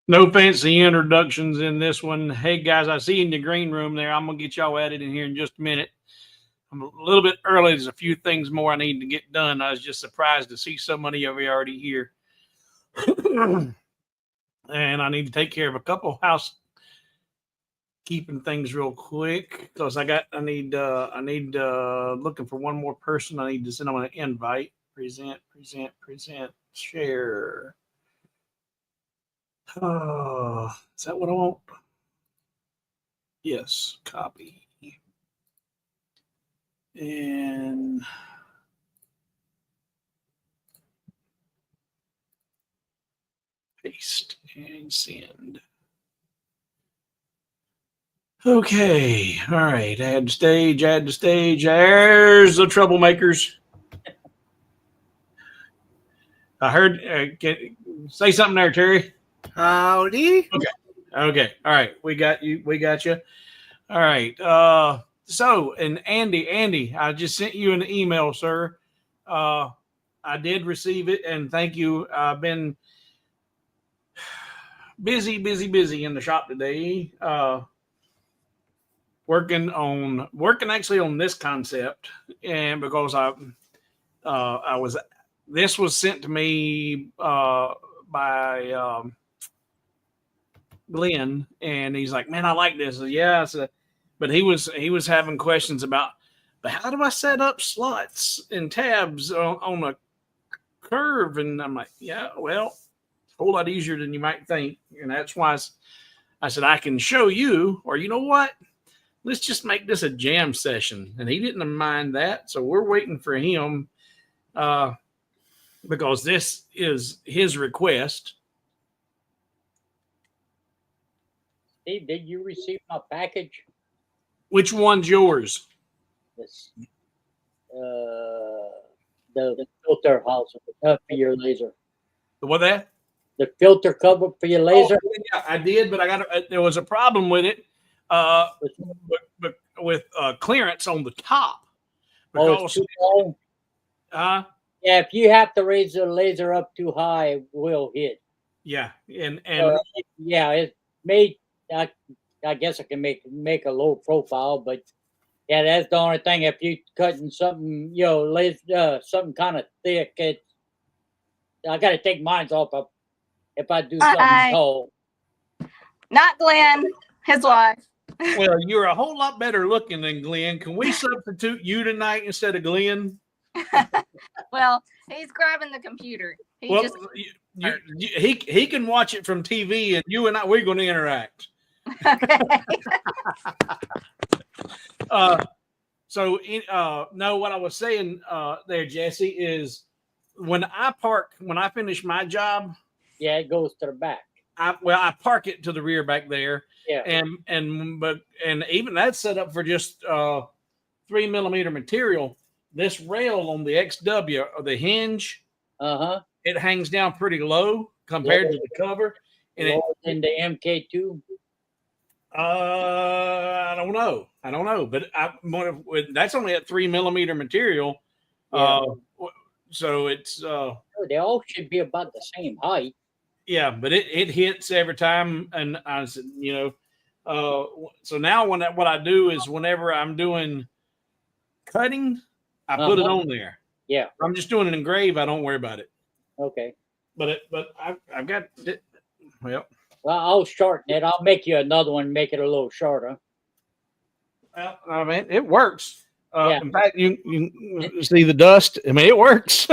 No fancy introductions in this one. Hey guys, I see you in the green room there. I'm gonna get y'all added in here in just a minute. I'm a little bit early. There's a few things more I need to get done. I was just surprised to see so many of you already here. And I need to take care of a couple housekeeping things real quick because I need looking for one more person. I need to send them an invite. Present, share. Oh, is that what I want? Yes, copy. And paste and send. Okay, all right. Add to stage. There's the troublemakers. I heard. Say something there, Terry. Howdy. Okay. All right. We got you. All right. So, and Andy, I just sent you an email, sir. I did receive it, and thank you. I've been busy in the shop today. Working actually on this concept, and because I was this was sent to me by Glenn, and he's like, "Man, I like this." I said, yeah, but he was having questions about, but how do I set up slots and tabs on a curve? And I'm like, yeah, well, it's a whole lot easier than you might think, and that's why I said I can show you, or you know what? Let's just make this a jam session. And he didn't mind that, so we're waiting for him because this is his request. Steve, did you receive my package? Which one's yours? This, the filter house for your laser. What that? The filter cover for your laser. Oh, yeah, I did, but there was a problem with it. With clearance on the top. Because, it's too low? Yeah, if you have to raise the laser up too high, it will hit. Yeah, and yeah, it made. I guess I can make a low profile, but yeah, that's the only thing. If you cutting something, laser something kind of thick, I got to take mine off if I do something tall. Not Glenn, his wife. Well, you're a whole lot better looking than Glenn. Can we substitute you tonight instead of Glenn? Well, he's grabbing the computer. He can watch it from TV, and you and we're going to interact. Okay. No, what I was saying there, Jesse, is when I finish my job, yeah, it goes to the back. I park it to the rear back there. Yeah. And even that's set up for just 3mm material. This rail on the XW or the hinge, it hangs down pretty low compared to the cover. And in the MK2. I don't know, but that's only at 3mm material. Yeah. So it's they all should be about the same height. Yeah, but it hits every time, and I said, so now what I do is whenever I'm doing cutting, I put it on there. Yeah, if I'm just doing an engrave, I don't worry about it. Okay, but I've got it. Well, I'll shorten it. I'll make you another one, make it a little shorter. Well, I mean, it works. In fact, you see the dust. I mean, it works.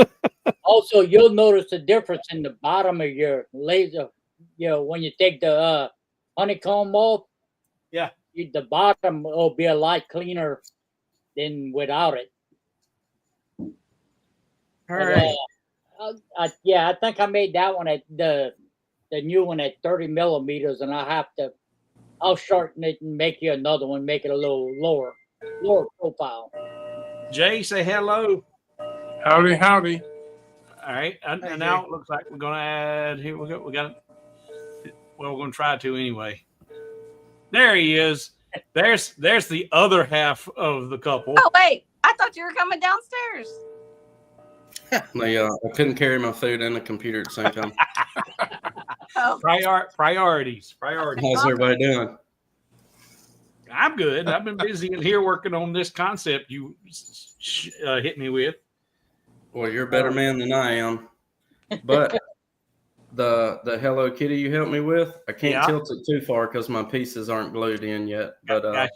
Also, you'll notice the difference in the bottom of your laser. When you take the honeycomb off, the bottom will be a lot cleaner than without it. All right. I think I made that one at the new one at 30mm, and I'll shorten it and make you another one, make it a little lower profile. Jay, say hello. Howdy. All right, and now it looks like we're going to add here. We're going to try to anyway. There he is. There's the other half of the couple. Oh wait, I thought you were coming downstairs. I couldn't carry my food and the computer at the same time. go. Priorities. How's everybody doing? I'm good. I've been busy in here working on this concept you hit me with. Well, you're a better man than I am. But the Hello Kitty you helped me with, I can't tilt it too far because my pieces aren't glued in yet. But Gotcha.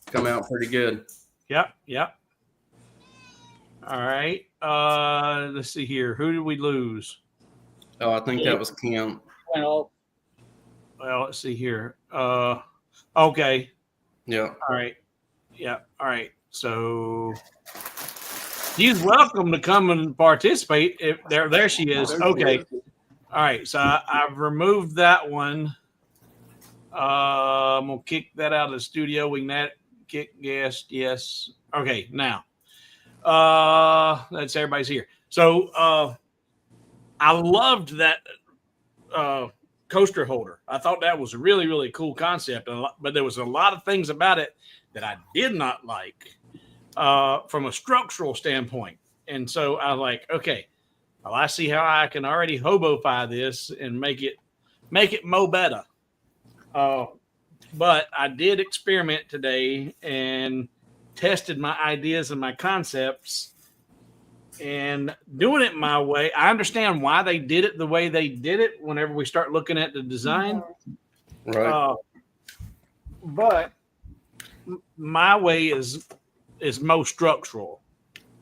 come out pretty good. Yep. All right. Let's see here. Who did we lose? Oh, I think that was Kim. Well, Let's see here. Okay. Yeah. All right. Yeah. All right. So she's welcome to come and participate. If there she is. Okay. All right. So I've removed that one. I'm gonna kick that out of the studio. We can kick guest. Yes. Okay. Now, that's everybody's here. So I loved that coaster holder. I thought that was a really, really cool concept, but there was a lot of things about it that I did not like from a structural standpoint. And so I was like, okay, well, I see how I can already hobo-fy this and make it mo better. But I did experiment today and tested my ideas and my concepts. And doing it my way, I understand why they did it the way they did it whenever we start looking at the design. Right. But my way is most structural.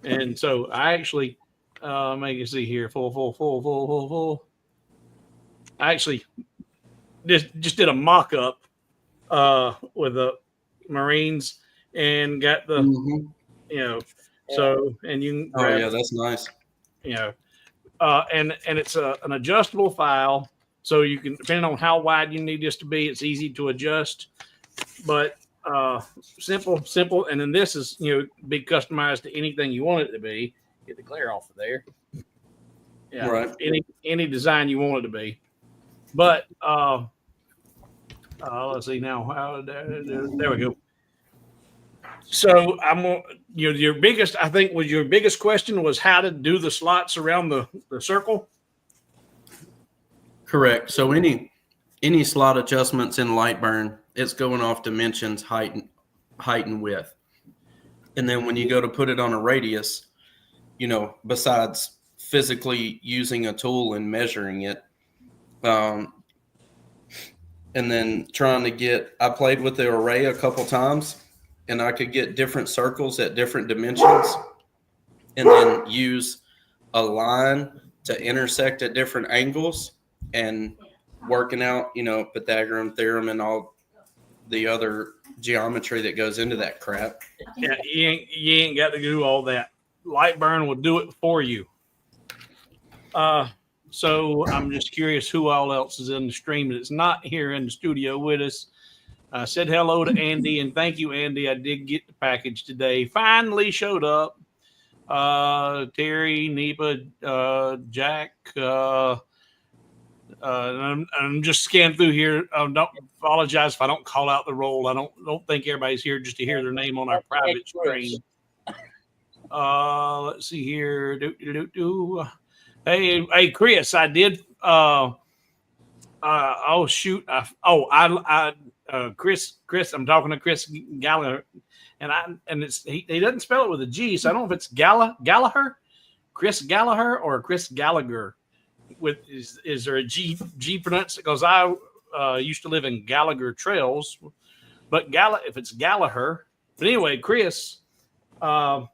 And so I actually, make you see here, full. I actually just did a mock-up with the Marines and got the, so, and you can grab, that's nice. And it's an adjustable file, so you can, depending on how wide you need this to be, it's easy to adjust. But simple, and then this is be customized to anything you want it to be. Get the glare off of there. Yeah, right. Any design you want it to be. But let's see now. There we go. So I'm your biggest, I think, was your biggest question was how to do the slots around the circle. Correct. So any slot adjustments in Lightburn, it's going off dimensions, height and width. And then when you go to put it on a radius, besides physically using a tool and measuring it, and then I played with the array a couple times, and I could get different circles at different dimensions and then use a line to intersect at different angles and working out, Pythagorean theorem and all the other geometry that goes into that crap. Yeah, you ain't got to do all that. Lightburn will do it for you. So I'm just curious who all else is in the stream that's not here in the studio with us. I said hello to Andy, and thank you, Andy. I did get the package today. Finally showed up. Terry, Neva, Jack. I'm just scanning through here. Don't apologize if I don't call out the roll. I don't think everybody's here just to hear their name on our private stream. Let's see here. Hey, Chris, I did. Oh shoot! Chris, I'm talking to Chris Gallagher, and he doesn't spell it with a G, so I don't know if it's Gallagher, Chris Gallagher, or Chris Gallagher. Is there a G pronounced? Because I used to live in Gallagher Trails, but if it's Gallagher. But anyway, Chris, I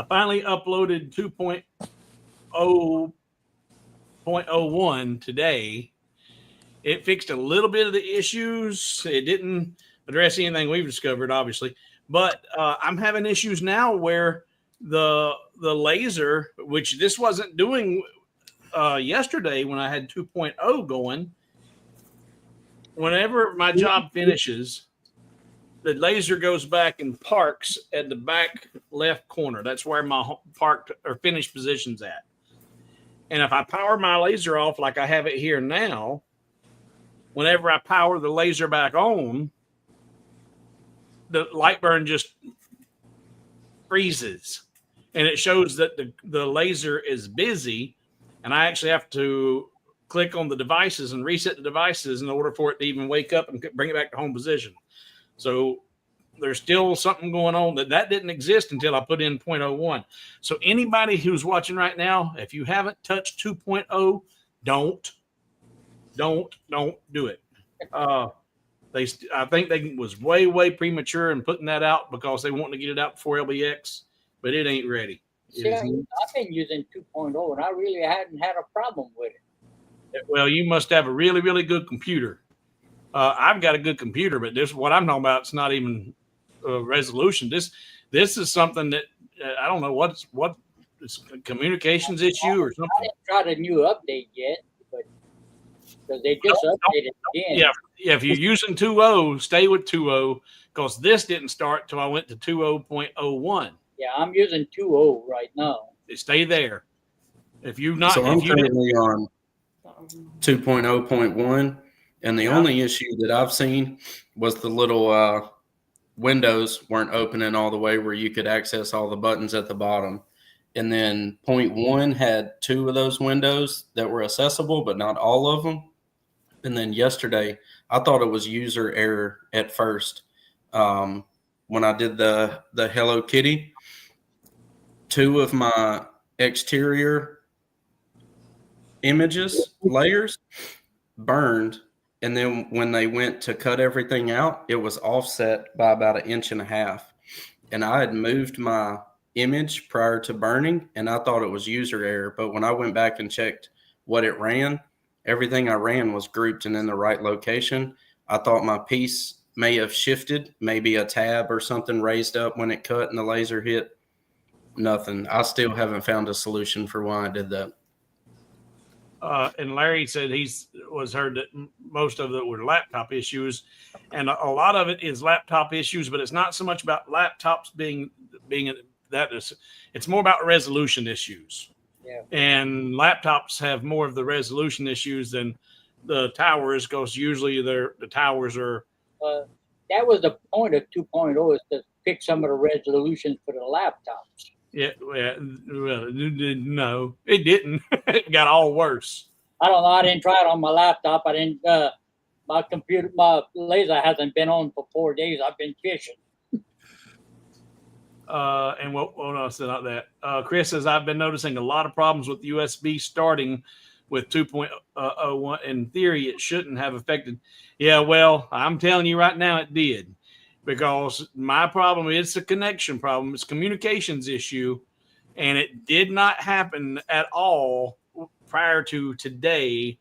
finally uploaded 2.0.01 today. It fixed a little bit of the issues. It didn't address anything we've discovered, obviously. But I'm having issues now where the laser, which this wasn't doing yesterday when I had 2.0 going, whenever my job finishes, the laser goes back and parks at the back left corner. That's where my parked or finished position's at. And if I power my laser off like I have it here now, whenever I power the laser back on, the Lightburn just freezes. And it shows that the laser is busy. And I actually have to click on the devices and reset the devices in order for it to even wake up and bring it back to home position. So there's still something going on that didn't exist until I put in 0.01. So anybody who's watching right now, if you haven't touched 2.0, don't do it. I think they was way premature in putting that out because they want to get it out before LBX, but it ain't ready. See, I've been using 2.0 and I really hadn't had a problem with it. Well, you must have a really good computer. I've got a good computer, but this what I'm talking about. It's not even resolution. This is something that I don't know what it's a communications issue or something. I didn't try the new update yet, but because they just updated again. Yeah. If you're using 2.0, stay with 2.0 because this didn't start till I went to 2.0.01. Yeah, I'm using 2.0 right now. Stay there. If you not, So I'm if you currently on 2.0.1, and the only issue that I've seen was the little windows weren't opening all the way where you could access all the buttons at the bottom. And then 0.1 had 2 of those windows that were accessible, but not all of them. And then yesterday, I thought it was user error at first. When I did the Hello Kitty, 2 of my exterior images layers burned. And then when they went to cut everything out, it was offset by about 1.5 inches. And I had moved my image prior to burning, and I thought it was user error. But when I went back and checked what it ran, everything I ran was grouped and in the right location. I thought my piece may have shifted, maybe a tab or something raised up when it cut and the laser hit. Nothing. I still haven't found a solution for why I did that. And Larry said was heard that most of it were laptop issues, and a lot of it is laptop issues, but it's not so much about laptops being that is. It's more about resolution issues. Yeah. And laptops have more of the resolution issues than the towers, because usually the towers are. That was the point of 2.0 is to pick some of the resolutions for the laptops. Yeah, well, no, it didn't. It got all worse. I don't know. I didn't try it on my laptop. I didn't. My computer, my laser hasn't been on for 4 days. I've been fishing. And what else about that? Chris says, I've been noticing a lot of problems with USB starting with 2.01. In theory, it shouldn't have affected. Yeah, well, I'm telling you right now, it did. Because my problem is a connection problem. It's a communications issue. And it did not happen at all prior to today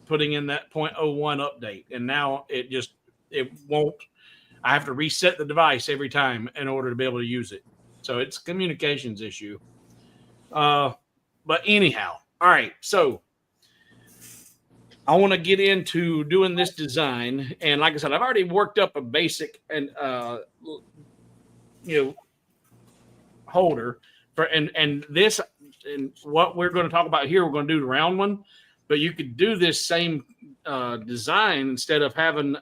putting in that 0.01 update. And now it won't. I have to reset the device every time in order to be able to use it. So it's a communications issue. But anyhow, all right. So I want to get into doing this design. And like I said, I've already worked up a basic and holder for and this and what we're going to talk about here, we're going to do the round one, but you could do this same design instead of them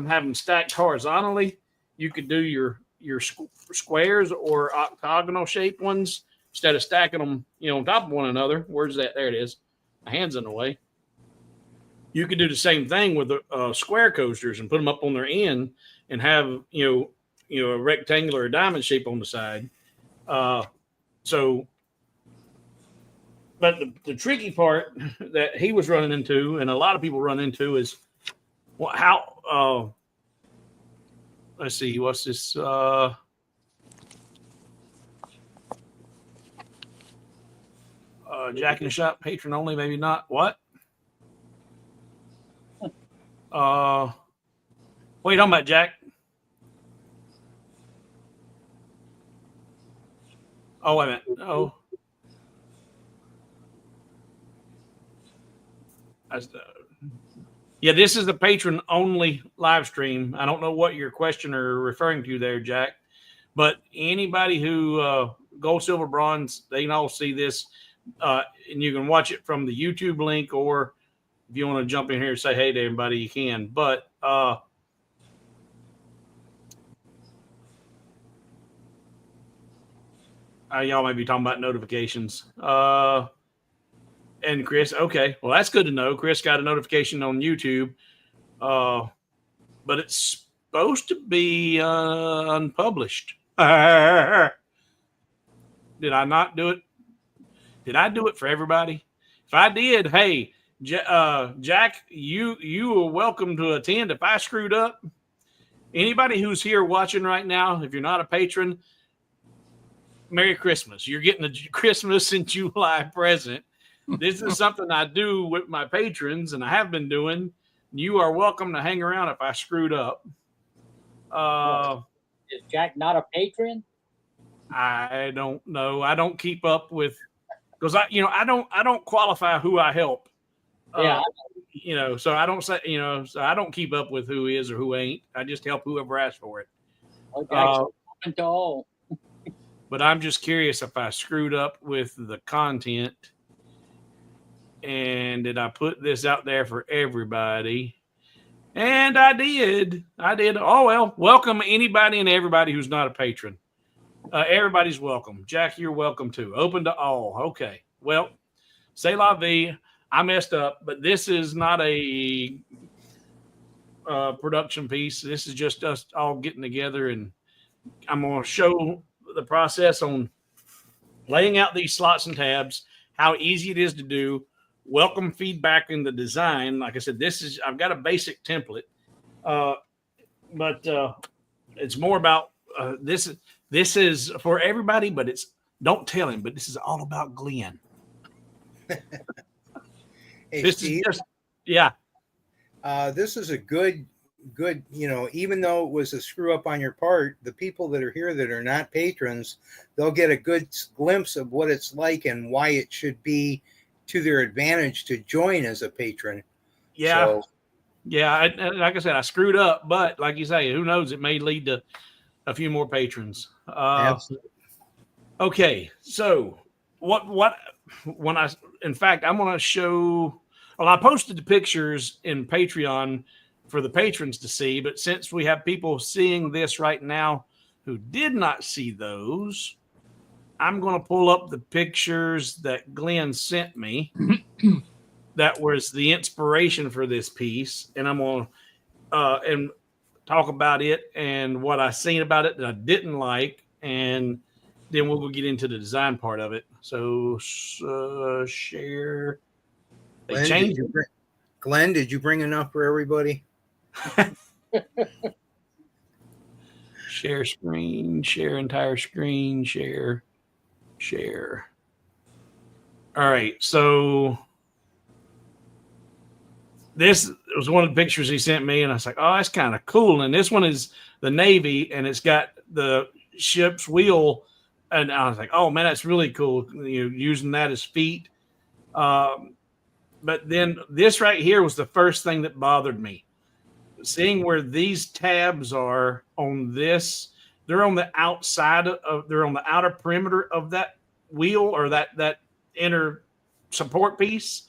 having stacked horizontally. You could do your squares or octagonal shaped ones instead of stacking them, on top of one another. Where's that? There it is. My hand's in the way. You could do the same thing with the square coasters and put them up on their end and have a rectangular or diamond shape on the side. But the tricky part that he was running into, and a lot of people run into, is how. Let's see, what's this? Jack in the Shop, patron only, maybe not. What? What are you talking about, Jack? Oh, wait a minute. Oh. Yeah, this is the patron only live stream. I don't know what your question are referring to there, Jack, but anybody who gold, silver, bronze, they can all see this. And you can watch it from the YouTube link, or if you want to jump in here and say hey to everybody, you can. But y'all might be talking about notifications. And Chris, okay, well, that's good to know. Chris got a notification on YouTube, but it's supposed to be unpublished. Did I not do it? Did I do it for everybody? If I did, hey, Jack, you are welcome to attend. If I screwed up, anybody who's here watching right now, if you're not a patron, Merry Christmas. You're getting a Christmas in July present. This is something I do with my patrons, and I have been doing. You are welcome to hang around if I screwed up. Is Jack not a patron? I don't know. I don't keep up with because I don't qualify who I help. Yeah. So I don't say so I don't keep up with who is or who ain't. I just help whoever asks for it. Okay. Open to all. But I'm just curious if I screwed up with the content. And did I put this out there for everybody? And I did. Oh, well, welcome anybody and everybody who's not a patron. Everybody's welcome. Jack, you're welcome too. Open to all. Okay. Well, c'est la vie. I messed up, but this is not a production piece. This is just us all getting together, and I'm going to show the process on laying out these slots and tabs, how easy it is to do. Welcome feedback in the design. Like I said, I've got a basic template, but it's more about this is for everybody, but don't tell him, but this is all about Glenn. Hey, This Steve, is just, yeah. this is a good, even though it was a screw up on your part, the people that are here that are not patrons, they'll get a good glimpse of what it's like and why it should be to their advantage to join as a patron. Yeah. So, Yeah. Like I said, I screwed up, but like you say, who knows? It may lead to a few more patrons. absolutely. Okay. So in fact, I'm going to show, well, I posted the pictures in Patreon for the patrons to see, but since we have people seeing this right now who did not see those, I'm going to pull up the pictures that Glenn sent me. That was the inspiration for this piece, and I'm going to and talk about it and what I seen about it that I didn't like, and then we'll get into the design part of it. So share. Glenn, did you bring enough for everybody? Share screen, share entire screen, share. All right, so this was one of the pictures he sent me, and I was like, oh, that's kind of cool. And this one is the Navy, and it's got the ship's wheel, and I was like, oh, man, that's really cool, using that as feet. But then this right here was the first thing that bothered me. Seeing where these tabs are on this, they're on the outside they're on the outer perimeter of that wheel or that inner support piece.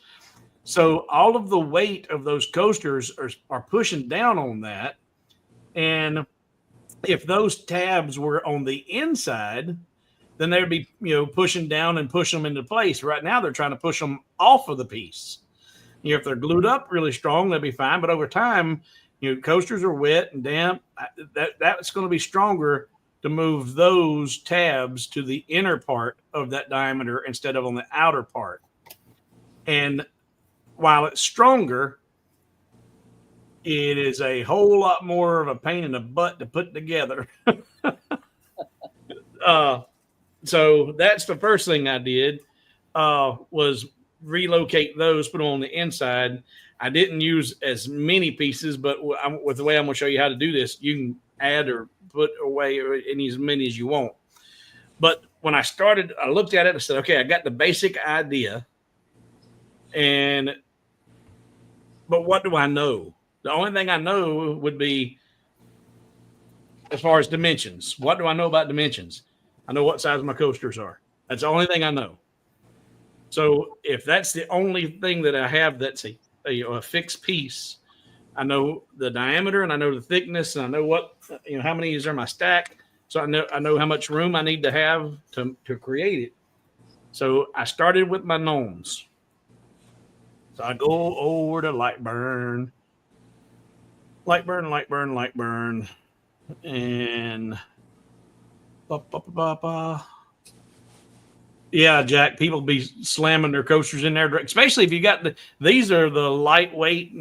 So all of the weight of those coasters are pushing down on that. And if those tabs were on the inside, then they'd be, pushing down and push them into place. Right now, they're trying to push them off of the piece. If they're glued up really strong, they'll be fine. But over time, coasters are wet and damp. That's going to be stronger to move those tabs to the inner part of that diameter instead of on the outer part. And while it's stronger, it is a whole lot more of a pain in the butt to put together. So that's the first thing I did, was relocate those, put them on the inside. I didn't use as many pieces, but with the way I'm going to show you how to do this, you can add or put away any as many as you want. But when I started, I looked at it and said, okay, I got the basic idea. But what do I know? The only thing I know would be as far as dimensions. What do I know about dimensions? I know what size my coasters are. That's the only thing I know. So if that's the only thing that I have that's a fixed piece, I know the diameter and I know the thickness and I know what, how many is in my stack. So I know how much room I need to have to create it. So I started with my gnomes. So I go over to Lightburn, and yeah, Jack. People be slamming their coasters in there, especially if you got these are the lightweight,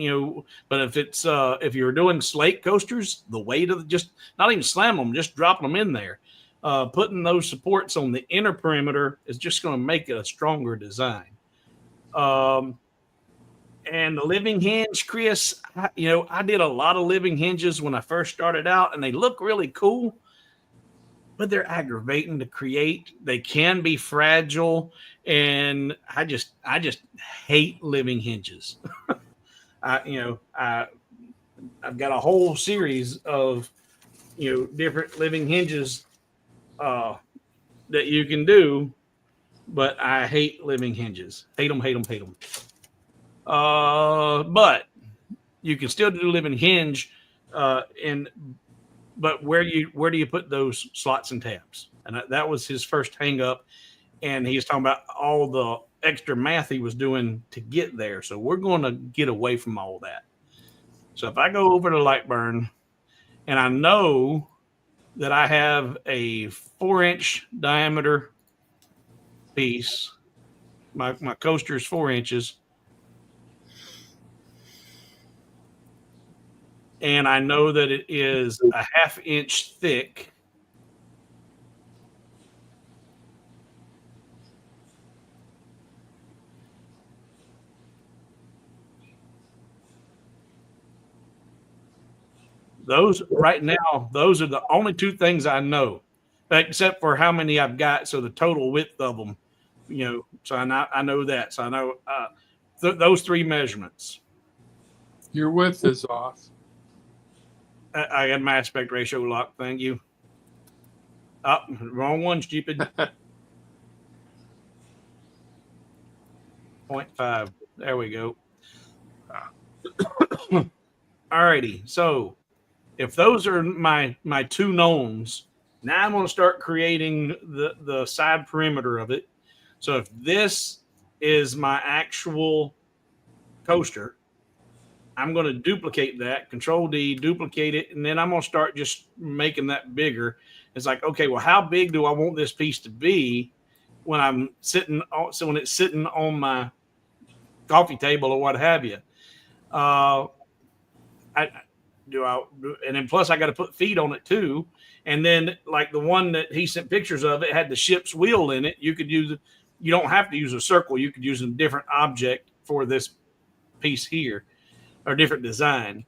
But if you're doing slate coasters, the weight of just not even slam them, just dropping them in there, putting those supports on the inner perimeter is just going to make it a stronger design. And the living hinge, Chris, I did a lot of living hinges when I first started out, and they look really cool, but they're aggravating to create. They can be fragile, and I just hate living hinges. I've got a whole series of different living hinges that you can do, but I hate living hinges. Hate them. But you can still do living hinge, but where do you put those slots and tabs? And that was his first hang up, and he's talking about all the extra math he was doing to get there. So we're going to get away from all that. So if I go over to Lightburn, and I know that I have a 4-inch diameter piece, my coaster is 4 inches. And I know that it is a 1/2 inch thick. Those right now, those are the only two things I know, except for how many I've got. So the total width of them, so I know that. So I know those 3 measurements. Your width is off. I got my aspect ratio locked. Thank you. Oh, wrong one, stupid. 0.5. There we go. Alrighty. So if those are my 2 knowns, now I'm going to start creating the side perimeter of it. So if this is my actual coaster, I'm going to duplicate that, Control D, duplicate it, and then I'm going to start just making that bigger. It's like, okay, well, how big do I want this piece to be when I'm sitting? So when it's sitting on my coffee table or what have you, and then plus I got to put feet on it too. And then like the one that he sent pictures of, it had the ship's wheel in it. You don't have to use a circle. You could use a different object for this piece here, or different design,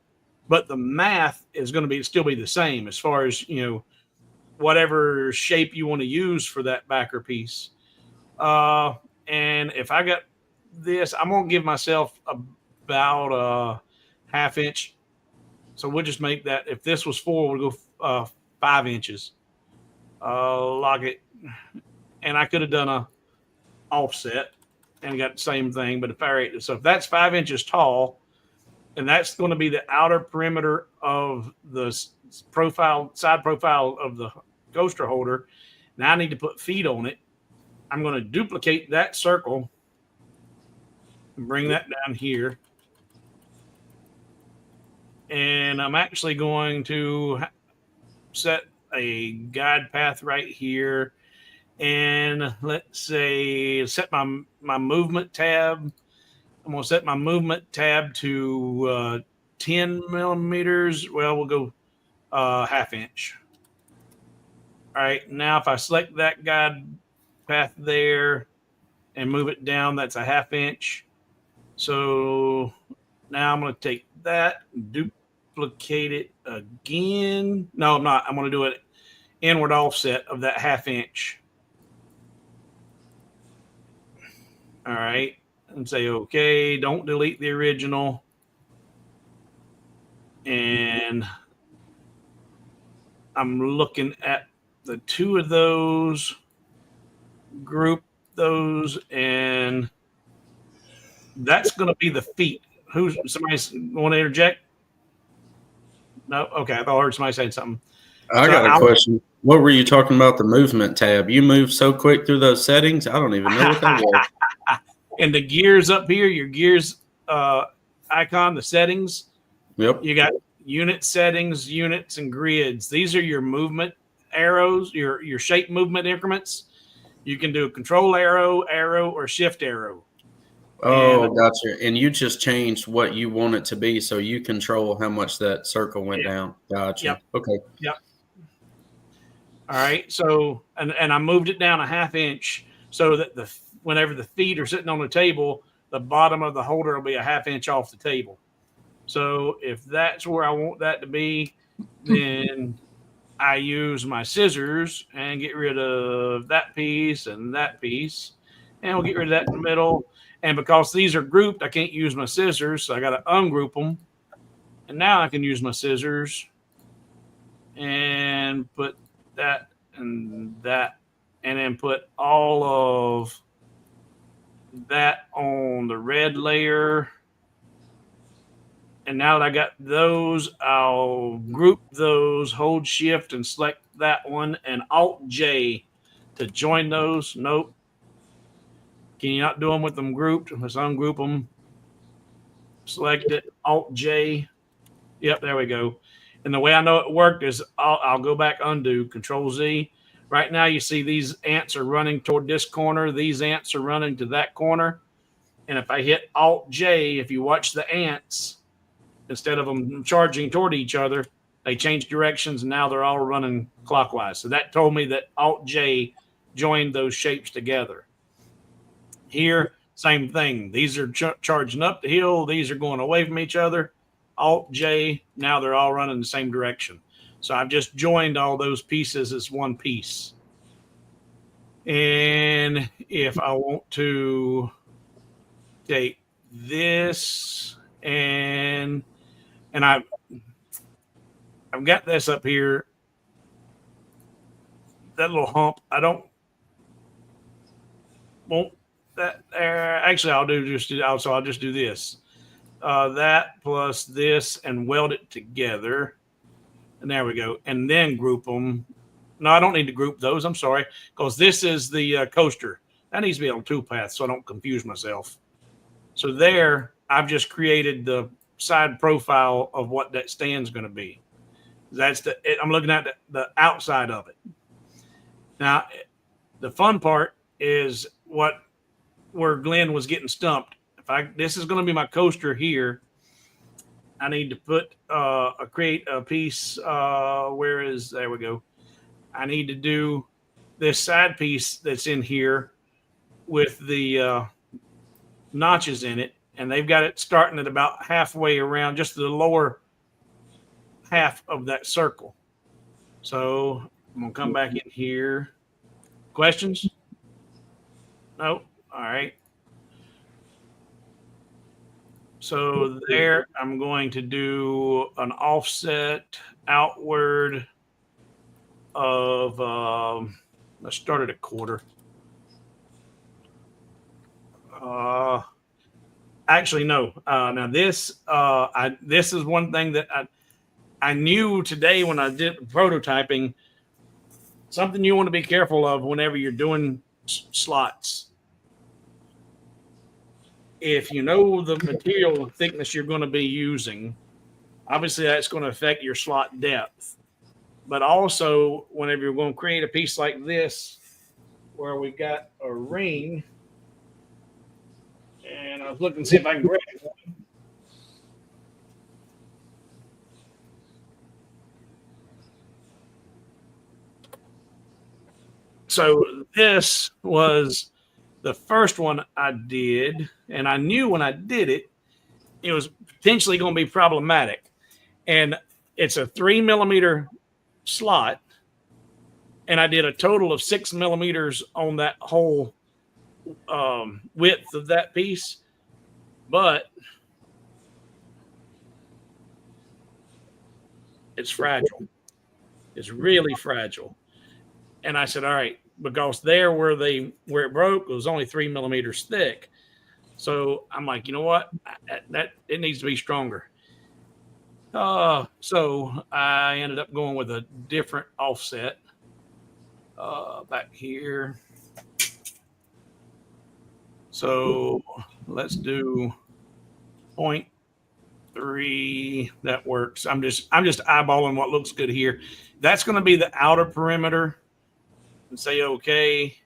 but the math is going to still be the same as far as whatever shape you want to use for that backer piece. And if I got this, I'm going to give myself about a 1/2 inch. So we'll just make that. If this was 4, we'll go 5 inches. Lock it, and I could have done a offset and got the same thing. But if that's 5 inches tall, and that's going to be the outer perimeter of the side profile of the coaster holder. Now I need to put feet on it. I'm going to duplicate that circle and bring that down here. And I'm actually going to set a guide path right here. And let's say set my movement tab. I'm going to set my movement tab to 10 millimeters. Well, we'll go 1/2 inch. All right. Now, if I select that guide path there and move it down, that's a 1/2 inch. So now I'm going to take that, duplicate it again. No, I'm not. I'm going to do it inward offset of that 1/2 inch. All right. And say, okay, don't delete the original. And I'm looking at the 2 of those, group those, and that's going to be the feet. Somebody's want to interject? No? Okay, I thought I heard somebody saying something. I got a question. What were you talking about the movement tab? You move so quick through those settings. I don't even know what that was. And the gears up here, your gears icon, the settings, Yep. you got unit settings, units, and grids. These are your movement arrows, your shape movement increments. You can do a control arrow, or shift arrow. Oh, And gotcha. And you just changed what you want it to be, so you control how much that circle went down. Gotcha. Yep. Okay. Yep. All right. So, and I moved it down a ½ inch so that whenever the feet are sitting on the table, the bottom of the holder will be a ½ inch off the table. So if that's where I want that to be, then I use my scissors and get rid of that piece and that piece, and we'll get rid of that in the middle. And because these are grouped, I can't use my scissors, so I got to ungroup them. And now I can use my scissors and put that and that, and then put all of that on the red layer. And now that I got those, I'll group those, hold shift and select that one, and Alt J to join those. Nope. Can you not do them with them grouped? Let's ungroup them. Select it, Alt J. Yep, there we go. And the way I know it worked is I'll go back, undo, Control Z. Right now you see these ants are running toward this corner. These ants are running to that corner. And if I hit Alt J, if you watch the ants, instead of them charging toward each other, they change directions, and now they're all running clockwise. So that told me that Alt J joined those shapes together. Here, same thing. These are charging up the hill. These are going away from each other. Alt J, now they're all running the same direction. So I've just joined all those pieces as one piece. And if I want to take this and I've got this up here, that little hump. I don't want that there. Actually, I'll just do this. That plus this and weld it together. And there we go. And then group them. No, I don't need to group those. I'm sorry. Because this is the coaster. That needs to be on toolpath so I don't confuse myself. So there, I've just created the side profile of what that stand's going to be. I'm looking at the outside of it. Now, the fun part is where Glenn was getting stumped. This is going to be my coaster here. I need to create a piece. There we go. I need to do this side piece that's in here with the notches in it, and they've got it starting at about halfway around, just the lower half of that circle. So I'm gonna come back in here. Questions? No. All right. So there, I'm going to do an offset outward of, let's start at a quarter. Actually, no. Now this is one thing that I knew today when I did prototyping. Something you want to be careful of whenever you're doing slots. If you know the material thickness you're going to be using, obviously that's going to affect your slot depth. But also, whenever you're going to create a piece like this, where we've got a ring, and I was looking to see if I can grab it. So this was the first one I did, and I knew when I did it, it was potentially going to be problematic. And it's a 3 millimeter slot, and I did a total of 6 millimeters on that whole width of that piece. But it's fragile. It's really fragile. And I said, all right, because where it broke, it was only 3 millimeters thick. So I'm like, you know what? It needs to be stronger. So I ended up going with a different offset back here. So let's do 0.3. That works. I'm just eyeballing what looks good here. That's going to be the outer perimeter. And say okay.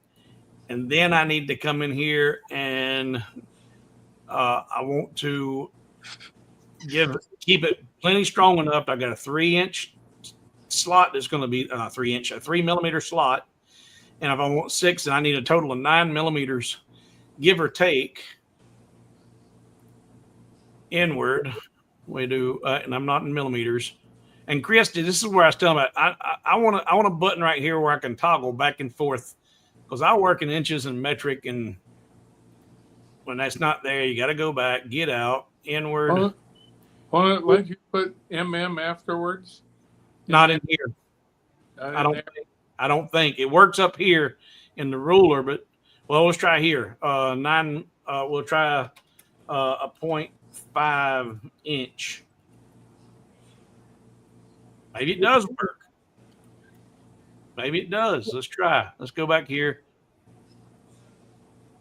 And then I need to come in here and I want to keep it plenty strong enough. I got a 3-inch slot that's going to be a 3 millimeter slot. And if I want 6, then I need a total of 9 millimeters, give or take, inward. We do, and I'm not in millimeters. And Christy, this is where I was telling about. I want a button right here where I can toggle back and forth, because I work in inches and metric, and when that's not there, you got to go back, get out, inward. Won't it let you put afterwards? Not in here. I don't think it works up here in the ruler, but well, let's try here. 9. We'll try a 0.5 inch. Maybe it does work. Maybe it does. Let's try. Let's go back here.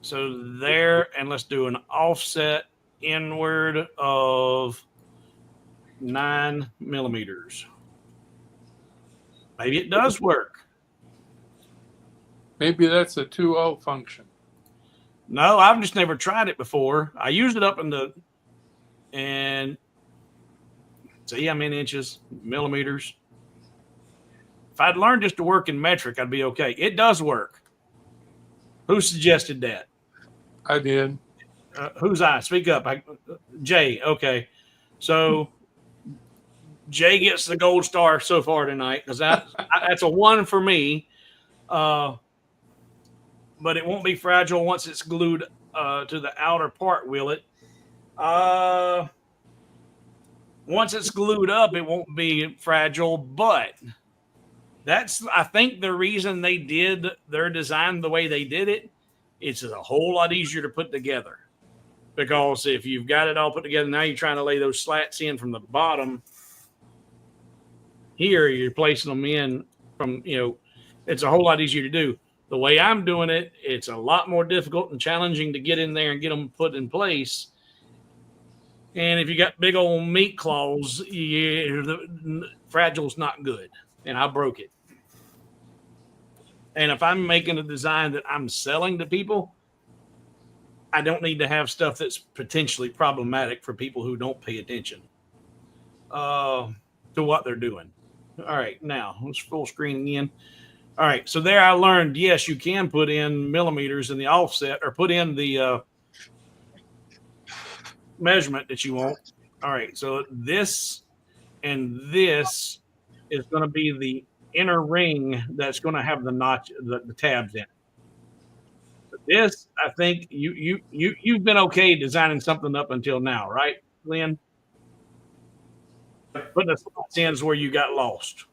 So there, and let's do an offset inward of 9 millimeters. Maybe it does work. Maybe that's a 2.0 function. No, I've just never tried it before. I used it up in and see, I'm in inches, millimeters. If I'd learned just to work in metric, I'd be okay. It does work. Who suggested that? I did. Who's I? Speak up. Jay. Okay. So Jay gets the gold star so far tonight, because that's a 1 for me. But it won't be fragile once it's glued to the outer part, will it? Once it's glued up, it won't be fragile, but that's, I think, the reason they did their design the way they did it. It's a whole lot easier to put together, because if you've got it all put together, now you're trying to lay those slats in from the bottom. Here, you're placing them in from, it's a whole lot easier to do. The way I'm doing it, it's a lot more difficult and challenging to get in there and get them put in place. And if you got big old meat claws, the fragile's not good. And I broke it. And if I'm making a design that I'm selling to people, I don't need to have stuff that's potentially problematic for people who don't pay attention to what they're doing. All right, now let's full screen again. All right, so there I learned, yes, you can put in millimeters in the offset, or put in the measurement that you want. All right, so this and this is going to be the inner ring that's going to have the notch, the tabs in it. But this, I think you've been okay designing something up until now, right, Lynn? Putting the slots in is where you got lost.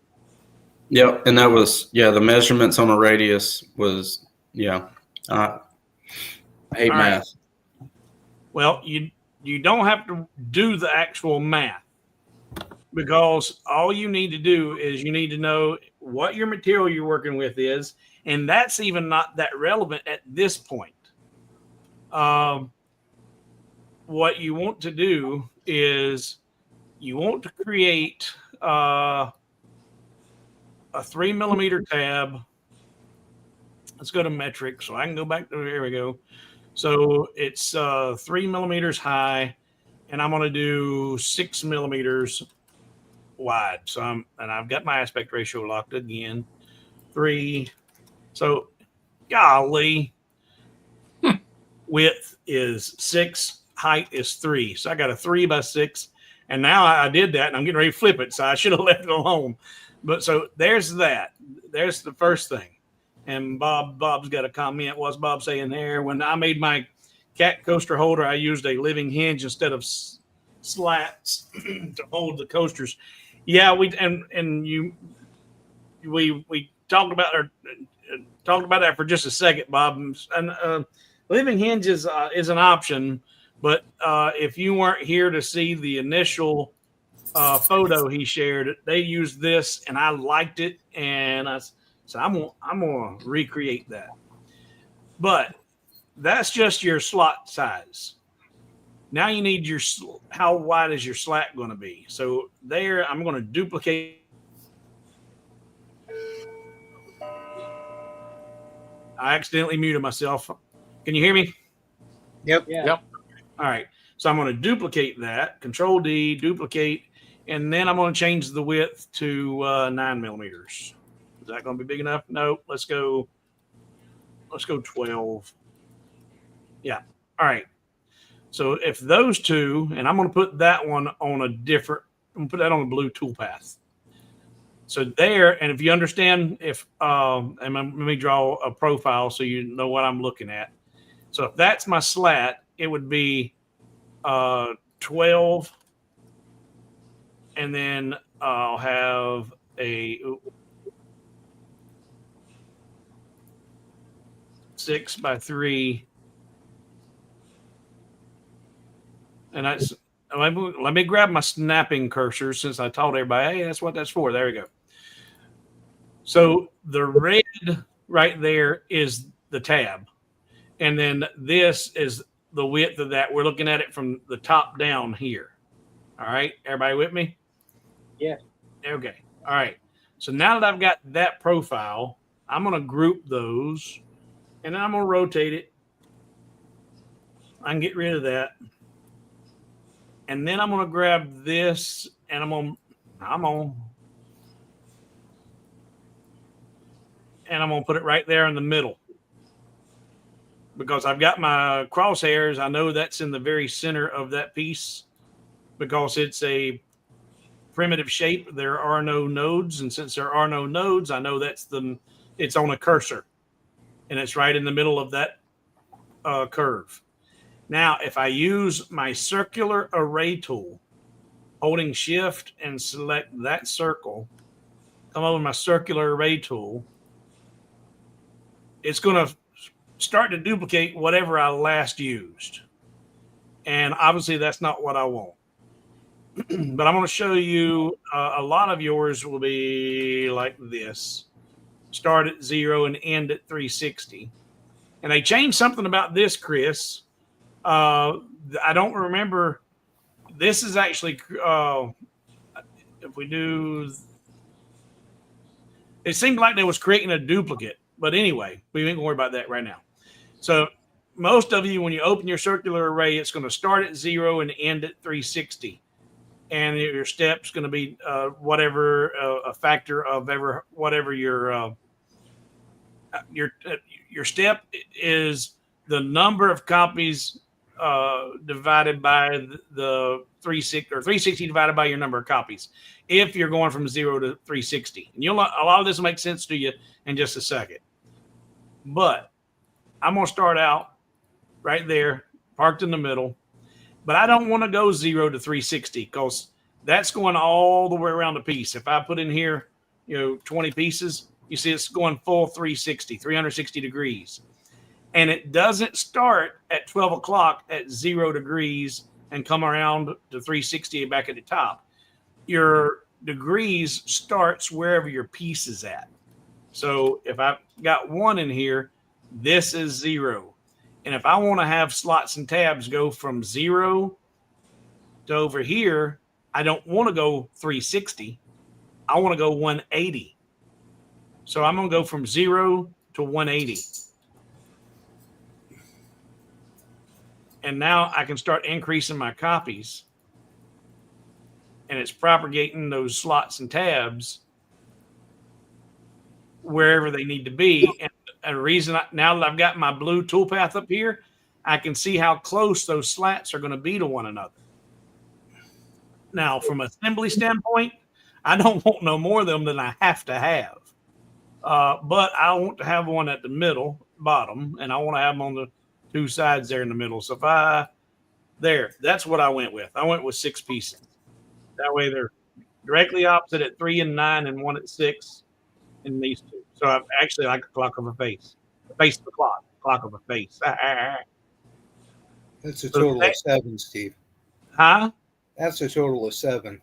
Yeah, and that was the measurements on a radius was I hate math. Right. Well, you don't have to do the actual math, because all you need to do is you need to know what your material you're working with is, and that's even not that relevant at this point. What you want to do is you want to create a 3 millimeter tab. Let's go to metric so I can go back to, there we go. So it's 3 millimeters high, and I'm going to do 6 millimeters wide. So I've got my aspect ratio locked again. 3. So golly, width is 6, height is 3. So I got a 3 by 6, and now I did that, and I'm getting ready to flip it. So I should have left it alone. But so there's that. There's the first thing. And Bob's got a comment. What's Bob saying there? When I made my cat coaster holder, I used a living hinge instead of slats to hold the coasters. Yeah, we talked about that for just a second, Bob. And living hinge is an option, but if you weren't here to see the initial photo he shared, they used this, and I liked it, and so I'm gonna recreate that. But that's just your slot size. Now you need how wide is your slat going to be? So there, I'm going to duplicate. I accidentally muted myself. Can you hear me? Yep. Yeah. Yep. All right. So I'm going to duplicate that. Control D, duplicate, and then I'm going to change the width to 9 millimeters. Is that going to be big enough? No. Let's go 12. Yeah. All right. So if those two, and I'm going to put that one on I'm going to put that on a blue toolpath. So there, and if you understand, and let me draw a profile so you know what I'm looking at. So if that's my slat, it would be 12, and then I'll have a 6x3, and that's. Let me grab my snapping cursor since I told everybody, hey, that's what that's for. There we go. So the red right there is the tab. And then this is the width of that. We're looking at it from the top down here. All right. Everybody with me? Yeah. Okay. All right. So now that I've got that profile, I'm going to group those and then I'm going to rotate it. I can get rid of that. And then I'm going to grab this and I'm going to put it right there in the middle. Because I've got my crosshairs, I know that's in the very center of that piece because it's a primitive shape. There are no nodes, and since there are no nodes, I know it's on a cursor, and it's right in the middle of that curve. Now, if I use my circular array tool, holding Shift and select that circle, come over to my circular array tool, it's going to start to duplicate whatever I last used. And obviously that's not what I want. But I'm going to show you a lot of yours will be like this. Start at 0 and end at 360. And they changed something about this, Chris. I don't remember. This is actually, if we do, it seemed like they was creating a duplicate. But anyway, we ain't going to worry about that right now. So most of you, when you open your circular array, it's going to start at 0 and end at 360. And your step's going to be whatever a factor of whatever your step is the number of copies divided by the 360 or 360 divided by your number of copies. If you're going from 0 to 360, and a lot of this will make sense to you in just a second. But I'm going to start out right there, parked in the middle. But I don't want to go 0 to 360 because that's going all the way around the piece. If I put in here, 20 pieces, you see it's going full 360 degrees. And it doesn't start at 12 o'clock at 0 degrees and come around to 360 back at the top. Your degrees starts wherever your piece is at. So if I've got 1 in here, this is 0. And if I want to have slots and tabs go from 0 to over here, I don't want to go 360. I want to go 180. So I'm going to go from 0 to 180. And now I can start increasing my copies. And it's propagating those slots and tabs wherever they need to be. And a reason now that I've got my blue toolpath up here, I can see how close those slats are going to be to one another. Now, from an assembly standpoint, I don't want no more of them than I have to have. But I want to have one at the bottom, and I want to have them on the 2 sides there in the middle. So that's what I went with. I went with 6 pieces. That way they're directly opposite at 3 and 9 and 1 at 6 in these 2. So I've actually like a clock of a face. The face of the clock of a face. That's a total of 7, Steve. Huh? That's a total of 7.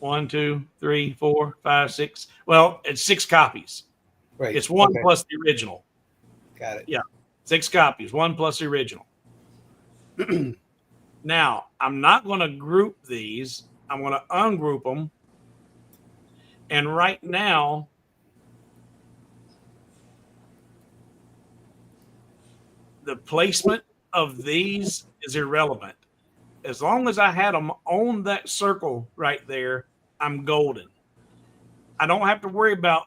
1, 2, 3, 4, 5, 6. Well, it's 6 copies. Right. It's 1 okay. plus the original. Got it. Yeah. 6 copies, 1 plus the original. Now, I'm not going to group these. I'm going to ungroup them. And right now, the placement of these is irrelevant. As long as I had them on that circle right there, I'm golden. I don't have to worry about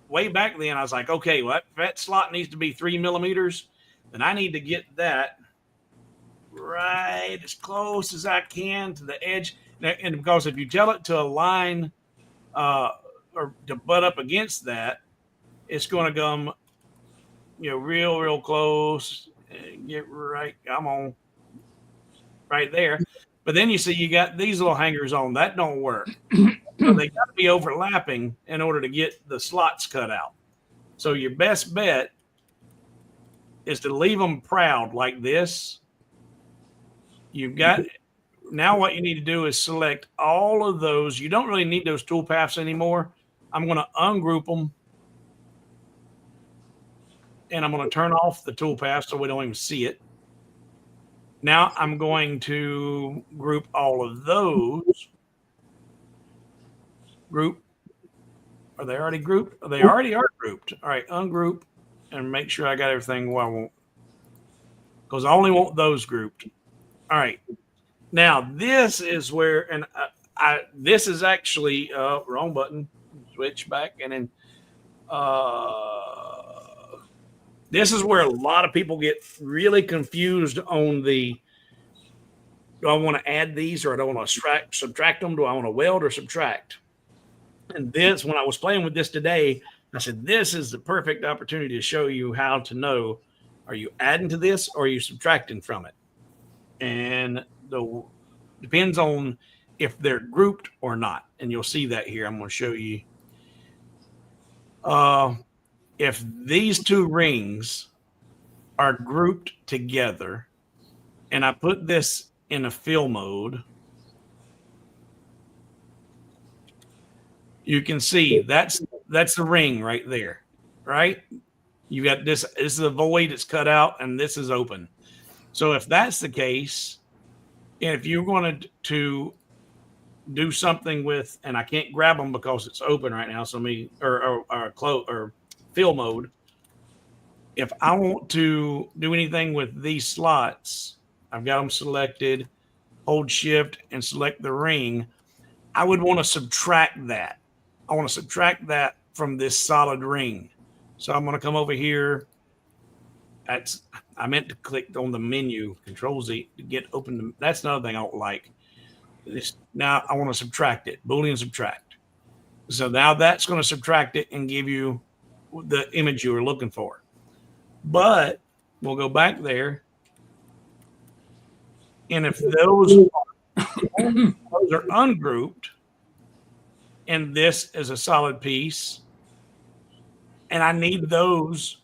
way back then. I was like, okay, well, that slot needs to be 3 millimeters, then I need to get that right as close as I can to the edge. And because if you tell it to align or to butt up against that, it's going to come, real close. Get right. I'm on right there. But then you see you got these little hangers on. That don't work. So they got to be overlapping in order to get the slots cut out. So your best bet is to leave them proud like this. You've got now what you need to do is select all of those. You don't really need those tool paths anymore. I'm going to ungroup them. And I'm going to turn off the tool path so we don't even see it. Now I'm going to group all of those. Group. Are they already grouped? They already are grouped. All right, ungroup and make sure I got everything I want. Because I only want those grouped. All right. Now this is where, and this is actually wrong button. Switch back and then this is where a lot of people get really confused on the, do I want to add these or I don't want to subtract them? Do I want to weld or subtract? And this, when I was playing with this today, I said, this is the perfect opportunity to show you how to know, are you adding to this or are you subtracting from it? And depends on if they're grouped or not. And you'll see that here. I'm going to show you. If these two rings are grouped together and I put this in a fill mode, you can see that's the ring right there, right? You got this is the void, it's cut out, and this is open. So if that's the case, and if you're going to do something with, and I can't grab them because it's open right now, so or fill mode. If I want to do anything with these slots, I've got them selected, hold shift and select the ring. I would want to subtract that. I want to subtract that from this solid ring. So I'm going to come over here. I meant to click on the menu, Control Z, to get open. That's another thing I don't like. Now I want to subtract it, Boolean subtract. So now that's going to subtract it and give you the image you were looking for. But we'll go back there. And if those are ungrouped, and this is a solid piece, and I need those,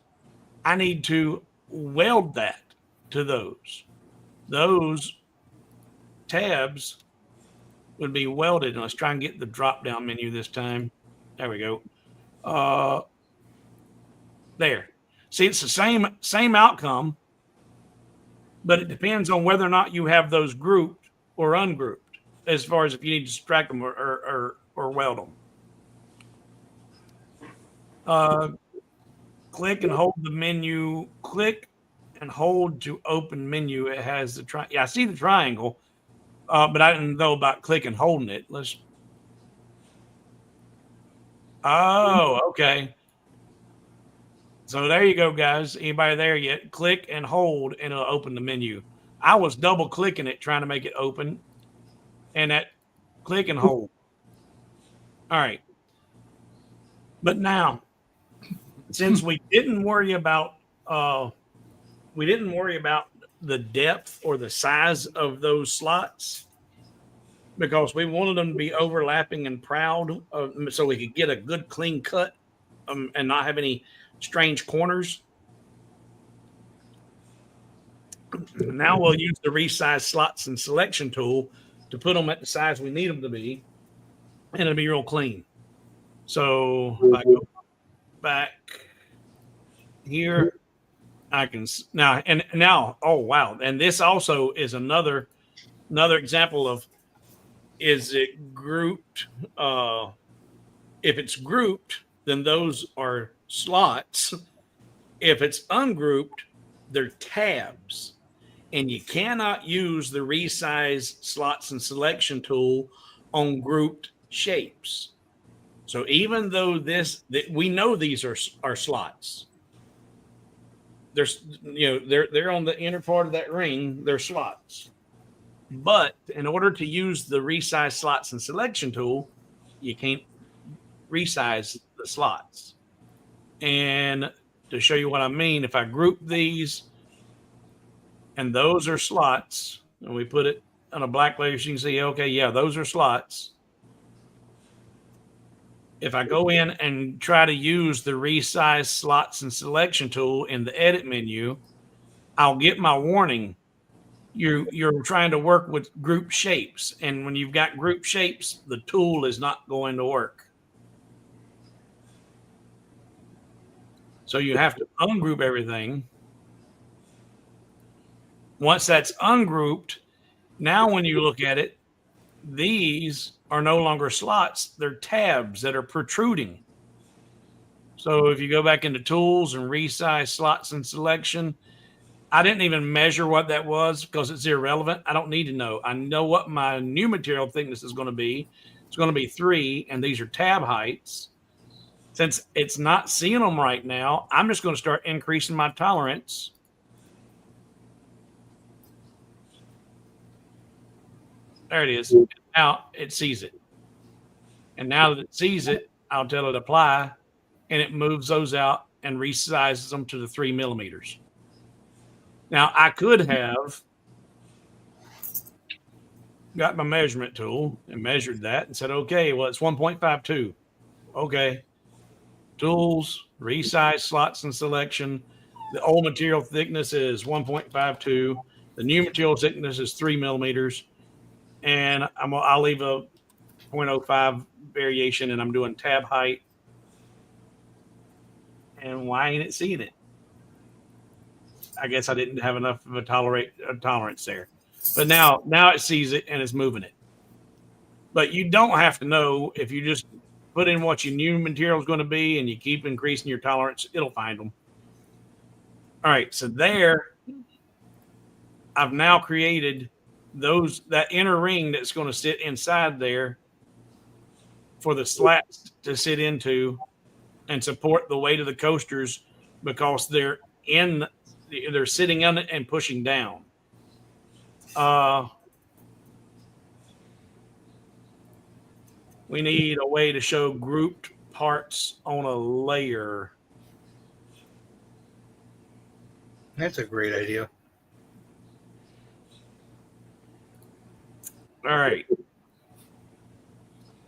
I need to weld that to those. Those tabs would be welded. And let's try and get the drop down menu this time. There we go. There. See, it's the same outcome, but it depends on whether or not you have those grouped or ungrouped, as far as if you need to subtract them or weld them. Click and hold the menu. Click and hold to open menu. It has the I see the triangle, but I didn't know about click and holding it. Oh, okay. So there you go, guys. Anybody there yet? Click and hold, and it'll open the menu. I was double clicking it, trying to make it open, and that click and hold. All right. But now, since we didn't worry about the depth or the size of those slots, because we wanted them to be overlapping and proud, so we could get a good clean cut and not have any strange corners. Now we'll use the resize slots and selection tool to put them at the size we need them to be, and it'll be real clean. So if I go back here, I can now. Oh wow! And this also is another example of, is it grouped? If it's grouped, then those are slots. If it's ungrouped, they're tabs. And you cannot use the resize slots and selection tool on grouped shapes. So even though we know these are slots, they're on the inner part of that ring, they're slots. But in order to use the resize slots and selection tool, you can't resize the slots. And to show you what I mean, if I group these and those are slots, and we put it on a black layer, so you can see, okay, yeah, those are slots. If I go in and try to use the resize slots and selection tool in the edit menu, I'll get my warning. You're trying to work with group shapes. And when you've got group shapes, the tool is not going to work. So you have to ungroup everything. Once that's ungrouped, now when you look at it, these are no longer slots. They're tabs that are protruding. So if you go back into tools and resize slots and selection, I didn't even measure what that was because it's irrelevant. I don't need to know. I know what my new material thickness is going to be. It's going to be 3, and these are tab heights. Since it's not seeing them right now, I'm just going to start increasing my tolerance. There it is. Now it sees it. And now that it sees it, I'll tell it apply, and it moves those out and resizes them to the 3 millimeters. Now I could have got my measurement tool and measured that and said, okay, well, it's 1.52. Okay. Tools, resize slots and selection. The old material thickness is 1.52. The new material thickness is 3 millimeters. And I'll leave a 0.05 variation, and I'm doing tab height. And why ain't it seeing it? I guess I didn't have enough of a tolerance there. But now it sees it and it's moving it. But you don't have to know. If you just put in what your new material is going to be and you keep increasing your tolerance, it'll find them. All right, so there, I've now created that inner ring that's going to sit inside there for the slats to sit into and support the weight of the coasters, because they're sitting on it and pushing down. We need a way to show grouped parts on a layer. That's a great idea. All right.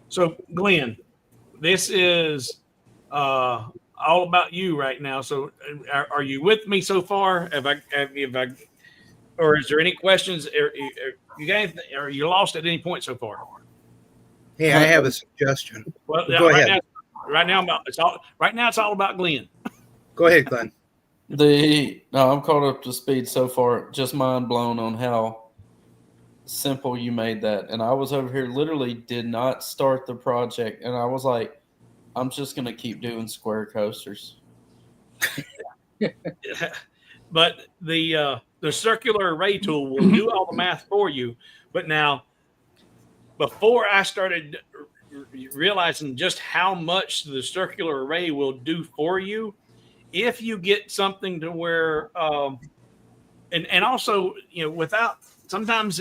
So, Glenn, this is all about you right now. So, are you with me so far? Or is there any questions? Are you lost at any point so far? Hey, I have a suggestion. Well, Go ahead. Right now it's all about Glenn. Go ahead, Glenn. I'm caught up to speed so far. Just mind blown on how simple you made that. And I was over here, literally did not start the project, and I was like, I'm just gonna keep doing square coasters. But the circular array tool will do all the math for you. But now, before I started realizing just how much the circular array will do for you, if you get something to where, and also, without, sometimes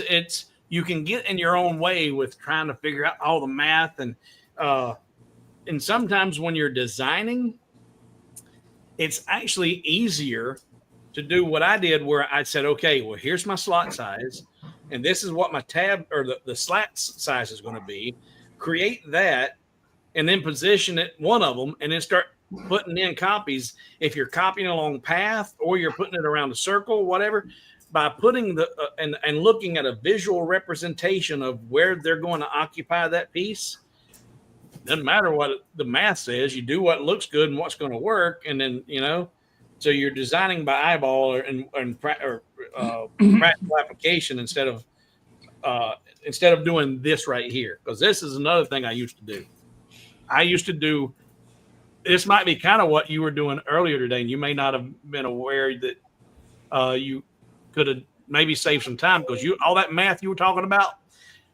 you can get in your own way with trying to figure out all the math, and sometimes when you're designing, it's actually easier to do what I did, where I said, okay, well, here's my slot size, and this is what my tab or the slat size is going to be. Create that, and then position it, one of them, and then start putting in copies. If you're copying along path, or you're putting it around a circle, whatever, by putting and looking at a visual representation of where they're going to occupy that piece. Doesn't matter what the math says. You do what looks good and what's going to work, and then So you're designing by eyeball and practical application instead of doing this right here. Because this is another thing I used to do. I used to do this might be kind of what you were doing earlier today, and you may not have been aware that you could have maybe saved some time because all that math you were talking about.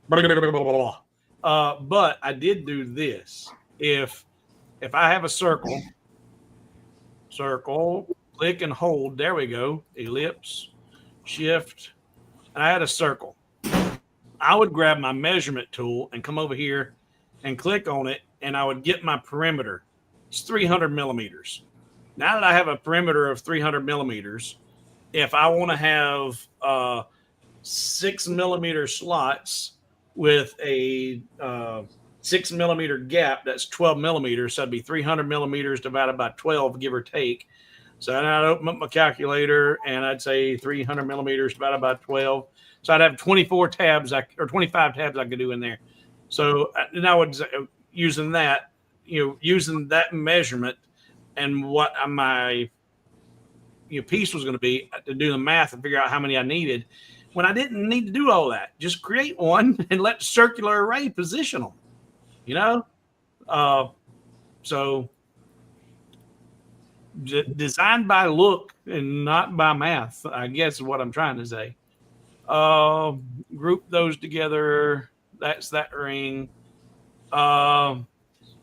Blah, blah, blah, blah, blah. But I did do this. If I have a circle, click and hold. There we go. Ellipse, shift, and I had a circle. I would grab my measurement tool and come over here and click on it, and I would get my perimeter. It's 300 millimeters. Now that I have a perimeter of 300 millimeters, if I want to have 6 millimeter slots with a 6 millimeter gap, that's 12 millimeters. So that'd be 300 millimeters divided by 12, give or take. So then I'd open up my calculator and I'd say 300 millimeters divided by 12. So I'd have 24 tabs or 25 tabs I could do in there. So then I would using that measurement and what my piece was going to be to do the math and figure out how many I needed when I didn't need to do all that. Just create one and let the circular array position them, so designed by look and not by math, I guess is what I'm trying to say. Group those together. That's that ring.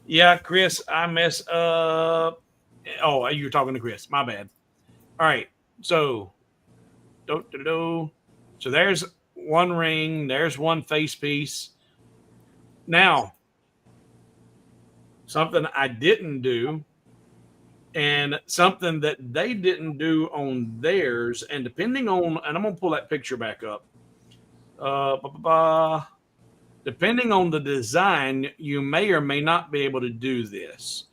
Yeah, Chris, I mess up. Oh, you were talking to Chris. My bad. All right. So, so there's one ring. There's one face piece. Now, something I didn't do and something that they didn't do on theirs, and depending on, and I'm going to pull that picture back up. Depending on the design, you may or may not be able to do this.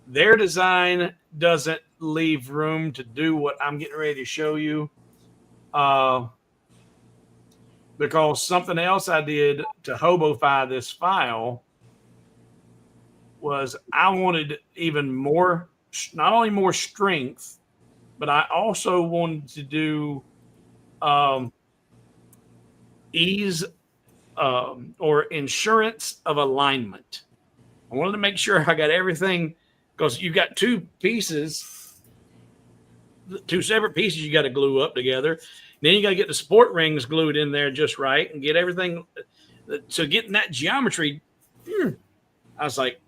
Their design doesn't leave room to do what I'm getting ready to show you. Because something else I did to hobofy this file was I wanted even more, not only more strength, but I also wanted to do ease or insurance of alignment. I wanted to make sure I got everything, because you got two separate pieces you got to glue up together. Then you got to get the support rings glued in there just right and get everything. So getting that geometry, I was like,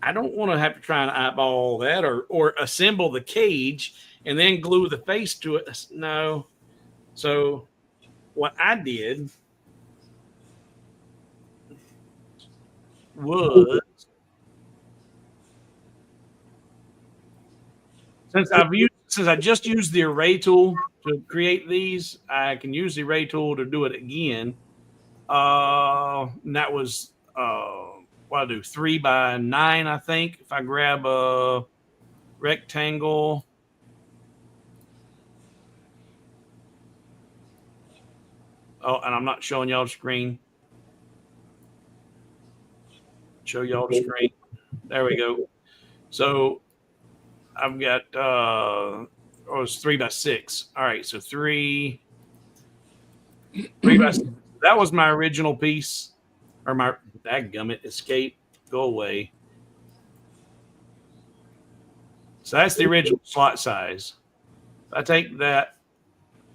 I don't want to have to try and eyeball all that or assemble the cage and then glue the face to it. No. So what I did was, since I just used the array tool to create these, I can use the array tool to do it again. And that was what I do, 3 by 9, I think. If I grab a rectangle, and I'm not showing y'all the screen. Show y'all the screen. There we go. So I've got it's 3 by 6. All right, so 3 by 6. That was my original piece, or my dadgummit, escape, go away. So that's the original slot size. I take that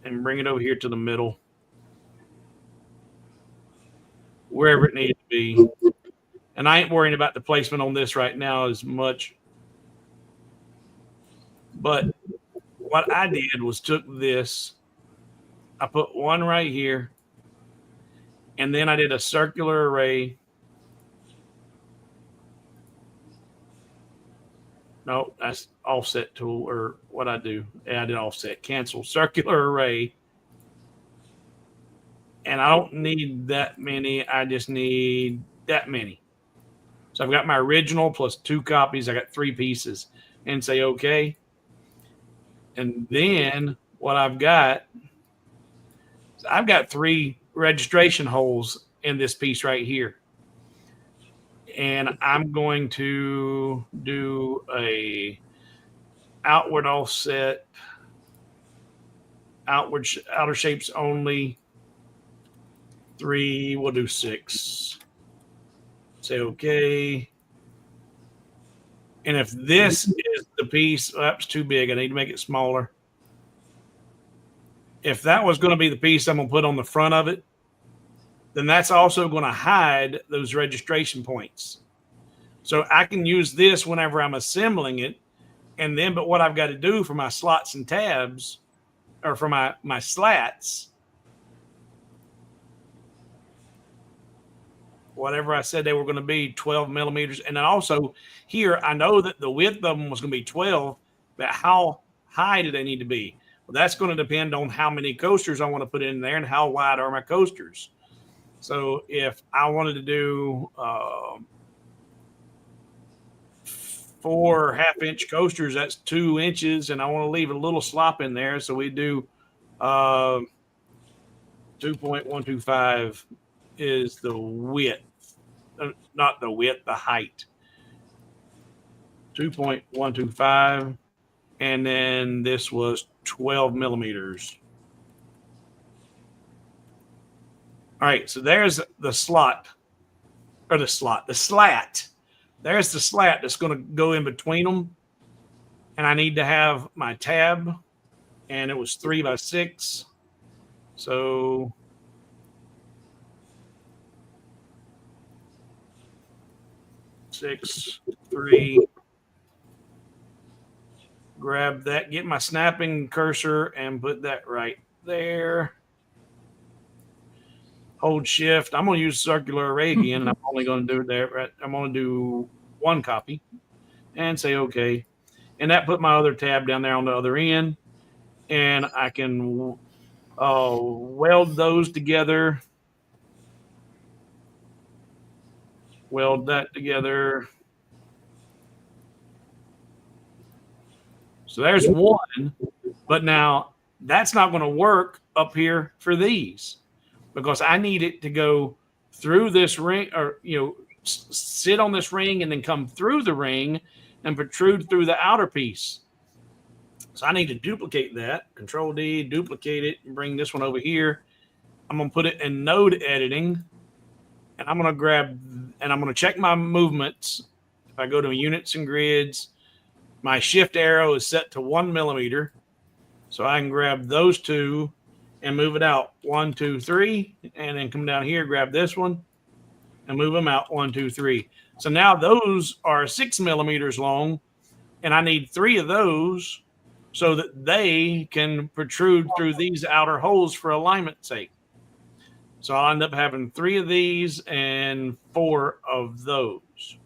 and bring it over here to the middle, wherever it needs to be. And I ain't worrying about the placement on this right now as much. But what I did was took this, I put one right here, and then I did a circular array. No, that's offset tool, or what I do. Yeah, I did offset, cancel, circular array. And I don't need that many. I just need that many. So I've got my original plus 2 copies. I got 3 pieces, and say okay. And then what I've got 3 registration holes in this piece right here. And I'm going to do I outward offset, outer shapes only. 3, we'll do 6. Say okay. And if this is the piece, that's too big. I need to make it smaller. If that was going to be the piece I'm going to put on the front of it, then that's also going to hide those registration points. So I can use this whenever I'm assembling it. And then, but what I've got to do for my slots and tabs, or for my slats, whatever I said they were going to be, 12 millimeters. And then also here, I know that the width of them was going to be 12, but how high do they need to be? Well, that's going to depend on how many coasters I want to put in there and how wide are my coasters. So if I wanted to do 4 half-inch coasters, that's 2 inches, and I want to leave a little slop in there. So we do 2.125 is the width. Not the width, the height. 2.125. And then this was 12 millimeters. All right, so there's the slat. There's the slat that's going to go in between them. And I need to have my tab, and it was 3 by 6. So 6, 3. Grab that, get my snapping cursor and put that right there. Hold shift. I'm going to use circular array again, and I'm only going to do it there. Right? I'm going to do 1 copy and say okay. And that put my other tab down there on the other end. And I can weld those together. Weld that together. So there's one, but now that's not going to work up here for these, because I need it to go through this ring, or, sit on this ring and then come through the ring and protrude through the outer piece. So I need to duplicate that. Control D, duplicate it, and bring this one over here. I'm going to put it in node editing, and I'm going to check my movements. If I go to units and grids, my shift arrow is set to 1 millimeter. So I can grab those 2 and move it out 1, 2, 3, and then come down here, grab this one and move them out 1, 2, 3. So now those are 6 millimeters long, and I need 3 of those so that they can protrude through these outer holes for alignment's sake. So I'll end up having 3 of these and 4 of those.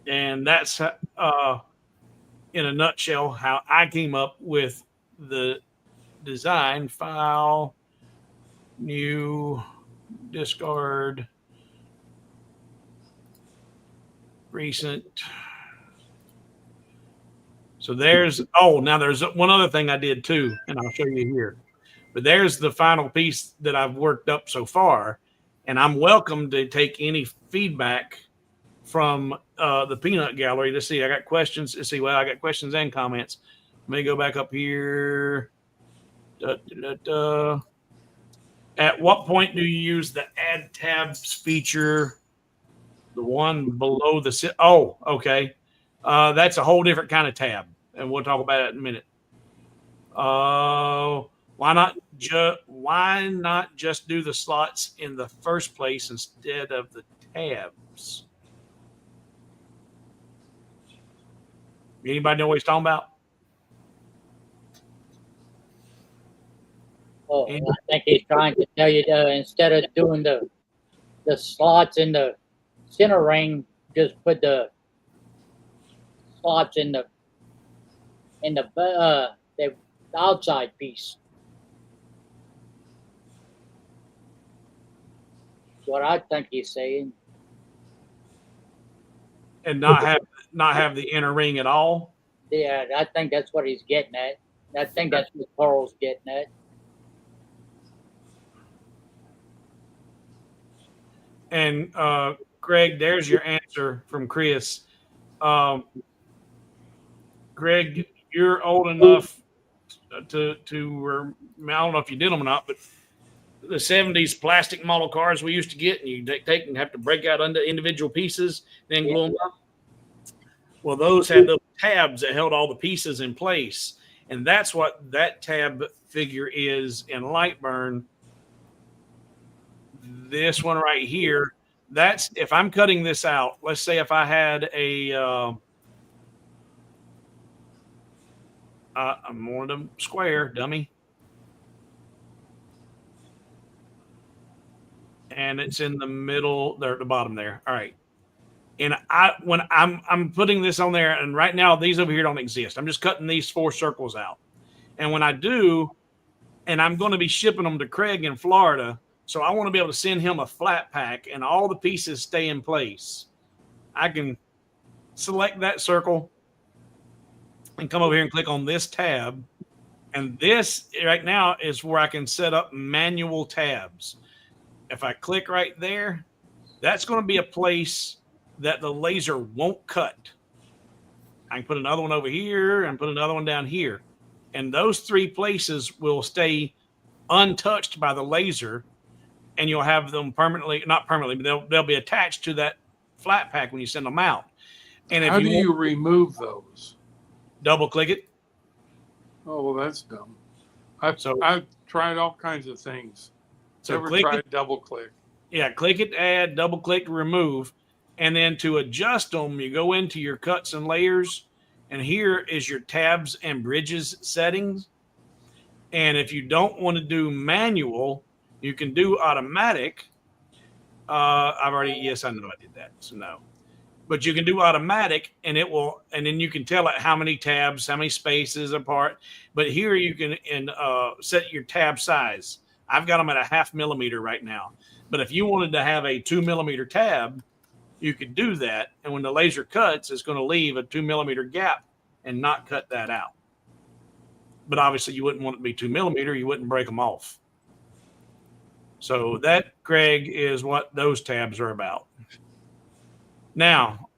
And that's in a nutshell how I came up with the design. File, new, discard, recent. So there's one other thing I did too, and I'll show you here. But there's the final piece that I've worked up so far, and I'm welcome to take any feedback from the peanut gallery. Let's see, I got questions. I got questions and comments. Let me go back up here. At what point do you use the add tabs feature? The one below the oh, okay. That's a whole different kind of tab, and we'll talk about it in a minute. Why not just do the slots in the first place instead of the tabs? Anybody know what he's talking about? Oh, I think he's trying to tell you instead of doing the slots in the center ring, just put the slots in the outside piece. What I think he's saying. And not have the inner ring at all. Yeah, I think that's what he's getting at. I think that's what Carl's getting at. And Greg, there's your answer from Chris. Greg, you're old enough to I don't know if you did them or not, but the 70s plastic model cars we used to get, and you take and have to break out into individual pieces, then glue them up. Well, those had those tabs that held all the pieces in place. And that's what that tab figure is in Lightburn. This one right here, that's if I'm cutting this out, let's say if I had I'm one of them square, dummy. And it's in the middle there at the bottom there. All right. And when I'm putting this on there, and right now these over here don't exist. I'm just cutting these 4 circles out. And when I do, and I'm going to be shipping them to Craig in Florida, so I want to be able to send him a flat pack and all the pieces stay in place. I can select that circle and come over here and click on this tab. And this right now is where I can set up manual tabs. If I click right there, that's going to be a place that the laser won't cut. I can put another one over here and put another one down here. And those 3 places will stay untouched by the laser, and you'll have them not permanently, but they'll be attached to that flat pack when you send them out. And if How do you remove those? double click it. Oh, well, that's dumb. I've tried all kinds of things. So Never click tried it. double click. Yeah, click it, add, double click, remove. And then to adjust them, you go into your cuts and layers, and here is your tabs and bridges settings. And if you don't want to do manual, you can do automatic. Yes, I know I did that. So no. But you can do automatic, and and then you can tell it how many tabs, how many spaces apart. But here you can set your tab size. I've got them at a 0.5 millimeter right now. But if you wanted to have a 2 millimeter tab, you could do that. And when the laser cuts, it's going to leave a 2 millimeter gap and not cut that out. But obviously you wouldn't want it to be 2 millimeter. You wouldn't break them off. So that, Craig, is what those tabs are about. Now,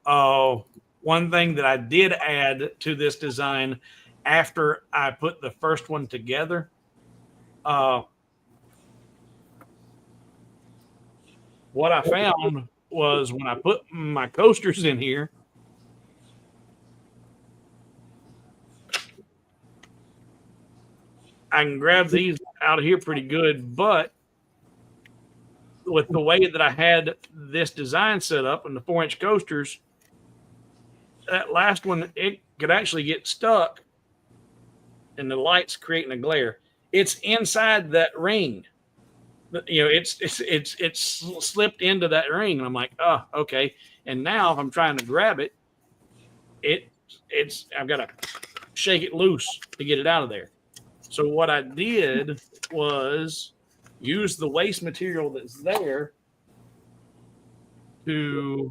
one thing that I did add to this design after I put the first one together, what I found was when I put my coasters in here, I can grab these out of here pretty good, but with the way that I had this design set up and the 4-inch coasters, that last one, it could actually get stuck and the light's creating a glare. It's inside that ring. You know, it's slipped into that ring. And I'm like, oh, okay. And now if I'm trying to grab it, I've got to shake it loose to get it out of there. So what I did was use the waste material that's there I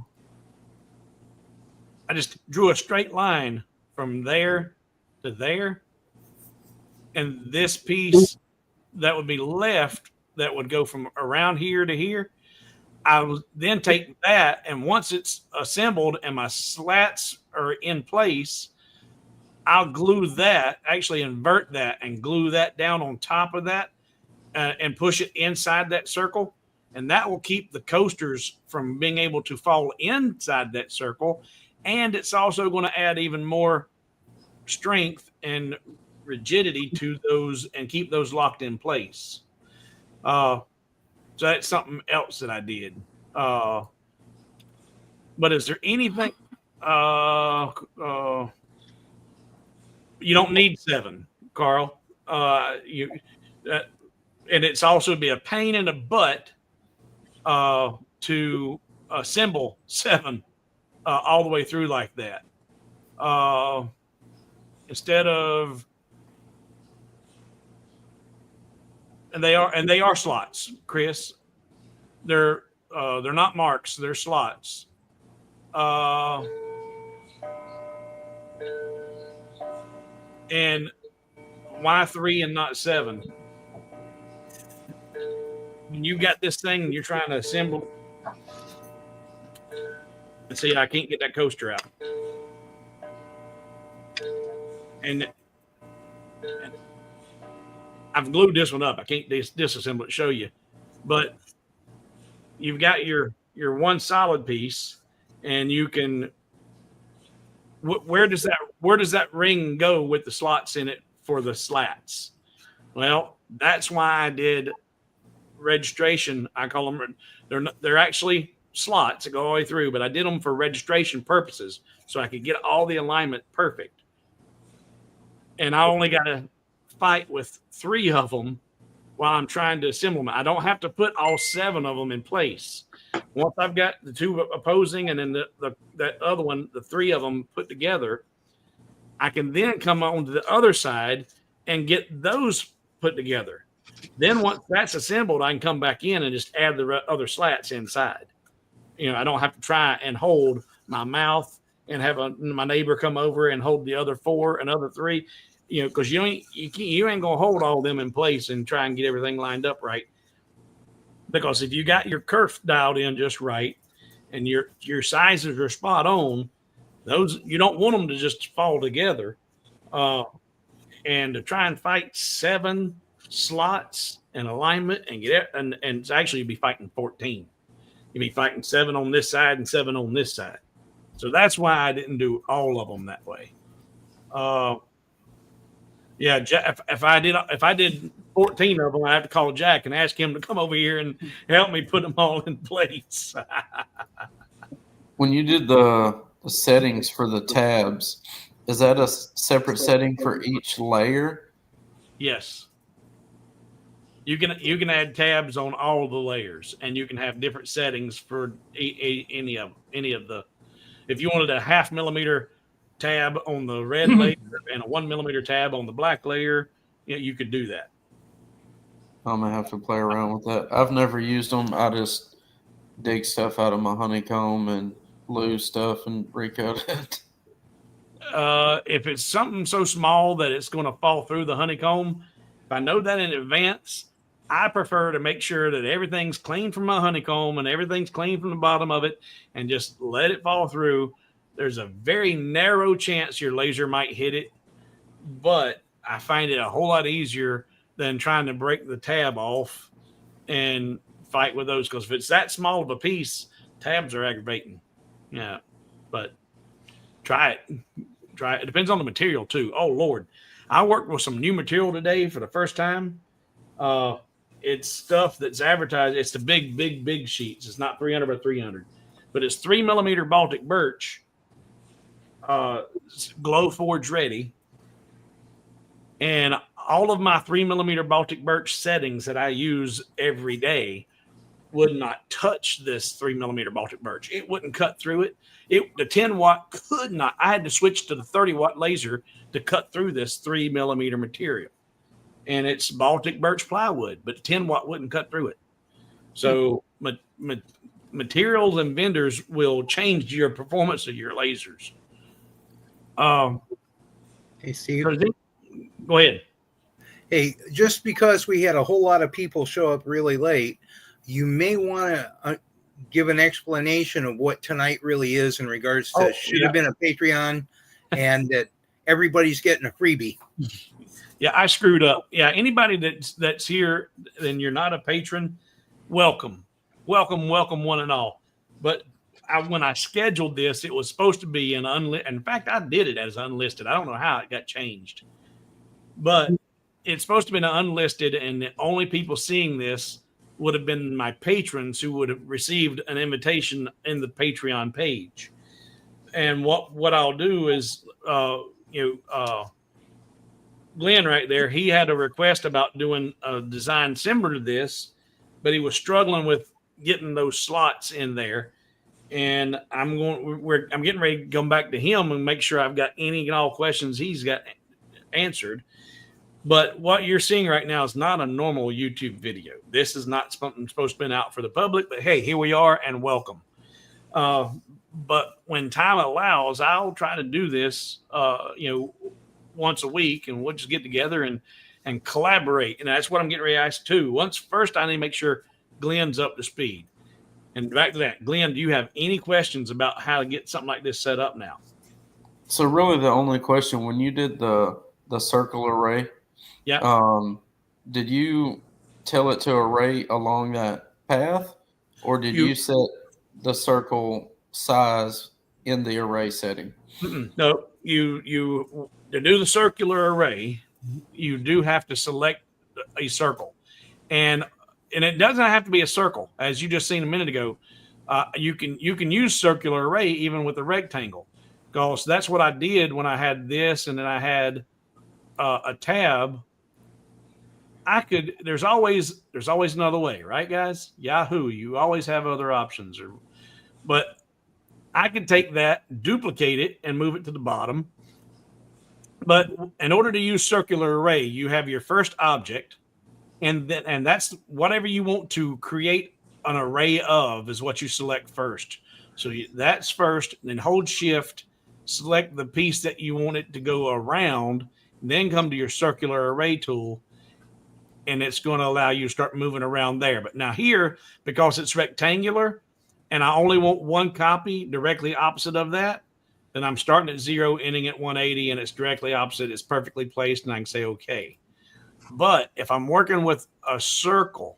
just drew a straight line from there to there. And this piece that would be left, that would go from around here to here, I will then take that, and once it's assembled and my slats are in place, I'll glue that, actually invert that and glue that down on top of that and push it inside that circle. And that will keep the coasters from being able to fall inside that circle. And it's also going to add even more strength and rigidity to those and keep those locked in place. So that's something else that I did. But is there anything? You don't need 7, Carl. And it's also be a pain in the butt to assemble 7 all the way through like that. Instead of, and they are slots, Chris. They're not marks. They're slots. And why 3 and not 7? When you got this thing and you're trying to assemble, and see, I can't get that coaster out. and I've glued this one up. I can't disassemble it, show you, but you've got your one solid piece, and you can. Where does that ring go with the slots in it for the slats? Well, that's why I did registration. I call them, they're actually slots that go all the way through, but I did them for registration purposes so I could get all the alignment perfect. And I only got to fight with 3 of them while I'm trying to assemble them. I don't have to put all 7 of them in place. Once I've got the 2 opposing and then that other one, the 3 of them put together, I can then come on to the other side and get those put together. Then once that's assembled, I can come back in and just add the other slats inside. I don't have to try and hold my mouth and have my neighbor come over and hold the other 4 and other 3, because you ain't gonna hold all of them in place and try and get everything lined up right. Because if you got your kerf dialed in just right and your sizes are spot on, those you don't want them to just fall together. And to try and fight 7 slots and alignment and get it, and it's actually you'd be fighting 14. You'd be fighting 7 on this side and 7 on this side. So that's why I didn't do all of them that way. Yeah, if I did 14 of them, I have to call Jack and ask him to come over here and help me put them all in place. When you did the settings for the tabs, is that a separate setting for each layer? Yes. You can add tabs on all the layers, and you can have different settings for any of the. If you wanted a 0.5 millimeter tab on the red layer and a 1 millimeter tab on the black layer, you could do that. I'm gonna have to play around with that. I've never used them. I just dig stuff out of my honeycomb and lose stuff and recode it. If it's something so small that it's going to fall through the honeycomb, if I know that in advance, I prefer to make sure that everything's clean from my honeycomb and everything's clean from the bottom of it and just let it fall through. There's a very narrow chance your laser might hit it, but I find it a whole lot easier than trying to break the tab off and fight with those. Because if it's that small of a piece, tabs are aggravating. Yeah, but try it. It depends on the material too. Oh Lord, I worked with some new material today for the first time. It's stuff that's advertised. It's the big sheets. It's not 300 by 300, but it's 3 millimeter Baltic birch, glow forge ready. And all of my 3 millimeter Baltic birch settings that I use every day would not touch this 3 millimeter Baltic birch. It wouldn't cut through it. The 10 watt could not. I had to switch to the 30 watt laser to cut through this 3 millimeter material. And it's Baltic birch plywood, but 10 watt wouldn't cut through it. So materials and vendors will change your performance of your lasers. Hey, Steve. Go ahead. Hey, just because we had a whole lot of people show up really late, you may want to give an explanation of what tonight really is in regards to should have been a Patreon and that everybody's getting a freebie. Yeah, I screwed up. Yeah, anybody that's here and you're not a patron, welcome one and all. But when I scheduled this, it was supposed to be an unlisted. In fact, I did it as unlisted. I don't know how it got changed, but it's supposed to be an unlisted, and the only people seeing this would have been my patrons who would have received an invitation in the Patreon page. And what I'll do is, Glenn right there, he had a request about doing a design similar to this, but he was struggling with getting those slots in there. And I'm getting ready to come back to him and make sure I've got any and all questions he's got answered. But what you're seeing right now is not a normal YouTube video. This is not something supposed to be out for the public, but hey, here we are and welcome. But when time allows, I'll try to do this, once a week, and we'll just get together and collaborate. And that's what I'm getting ready to ask too. First, I need to make sure Glenn's up to speed. And back to that, Glenn, do you have any questions about how to get something like this set up now? So really, the only question when you did the circle array, Yeah. did you tell it to array along that path, or did You you set the circle size in the array setting? no, you to do the circular array, you do have to select a circle, and it doesn't have to be a circle, as you just seen a minute ago. You can use circular array even with a rectangle, because that's what I did when I had this, and then I had a tab. I could. There's always another way, right, guys? Yahoo! You always have other options, but I could take that, duplicate it, and move it to the bottom. But in order to use circular array, you have your first object, and that's whatever you want to create an array of is what you select first. So that's first, then hold shift, select the piece that you want it to go around, then come to your circular array tool, and it's going to allow you to start moving around there. But now here, because it's rectangular and I only want one copy directly opposite of that, then I'm starting at 0, ending at 180, and it's directly opposite. It's perfectly placed, and I can say okay. But if I'm working with a circle,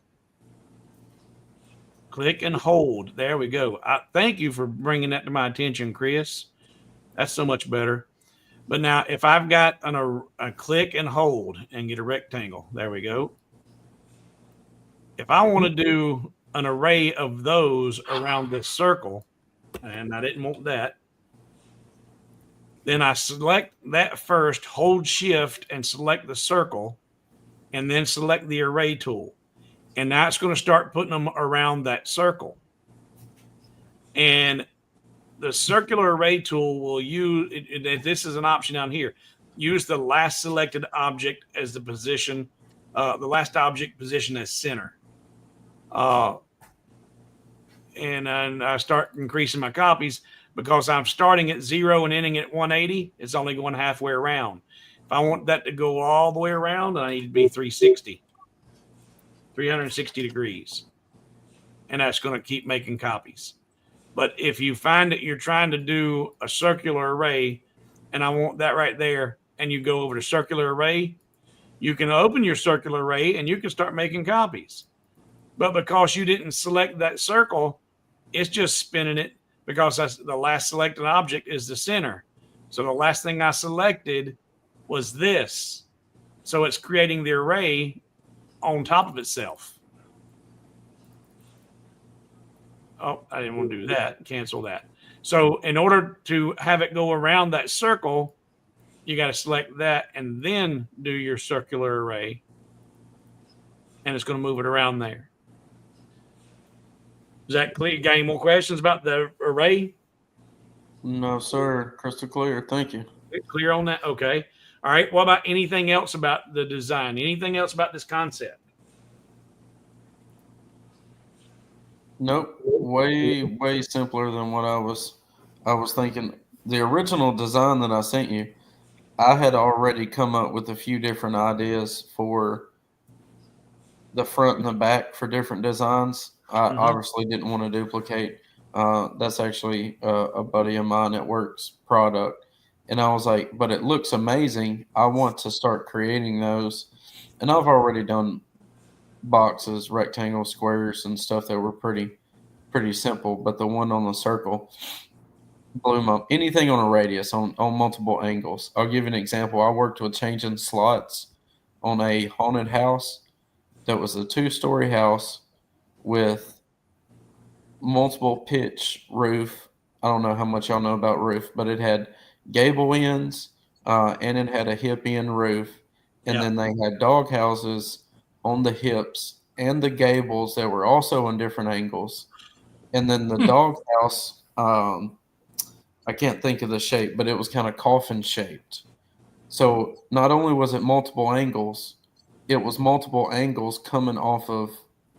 click and hold. There we go. Thank you for bringing that to my attention, Chris. That's so much better. But now if I've got a click and hold and get a rectangle, there we go. If I want to do an array of those around this circle, and I didn't want that, then I select that first, hold shift and select the circle, and then select the array tool. And now it's going to start putting them around that circle. And the circular array tool will use, this is an option down here, use the last selected object as the position, the last object position as center. And I start increasing my copies because I'm starting at 0 and ending at 180. It's only going halfway around. If I want that to go all the way around, I need to be 360 degrees. And that's going to keep making copies. But if you find that you're trying to do a circular array and I want that right there, and you go over to circular array, you can open your circular array and you can start making copies. But because you didn't select that circle, it's just spinning it because that's the last selected object is the center. So the last thing I selected was this. So it's creating the array on top of itself. Oh, I didn't want to do that. Cancel that. So in order to have it go around that circle, you got to select that and then do your circular array. And it's going to move it around there. Is that clear? Got any more questions about the array? No, sir. Crystal clear. Thank you. Clear on that? Okay. All right. What about anything else about the design? Anything else about this concept? Nope. Way simpler than what I was thinking. The original design that I sent you, I had already come up with a few different ideas for the front and the back for different designs. I obviously didn't want to duplicate. That's actually a buddy of mine at work's product. And I was like, but it looks amazing. I want to start creating those. And I've already done boxes, rectangles, squares, and stuff that were pretty simple. But the one on the circle blew my anything on a radius on multiple angles. I'll give you an example. I worked with changing slots on a haunted house that was a 2-story house with multiple pitch roof. I don't know how much y'all know about roof, but it had gable ends and it had a hip end roof. And then they had dog houses on the hips and the gables that were also in different angles. And then the dog house, I can't think of the shape, but it was kind of coffin shaped. So not only was it multiple angles, it was multiple angles coming off of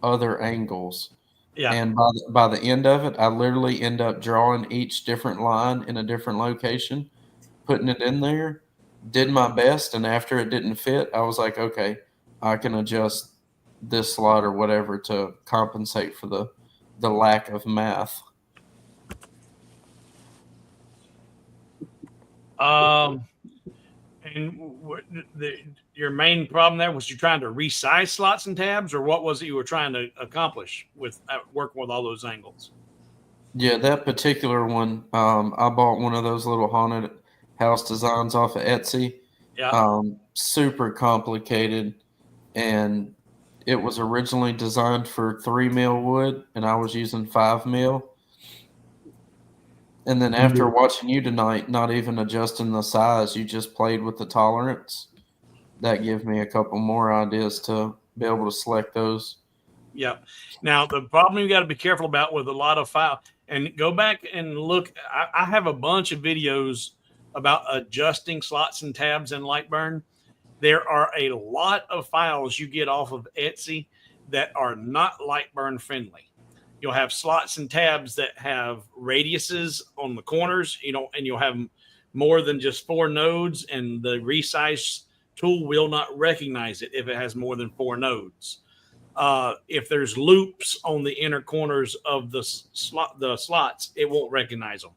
other angles. Yeah. And by the end of it, I literally end up drawing each different line in a different location, putting it in there, did my best. And after it didn't fit, I was like, okay, I can adjust this slot or whatever to compensate for the lack of math. Um, and your main problem there was you trying to resize slots and tabs, or what was it you were trying to accomplish with working with all those angles? Yeah, that particular one, I bought one of those little haunted house designs off of Etsy. Yeah. Super complicated, and it was originally designed for 3 mil wood, and I was using 5 mil. And then after watching you tonight, not even adjusting the size, you just played with the tolerance. That gave me a couple more ideas to be able to select those. Yeah. Now the problem you got to be careful about with a lot of file, and go back and look. I have a bunch of videos about adjusting slots and tabs in Lightburn. There are a lot of files you get off of Etsy that are not Lightburn friendly. You'll have slots and tabs that have radiuses on the corners, and you'll have more than just 4 nodes, and the resize tool will not recognize it if it has more than 4 nodes. If there's loops on the inner corners of the slots, it won't recognize them.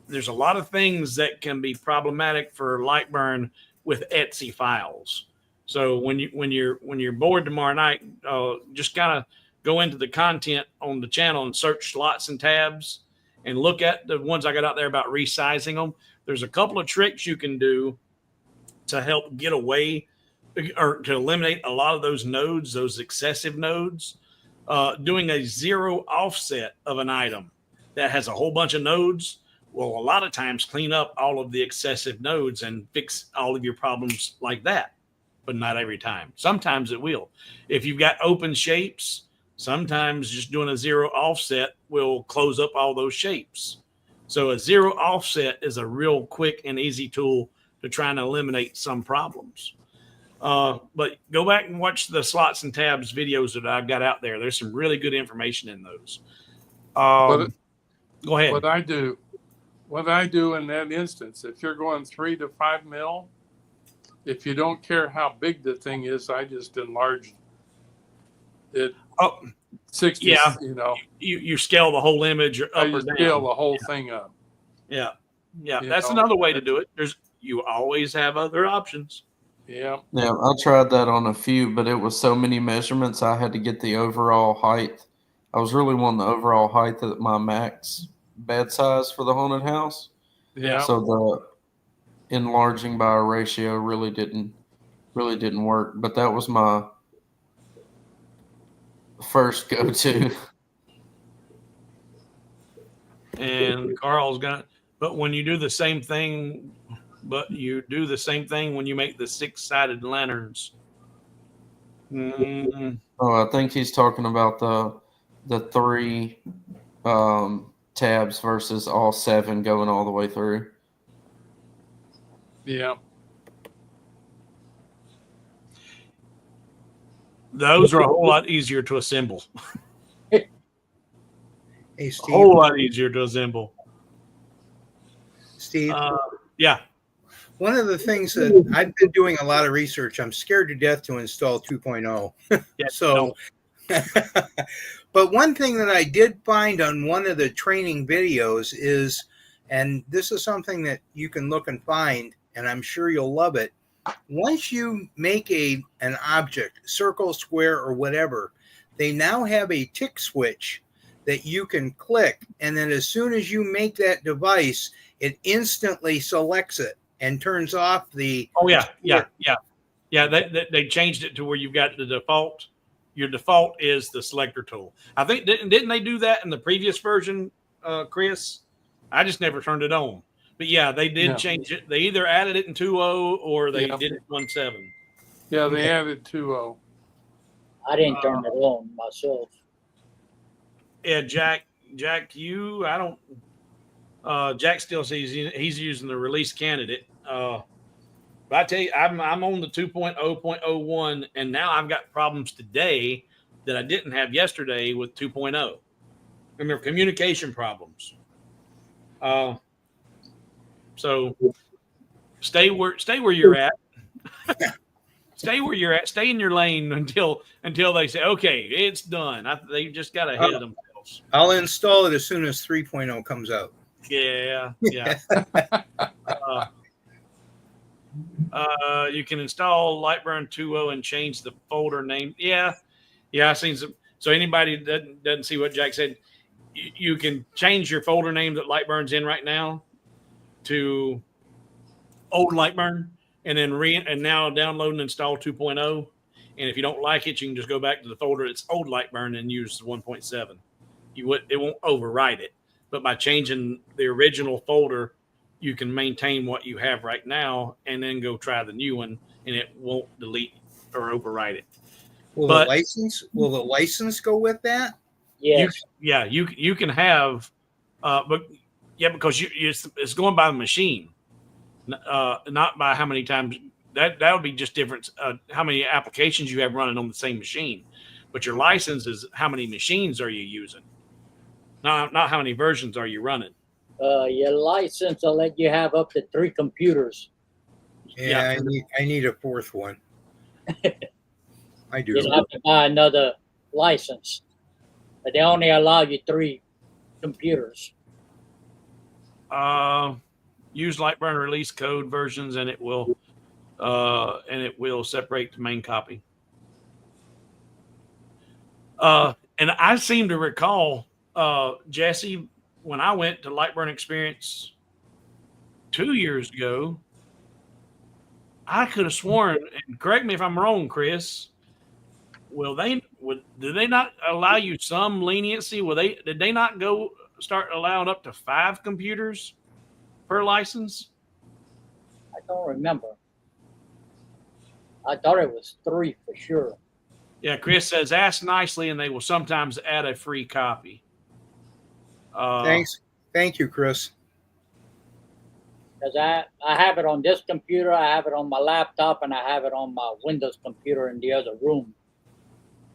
There's a lot of things that can be problematic for Lightburn with Etsy files. So when you're bored tomorrow night, just kind of go into the content on the channel and search slots and tabs and look at the ones I got out there about resizing them. There's a couple of tricks you can do to help get away or to eliminate a lot of those nodes, those excessive nodes. Doing a 0 offset of an item that has a whole bunch of nodes will a lot of times clean up all of the excessive nodes and fix all of your problems like that, but not every time. Sometimes it will. If you've got open shapes, sometimes just doing a 0 offset will close up all those shapes. So a 0 offset is a real quick and easy tool to try and eliminate some problems. But go back and watch the slots and tabs videos that I've got out there. There's some really good information in those. Go ahead. What I do in that instance, if you're going 3 to 5 mil, if you don't care how big the thing is, I just enlarge it. 60, yeah. You you scale the whole image up or down. Scale the whole thing up. Yeah. That's another way to do it. You always have other options. Yeah, I tried that on a few, but it was so many measurements. I had to get the overall height. I was really wanting the overall height at my max bed size for the haunted house. Yeah. So the enlarging by a ratio really didn't work. But that was my first go-to. And Carl's but when you do the same thing, when you make the 6-sided lanterns. Oh, I think he's talking about the 3 tabs versus all 7 going all the way through. Yeah. Those are a whole lot easier to assemble. Hey, A Steve. whole lot easier to assemble. Steve. Yeah. One of the things that I've been doing a lot of research, I'm scared to death to install 2.0. Yeah, So, but one thing that I did find on one of the training videos is, and this is something that you can look and find, and I'm sure you'll love it. Once you make an object, circle, square, or whatever, they now have a tick switch that you can click, and then as soon as you make that device, it instantly selects it and turns off the. Oh yeah. They changed it to where you've got the default. Your default is the selector tool. I think didn't they do that in the previous version, Chris? I just never turned it on. But yeah, they did change it. They either added it in 2.0 or they did it in 1.7. Yeah, they added 2.0. I didn't turn it on myself. Yeah, Jack, I don't. Jack still says he's using the release candidate. But I tell you, I'm on the 2.0.01, and now I've got problems today that I didn't have yesterday with 2.0. And they're communication problems. So stay where you're at. Stay where you're at. Stay in your lane until they say, okay, it's done. They just got ahead of themselves. I'll install it as soon as 3.0 comes out. Yeah. You can install Lightburn 2.0 and change the folder name. Yeah, I've seen some. So anybody that doesn't see what Jack said, you can change your folder name that Lightburn's in right now to old Lightburn, and then now download and install 2.0. And if you don't like it, you can just go back to the folder that's old Lightburn and use 1.7. It won't overwrite it, but by changing the original folder, you can maintain what you have right now, and then go try the new one, and it won't delete or overwrite it. Will the license go with that? Yes. You can have, because it's going by the machine, not by how many times. That would be just different. How many applications you have running on the same machine, but your license is how many machines are you using, not how many versions are you running. Your license will let you have up to 3 computers. Yeah, I need a 4th one. I do. You'll have to buy another license, but they only allow you 3 computers. Use Lightburn release code versions, and it will separate the main copy. And I seem to recall, Jesse, when I went to Lightburn Experience 2 years ago, I could have sworn, and correct me if I'm wrong, Chris, did they not allow you some leniency? Did they not start allowing up to 5 computers per license? I don't remember. I thought it was 3 for sure. Yeah, Chris says, ask nicely and they will sometimes add a free copy. Thanks. Thank you, Chris. Because I have it on this computer, I have it on my laptop, and I have it on my Windows computer in the other room.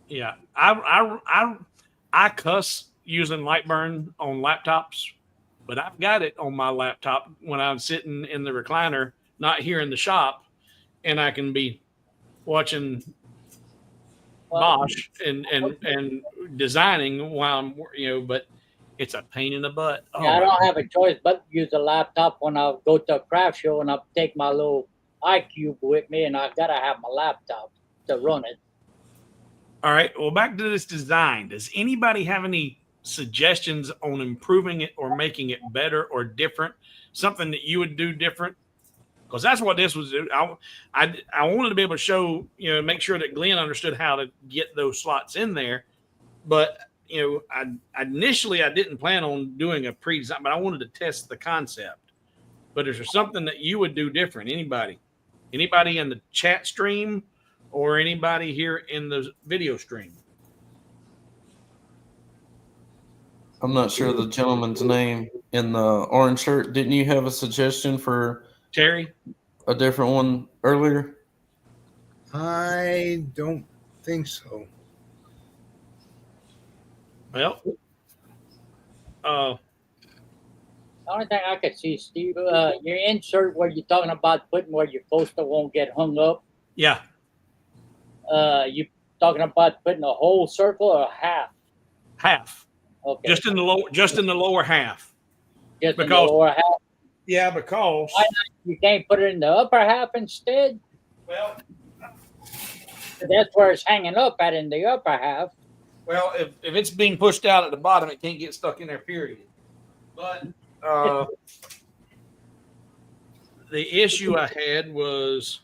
Yeah, I cuss using Lightburn on laptops, but I've got it on my laptop when I'm sitting in the recliner, not here in the shop, and I can be watching Bosch and designing while I'm, but it's a pain in the butt. Yeah, I don't have a choice but to use a laptop when I go to a craft show, and I take my little iCube with me, and I gotta have my laptop to run it. All right. Well, back to this design. Does anybody have any suggestions on improving it or making it better or different? Something that you would do different? Because that's what this was. I wanted to be able to show, make sure that Glenn understood how to get those slots in there. But, initially I didn't plan on doing a pre-design, but I wanted to test the concept. But is there something that you would do different? Anybody in the chat stream or anybody here in the video stream? I'm not sure the gentleman's name in the orange shirt. Didn't you have a suggestion for Terry? A different one earlier? I don't think so. Well, The only thing I could see, Steve, your insert where you're talking about putting where your poster won't get hung up. yeah, You talking about putting a whole circle or half? half. Okay. Just in the lower half. Just in the lower half. Yeah, because Why not? You can't put it in the upper half instead? well, That's where it's hanging up at, in the upper half. Well, if it's being pushed out at the bottom, it can't get stuck in there, period. But the issue I had was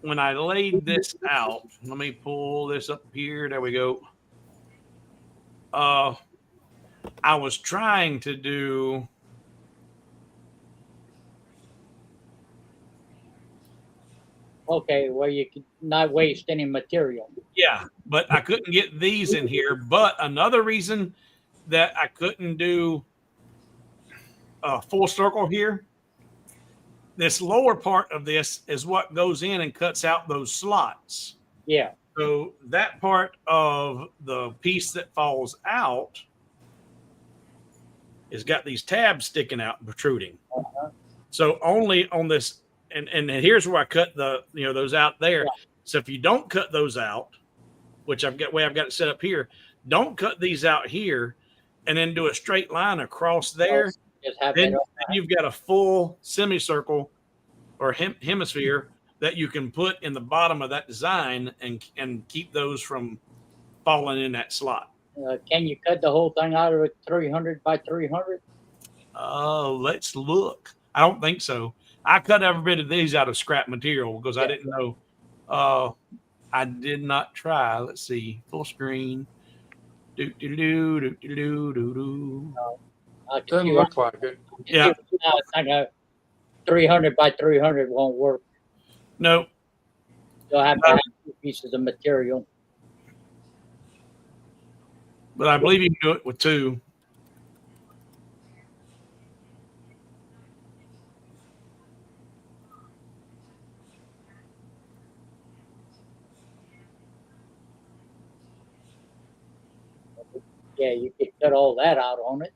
when I laid this out. Let me pull this up here. There we go. I was trying to do Okay, where you can not waste any material. yeah, but I couldn't get these in here. But another reason that I couldn't do a full circle here, this lower part of this is what goes in and cuts out those slots. Yeah. So that part of the piece that falls out has got these tabs sticking out and protruding. Uh-huh. So only on this, and here's where I cut those out there. Yeah. So if you don't cut those out, which I've got it set up here, don't cut these out here and then do a straight line across there. Just have Then it up. you've got a full semicircle or hemisphere that you can put in the bottom of that design and keep those from falling in that slot. Can you cut the whole thing out of it 300 by 300? Let's look. I don't think so. I cut every bit of these out of scrap material because I didn't know. I did not try. Let's see. Full screen. Do do do do do do do do. Doesn't look like it. Yeah. I think 300 by 300 won't work. No. You'll have to have 2 pieces of material. But I believe you can do it with 2. Yeah, you could cut all that out on it.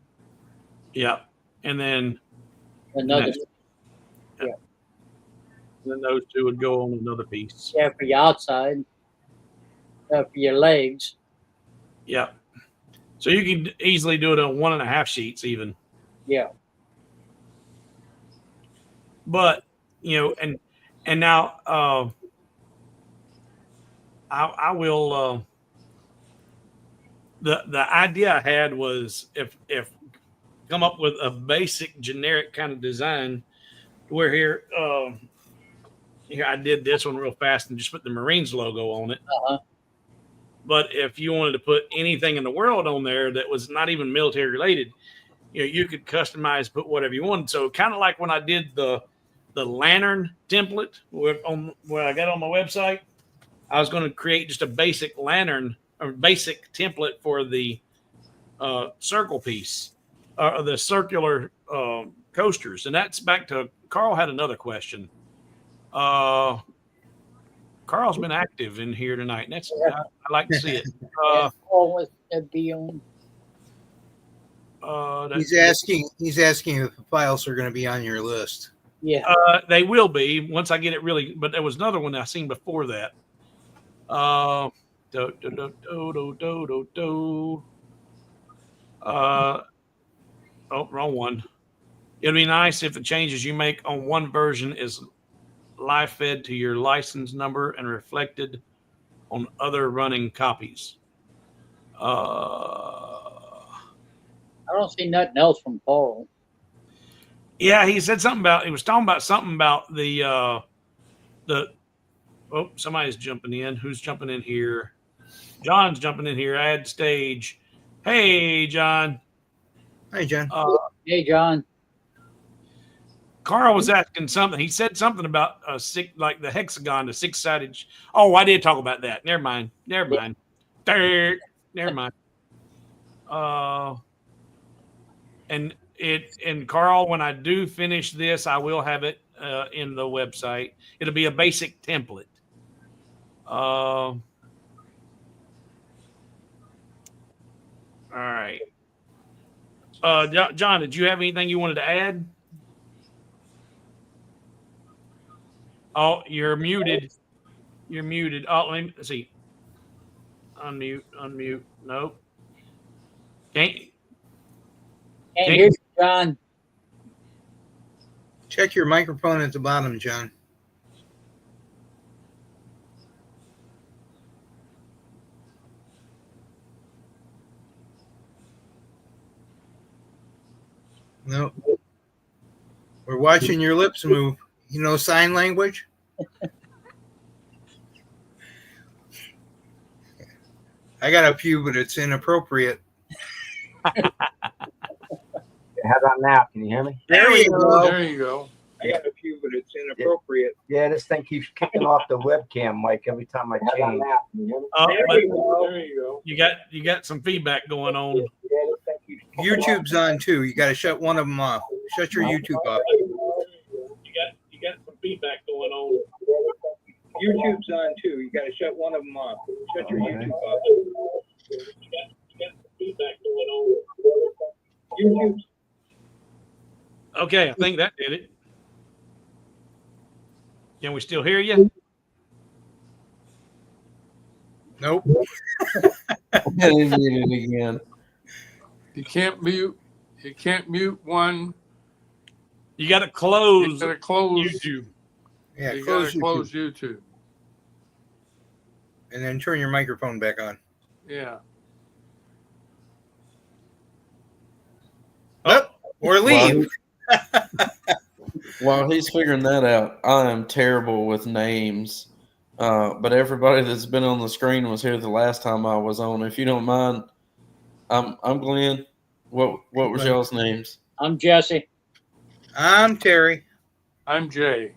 Yeah. And then Another, then those 2 would go on another piece. yeah, for your outside, for your legs. Yeah. So you can easily do it on 1.5 sheets even. Yeah. But, and now I will the idea I had was if come up with a basic generic kind of design where here I did this one real fast and just put the Marines logo on it. Uh-huh. But if you wanted to put anything in the world on there that was not even military related, you could customize, put whatever you wanted. So kind of like when I did the lantern template where I got on my website, I was going to create just a basic lantern or basic template for the circle piece or the circular coasters. And that's back to Carl had another question. Carl's been active in here tonight, and that's I like to see it. Always be on. He's asking if the files are going to be on your list. Yeah. They will be once I get it really. But there was another one I seen before that. Oh, wrong one. It'd be nice if the changes you make on one version is live fed to your license number and reflected on other running copies. I don't see nothing else from Paul. Yeah, he said something about he was talking about something about the somebody's jumping in. Who's jumping in here? John's jumping in here. Add stage. Hey, John. Hi, John. Hey, John. Carl was asking something. He said something about like the hexagon, the 6-sided. Oh, I did talk about that. Never mind. Never mind. And Carl, when I do finish this, I will have it in the website. It'll be a basic template. All right. John, did you have anything you wanted to add? Oh, you're muted. You're muted. Oh, let me see. Unmute. Nope. Can't Hear you, John. Check your microphone at the bottom, John. No. We're watching your lips move. You know sign language? I got a few, but it's inappropriate. How about now? Can you hear me? There you go. There you go. I got a few, but it's inappropriate. Yeah, this thing keeps kicking off the webcam mic every time I change. There you go. You got some feedback going on. YouTube's on too. You got to shut one of them off. Shut your YouTube off. You got some feedback going on. YouTube's on too. You got to shut one of them off. Shut your YouTube off. You got some feedback going on. YouTube's. Okay, I think that did it. Can we still hear you? Nope. Again. You can't mute one. You got to close You gotta close. YouTube. Yeah, You close gotta YouTube, close YouTube. and then turn your microphone back on. Yeah. Oh, or leave. While he's figuring that out, I am terrible with names. But everybody that's been on the screen was here the last time I was on. If you don't mind, I'm Glenn. What was Glenn. y'all's names? I'm Jesse. I'm Terry. I'm Jay.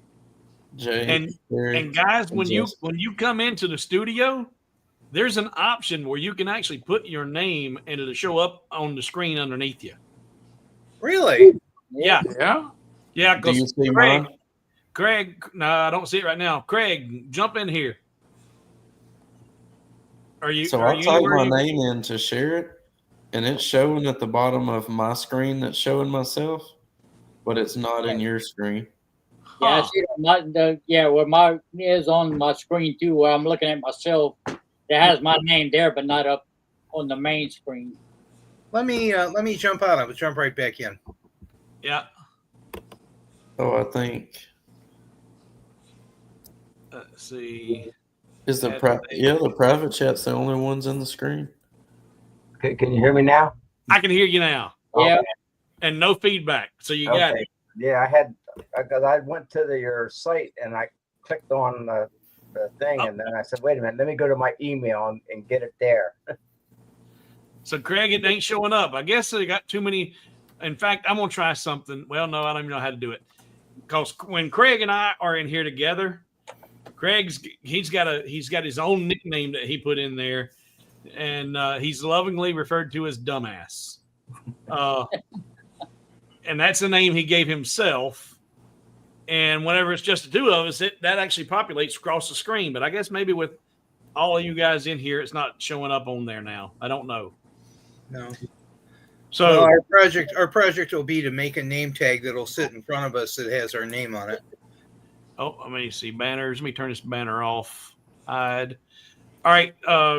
Jay. And Terry, and guys, when Jesse. you come into the studio, there's an option where you can actually put your name and it'll show up on the screen underneath you. Really? Yeah, Yeah. yeah. Do you Because see mine? Craig, no, I don't see it right now. Craig, jump in here. Are you? So are I you type anywhere my you- name in to share it, and it's showing at the bottom of my screen that's showing myself, but it's not in your screen. Yeah, I Huh. see where my is on my screen too, where I'm looking at myself. It has my name there, but not up on the main screen. Let me jump out. I will jump right back in. Yeah. Oh, I think Let's see. is the That's- the private chat's the only ones in the screen. Okay, can you hear me now? I can hear you now, Yeah, and no feedback. So you got it. Yeah, because I went to your site and I clicked on the thing, and then I said, wait a minute, let me go to my email and get it there. So Craig, it ain't showing up. I guess they got too many. In fact, I'm gonna try something. Well, no, I don't even know how to do it. Because when Craig and I are in here together, he's got his own nickname that he put in there, and he's lovingly referred to as Dumbass. And that's the name he gave himself. And whenever it's just the two of us, that actually populates across the screen. But I guess maybe with all of you guys in here, it's not showing up on there now. I don't know. No. So Well, our project will be to make a name tag that'll sit in front of us that has our name on it. oh, let me see banners. Let me turn this banner off. Hide. All right,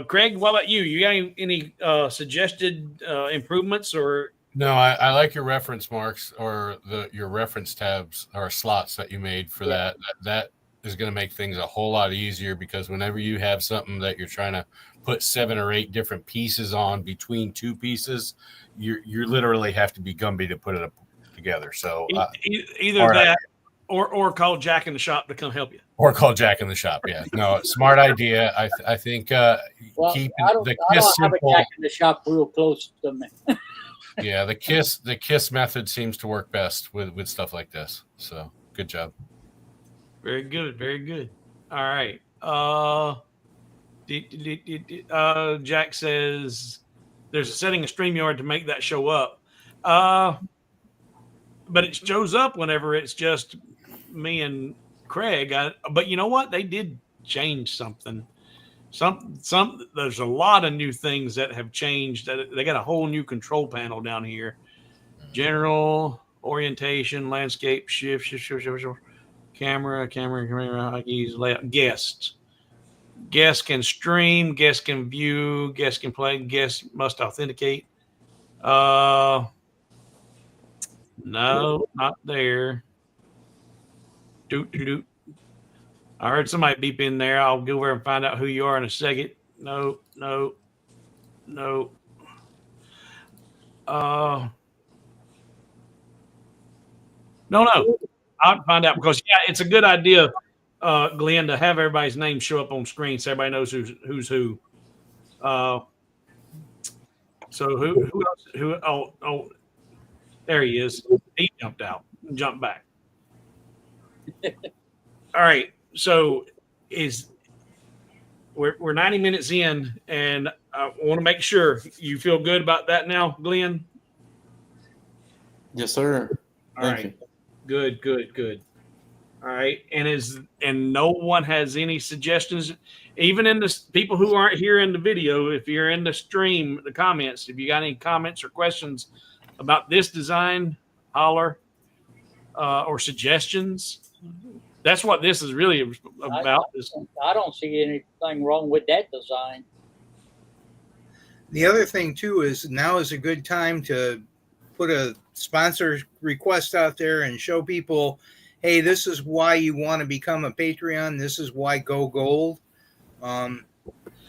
Craig. What about you? You got any suggested improvements or? No, I like your reference marks or your reference tabs or slots that you made for that. That is going to make things a whole lot easier because whenever you have something that you're trying to put 7 or 8 different pieces on between 2 pieces, you literally have to be Gumby to put it together. So Either that or call Jack in the shop to come help you. or call Jack in the shop. Yeah, no, smart idea. I think well, keep I don't the have kiss a simple. jack in the shop real close to me. Yeah, the kiss method seems to work best with stuff like this. So good job. Very good. Very good. All right. Jack says there's a setting in StreamYard to make that show up. But it shows up whenever it's just me and Craig. But you know what? They did change something. There's a lot of new things that have changed. They got a whole new control panel down here. General, orientation, landscape, shift, camera, layout, guests. Guests can stream, guests can view, guests can play, guests must authenticate. No, not there. Doot. I heard somebody beep in there. I'll go over and find out who you are in a second. No. No. I'll find out because it's a good idea, Glenn, to have everybody's name show up on screen so everybody knows who's who. So who else? Oh, there he is. He jumped jumped back. All right. So we're 90 minutes in, and I want to make sure you feel good about that now, Glenn. Yes, sir. All Thank right. you. Good. All right. And no one has any suggestions, even in the people who aren't here in the video. If you're in the stream, the comments, if you got any comments or questions about this design, holler, or suggestions. That's what this is really about. I don't see anything wrong with that design. The other thing too is now is a good time to put a sponsor request out there and show people, hey, this is why you want to become a Patreon. This is why go gold.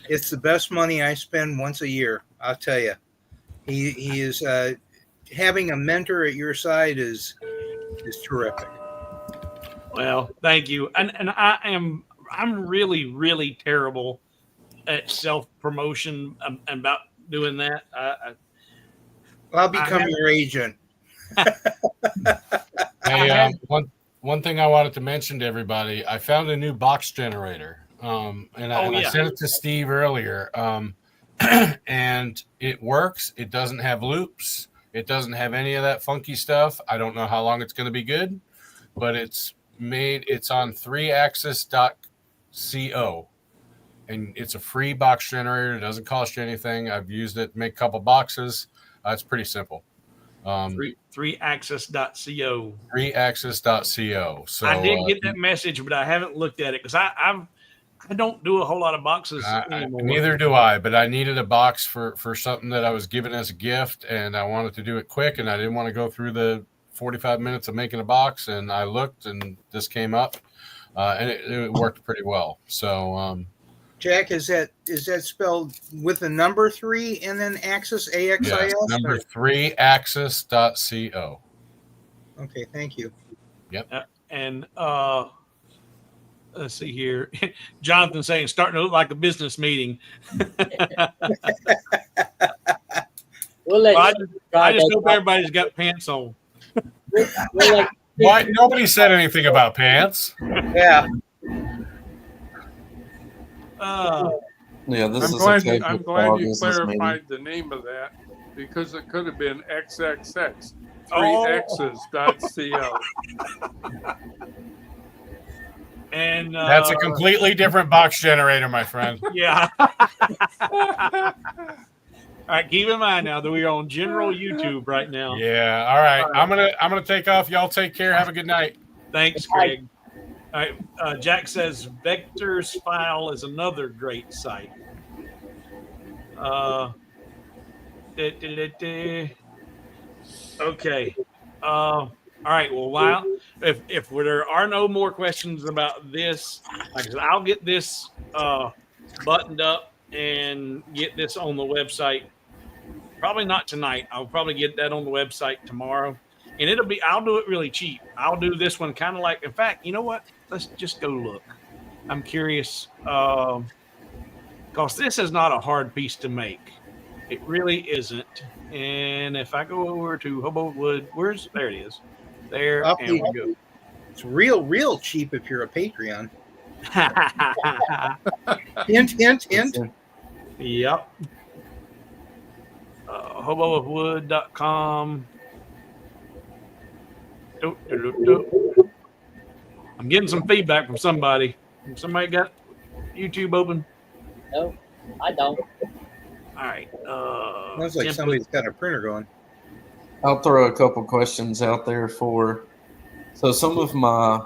It's the best money I spend once a year. I'll tell you. He is having a mentor at your side is terrific. Well, thank you. And I'm really, really terrible at self promotion about doing that. I'll become your agent. Hey, one thing I wanted to mention to everybody, I found a new box generator. I sent it to Steve earlier. And it works. It doesn't have loops. It doesn't have any of that funky stuff. I don't know how long it's going to be good, but it's on 3axis.co, and it's a free box generator. It doesn't cost you anything. I've used it to make a couple boxes. It's pretty simple. 3axis.co. 3axis.co. So I did get that message, but I haven't looked at it because I don't do a whole lot of boxes anymore. Neither do I, but I needed a box for something that I was given as a gift, and I wanted to do it quick, and I didn't want to go through the 45 minutes of making a box, and I looked, and this came up, and it worked pretty well. So, Jack, is that spelled with the number 3 and then axis, AXIS? Yes, number 3axis.co. Okay, thank you. Yep. And let's see here. Jonathan saying starting to look like a business meeting. I just hope everybody's got pants on. Why? Nobody said anything about pants. Yeah. Yeah, this I'm glad you clarified the name of that, because it could have been XXX. 3x's.co. And that's a completely different box generator, my friend. Yeah. All right, keep in mind now that we are on general YouTube right now. Yeah. All right. I'm gonna take off. Y'all take care. Have a good night. Thanks, Craig. All right. Jack says Vector's File is another great site. Okay. All right. Well, while if there are no more questions about this, like I said, I'll get this buttoned up and get this on the website. Probably not tonight. I'll probably get that on the website tomorrow, and I'll do it really cheap. I'll do this one kind of like. In fact, you know what? Let's just go look. I'm curious because this is not a hard piece to make. It really isn't. And if I go over to Hobo Wood, there it is. There, and we go. It's real cheap if you're a Patreon. Hint. Yep. Hoboofwood.com. I'm getting some feedback from somebody. Somebody got YouTube open? No, I don't. All right. Sounds like somebody's got a printer going. I'll throw a couple questions out there so some of my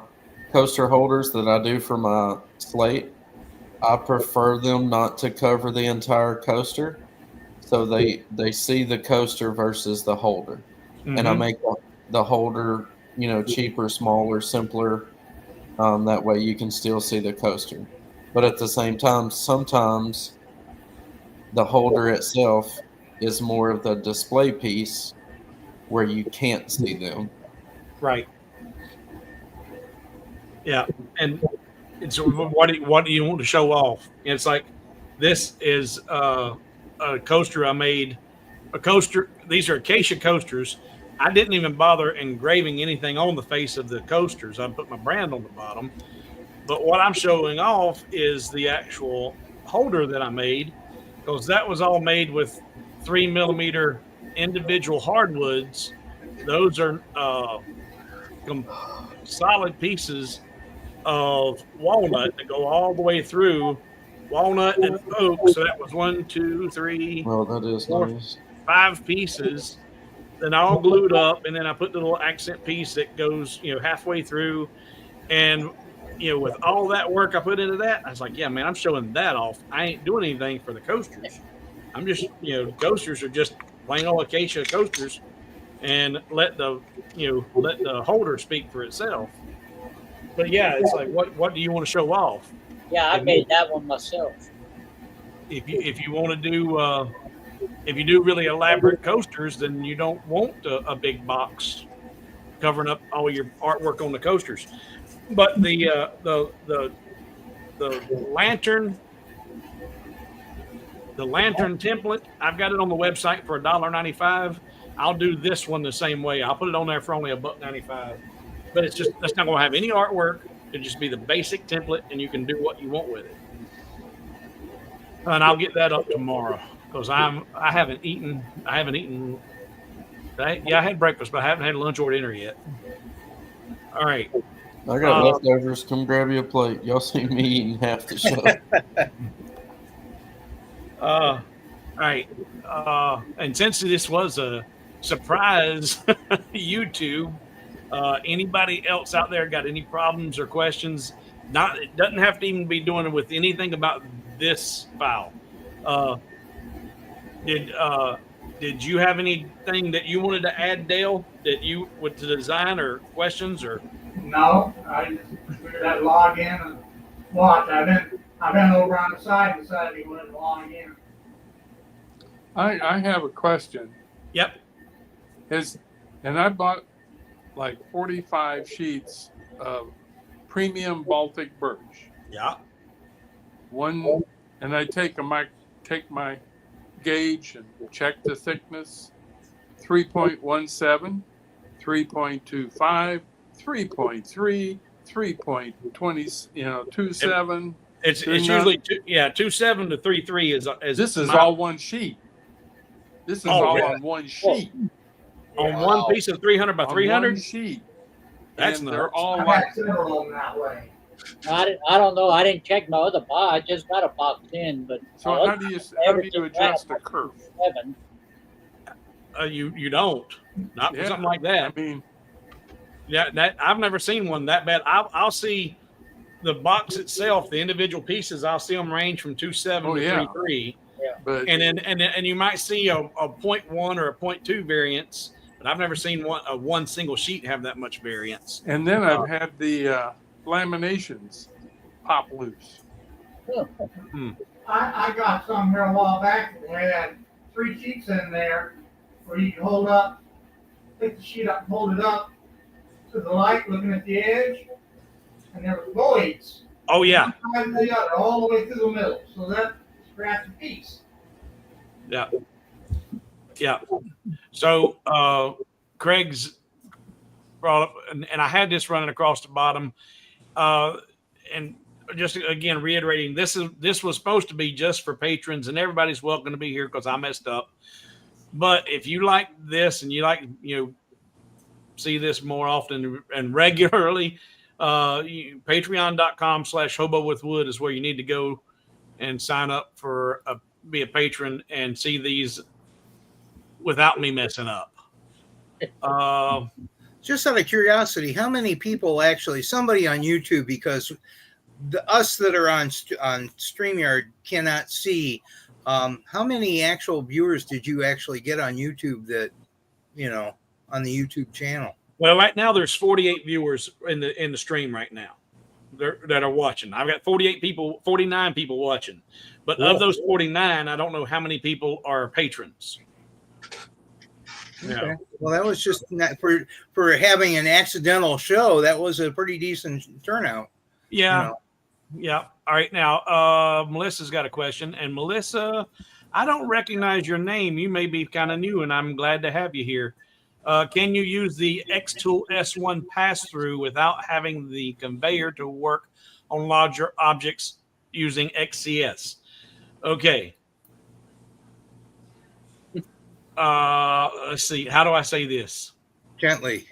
coaster holders that I do for my slate, I prefer them not to cover the entire coaster, so they see the coaster versus the holder. Mm-hmm. And I make the holder, cheaper, smaller, simpler. That way you can still see the coaster. But at the same time, sometimes the holder itself is more of the display piece where you can't see them. Right. Yeah. And it's what do you want to show off? And it's like, this is a coaster I made. These are Acacia coasters. I didn't even bother engraving anything on the face of the coasters. I put my brand on the bottom. But what I'm showing off is the actual holder that I made, because that was all made with 3mm individual hardwoods. Those are solid pieces of walnut that go all the way through, walnut and oak. So that was 1, 2, 3, well, that is 4, nice. 5 pieces. Then all glued up, and then I put the little accent piece that goes, halfway through. And, with all that work I put into that, I was like, yeah, man, I'm showing that off. I ain't doing anything for the coasters. I'm just, the coasters are just plain old Acacia coasters, and let the holder speak for itself. But yeah, it's like what do you want to show off? Yeah, I made that one myself. If you want to do if you do really elaborate coasters, then you don't want a big box covering up all your artwork on the coasters. But the lantern template, I've got it on the website for $1.95. I'll do this one the same way. I'll put it on there for only $1.95. But that's not going to have any artwork. It'll just be the basic template, and you can do what you want with it. And I'll get that up tomorrow because I haven't eaten. I had breakfast, but I haven't had lunch or dinner yet. All right. I got leftovers. Come grab you a plate. Y'all see me eating half the show. All right. And since this was a surprise YouTube, anybody else out there got any problems or questions? It doesn't have to even be doing it with anything about this file. Did you have anything that you wanted to add, Dale, that you would to design or questions or? No, I just figured I'd log in and watch. I've been over on the side and decided to go and log in. I have a question. Yep. And I bought like 45 sheets of premium Baltic birch. Yeah. And I take my gauge and check the thickness. 3.17, 3.25, 3.3, 3.20, 27. It's usually 2.7 to 3.3 is this is all one sheet. This is on one sheet. On one piece of 300 by 300 sheet. That's and nuts. they're all I've like had several of them that way. I don't know. I didn't check my other box. I just got a box in, but so. How do you adjust the curve? You don't not for something like that. I mean, yeah, that I've never seen one that bad. I'll see the box itself, the individual pieces. I'll see them range from 2.7 to 3.3. Yeah. But And you might see a 0.1 or a 0.2 variance, but I've never seen one single sheet have that much variance. And then I've had the laminations pop loose. I got some here a while back. They had 3 sheets in there where you can pick the sheet up, hold it up to the light, looking at the edge, and there were voids. Oh yeah. One side to the other, all the way through the middle. So that scratched a piece. Yeah. Yeah. So Craig's brought up, and I had this running across the bottom. And just again reiterating, this was supposed to be just for patrons, and everybody's welcome to be here because I messed up. But if you like this and you like see this more often and regularly, patreon.com/hobowithwood is where you need to go and sign up for be a patron and see these without me messing up. Just out of curiosity, how many people actually, somebody on YouTube, because us that are on StreamYard cannot see, how many actual viewers did you actually get on YouTube that, on the YouTube channel? Well, right now there's 48 viewers in the stream right now that are watching. I've got 49 people watching, but of those 49, I don't know how many people are patrons. Okay. Yeah. Well, that was just not for having an accidental show. That was a pretty decent turnout. Yeah. Yeah. All right. Now, Melissa's got a question, and Melissa, I don't recognize your name. You may be kind of new, and I'm glad to have you here. Can you use the X-Tool S1 pass-through without having the conveyor to work on larger objects using XCS? Okay. Let's see. How do I say this? Gently.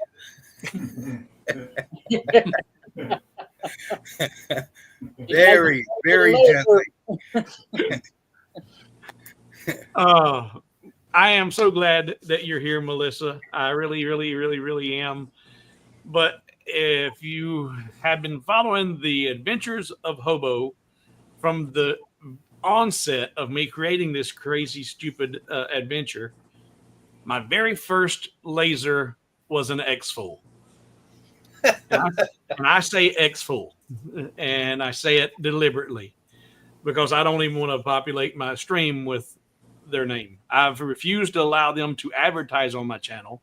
Very, very gently. I am so glad that you're here, Melissa. I really, really, really, really am. But if you have been following the adventures of Hobo from the onset of me creating this crazy, stupid adventure, my very first laser was an X-Full. And I say X full, and I say it deliberately because I don't even want to populate my stream with their name. I've refused to allow them to advertise on my channel.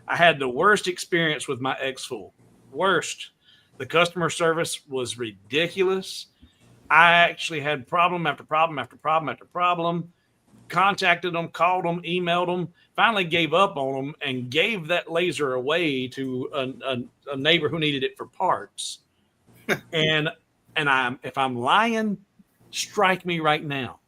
I had the worst experience with my X full. Worst. The customer service was ridiculous. I actually had problem after problem after problem after problem. Contacted them, called them, emailed them, finally gave up on them and gave that laser away to a neighbor who needed it for parts. and if I'm lying, strike me right now.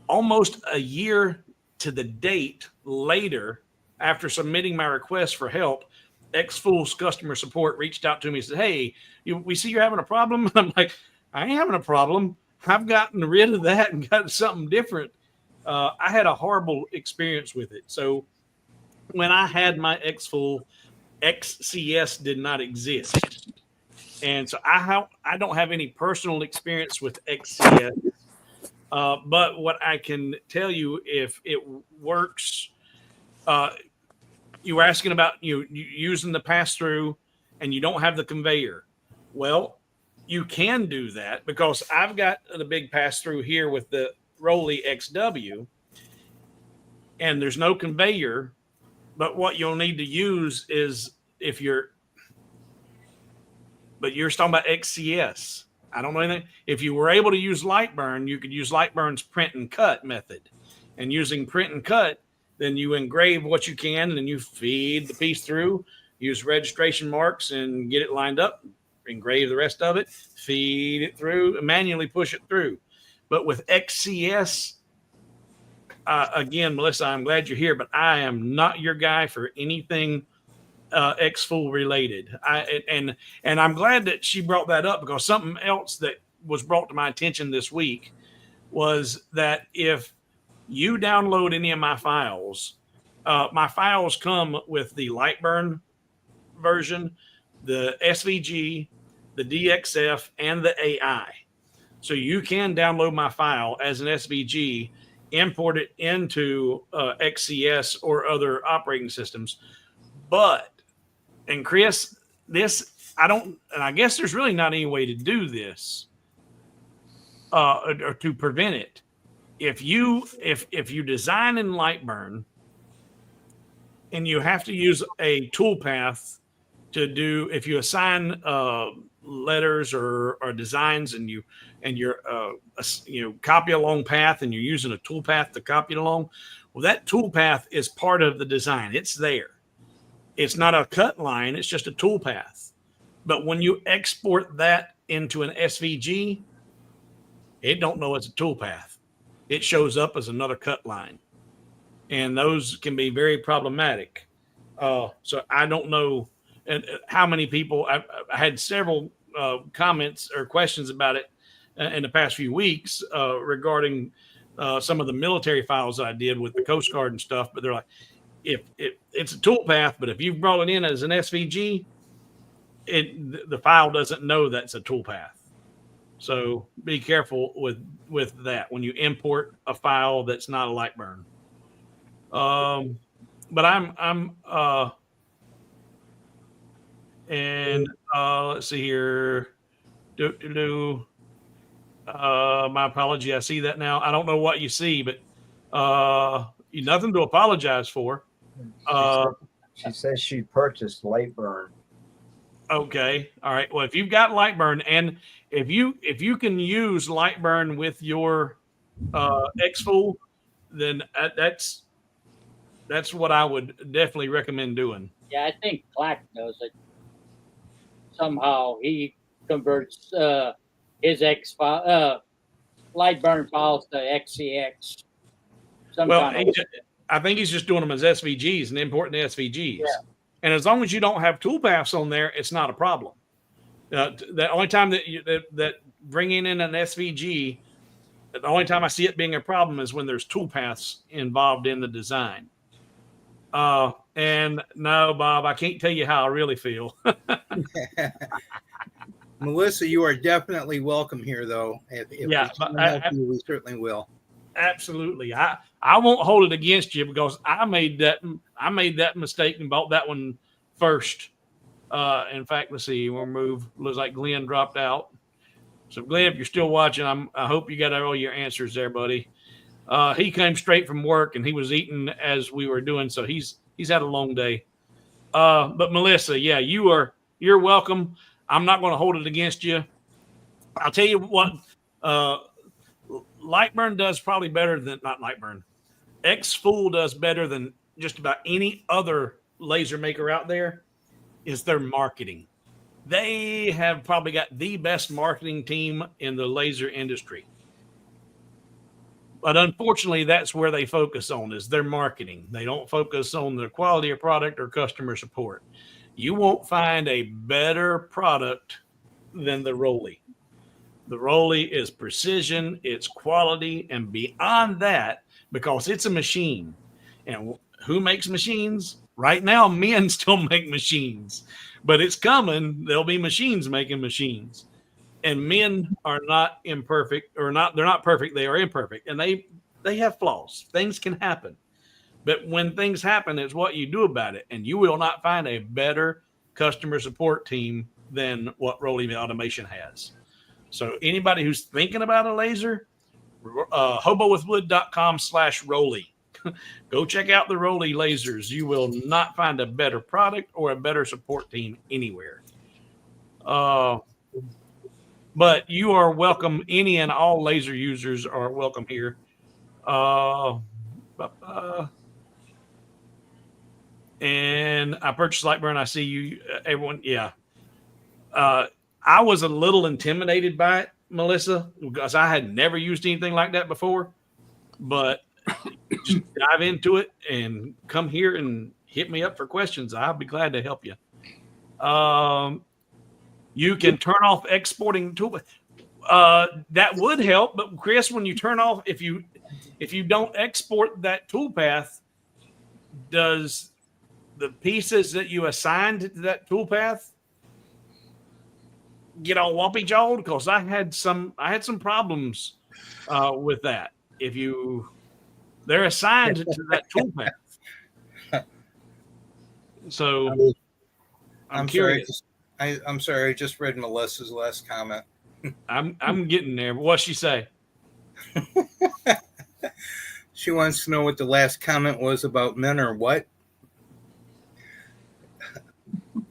Almost a year to the date later, after submitting my request for help, X-Fool's customer support reached out to me and said, "Hey, we see you're having a problem." I'm like, "I ain't having a problem. I've gotten rid of that and got something different." I had a horrible experience with it. So when I had my X-Fool, XCS did not exist. And so I don't have any personal experience with XCS. But what I can tell you, if it works, you were asking about you using the pass-through and you don't have the conveyor. Well, you can do that because I've got the big pass-through here with the Rolly XW, and there's no conveyor. But what you'll need to use is you're talking about XCS. I don't know anything. If you were able to use Lightburn, you could use Lightburn's print and cut method. And using print and cut, then you engrave what you can, and then you feed the piece through, use registration marks and get it lined up, engrave the rest of it, feed it through, and manually push it through. But with XCS, again, Melissa, I'm glad you're here, but I am not your guy for anything X-Fool related. And I'm glad that she brought that up, because something else that was brought to my attention this week was that if you download any of my files come with the Lightburn version, the SVG, the DXF, and the AI. So you can download my file as an SVG, import it into XCS or other operating systems. And Chris, I guess there's really not any way to do this or to prevent it. If you design in Lightburn and you have to use a toolpath to do, if you assign letters or designs and you're copy along path and you're using a toolpath to copy it along, well, that toolpath is part of the design. It's there. It's not a cut line. It's just a toolpath. But when you export that into an SVG, it don't know it's a toolpath. It shows up as another cut line. And those can be very problematic. So I don't know how many people, I had several comments or questions about it in the past few weeks regarding some of the military files I did with the Coast Guard and stuff. But they're like, if it's a toolpath, but if you've brought it in as an SVG, the file doesn't know that's a toolpath. So be careful with that when you import a file that's not a Lightburn. But let's see here. My apology. I see that now. I don't know what you see, but nothing to apologize for. She says she purchased Lightburn. Okay. All right. Well, if you've got Lightburn, and if you can use Lightburn with your X-Fool, then that's what I would definitely recommend doing. Yeah, I think Clack does it. Somehow he converts his Lightburn files to XCX. I think he's just doing them as SVGs and importing the SVGs. Yeah. And as long as you don't have toolpaths on there, it's not a problem. The only time that bringing in an SVG, the only time I see it being a problem is when there's toolpaths involved in the design. And no, Bob, I can't tell you how I really feel. Melissa, you are definitely welcome here, though. If we can help you, we certainly will. Absolutely. I won't hold it against you because I made that mistake and bought that one first. In fact, let's see. We'll move. Looks like Glenn dropped out. So Glenn, if you're still watching, I hope you got all your answers there, buddy. He came straight from work and he was eating as we were doing, so he's had a long day. But Melissa, yeah, you're welcome. I'm not going to hold it against you. I'll tell you what, Lightburn does probably better than not Lightburn. X-Fool does better than just about any other laser maker out there is their marketing. They have probably got the best marketing team in the laser industry. But unfortunately, that's where they focus on is their marketing. They don't focus on the quality of product or customer support. You won't find a better product than the Rolly. The Rolly is precision, it's quality, and beyond that, because it's a machine. And who makes machines? Right now, men still make machines. But it's coming. There'll be machines making machines. And men are not imperfect, or not, they're not perfect, they are imperfect. And they have flaws. Things can happen. But when things happen, it's what you do about it. And you will not find a better customer support team than what Rolly Automation has. So anybody who's thinking about a laser, hobowithwood.com/Rolly. Go check out the Rolly lasers. You will not find a better product or a better support team anywhere. But you are welcome. Any and all laser users are welcome here. And I purchased Lightburn. I see you, everyone. Yeah. I was a little intimidated by it, Melissa, because I had never used anything like that before. But just dive into it and come here and hit me up for questions. I'll be glad to help you. You can turn off exporting tool. That would help, but Chris, when you turn off, if you don't export that toolpath, does the pieces that you assigned to that toolpath get all wompy jawed? Because I had some problems with that. If they're assigned to that toolpath. So I'm curious. Sorry. I'm sorry. I just read Melissa's last comment. I'm getting there. But what'd she say? She wants to know what the last comment was about men or what?